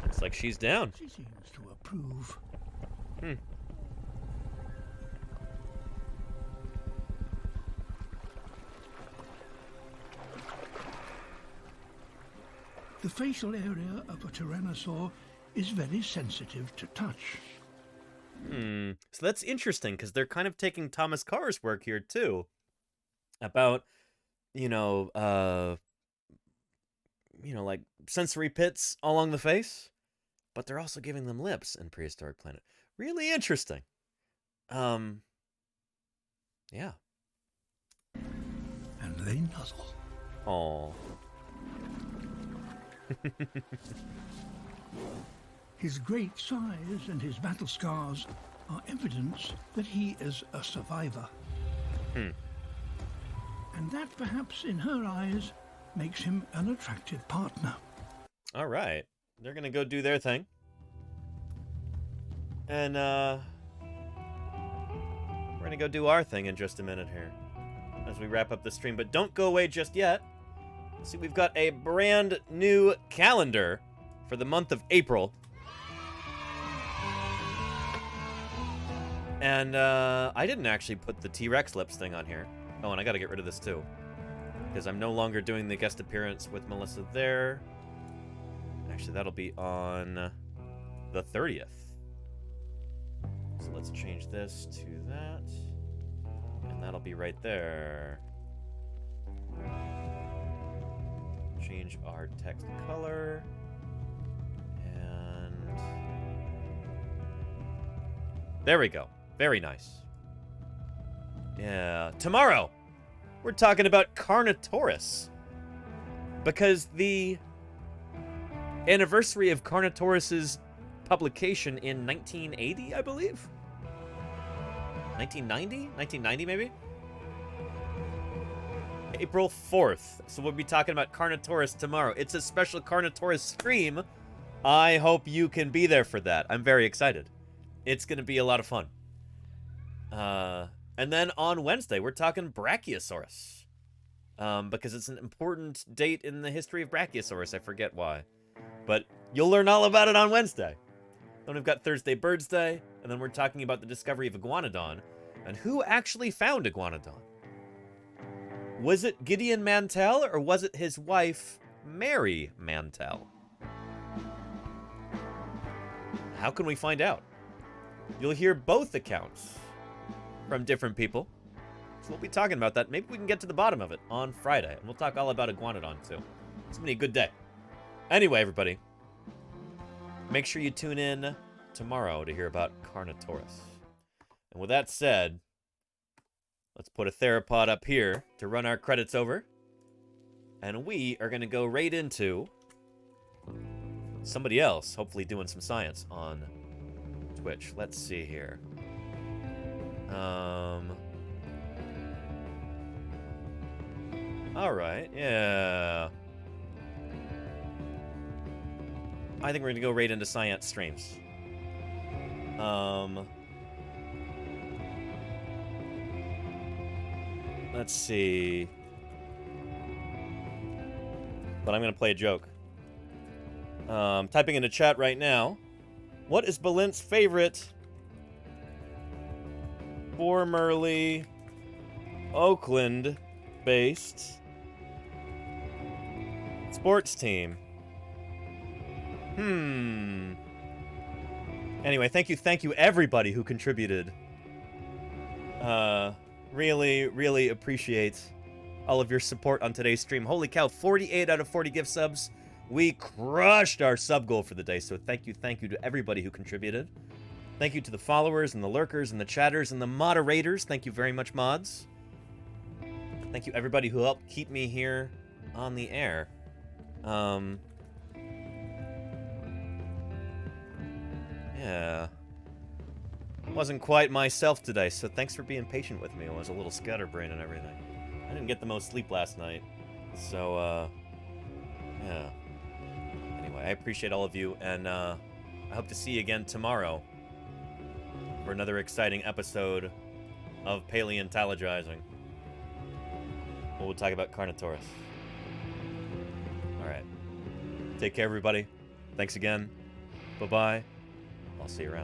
Looks like she's down. She seems to approve. The facial area of a tyrannosaur is very sensitive to touch. So that's interesting, because they're kind of taking Thomas Carr's work here, too. About, like sensory pits along the face. But they're also giving them lips in Prehistoric Planet. Really interesting. Yeah. And they nuzzle. Aww. His great size and his battle scars are evidence that he is a survivor. And that, perhaps in her eyes, makes him an attractive partner. All right. They're going to go do their thing. And we're going to go do our thing in just a minute here as we wrap up the stream. But don't go away just yet. See, we've got a brand new calendar for the month of April. And I didn't actually put the T-Rex lips thing on here. Oh, and I got to get rid of this too, because I'm no longer doing the guest appearance with Melissa there. Actually, that'll be on the 30th. So let's change this to that. And that'll be right there. Change our text color. And there we go. Very nice. Yeah. Tomorrow, we're talking about Carnotaurus. Because the anniversary of Carnotaurus's publication in 1980, I believe? 1990? 1990, maybe? April 4th. So we'll be talking about Carnotaurus tomorrow. It's a special Carnotaurus stream. I hope you can be there for that. I'm very excited. It's going to be a lot of fun. And then on Wednesday, we're talking Brachiosaurus. Because it's an important date in the history of Brachiosaurus. I forget why. But you'll learn all about it on Wednesday. Then we've got Thursday Birds Day. And then we're talking about the discovery of Iguanodon. And who actually found Iguanodon? Was it Gideon Mantell or was it his wife, Mary Mantell? How can we find out? You'll hear both accounts from different people. So we'll be talking about that. Maybe we can get to the bottom of it on Friday. And we'll talk all about Iguanodon, too. It's going to be a good day. Anyway, everybody, make sure you tune in tomorrow to hear about Carnotaurus. And with that said, let's put a theropod up here to run our credits over. And we are going to go right into somebody else, hopefully doing some science on Twitch. Let's see here. All right, yeah. I think we're going to go right into science streams. Let's see. But I'm going to play a joke. Typing into chat right now. What is Balint's favorite formerly Oakland-based sports team? Anyway, thank you everybody who contributed. Really appreciate all of your support on today's stream. Holy cow, 48 out of 40 gift subs. We crushed our sub goal for the day, so thank you to everybody who contributed. Thank you to the followers and the lurkers and the chatters and the moderators. Thank you very much, mods. Thank you everybody who helped keep me here on the air. Yeah. Wasn't quite myself today, so thanks for being patient with me. I was a little scatterbrained and everything. I didn't get the most sleep last night, so, yeah. Anyway, I appreciate all of you, and, I hope to see you again tomorrow for another exciting episode of Paleontologizing. We'll talk about Carnotaurus. Alright. Take care, everybody. Thanks again. Bye-bye. I'll see you around.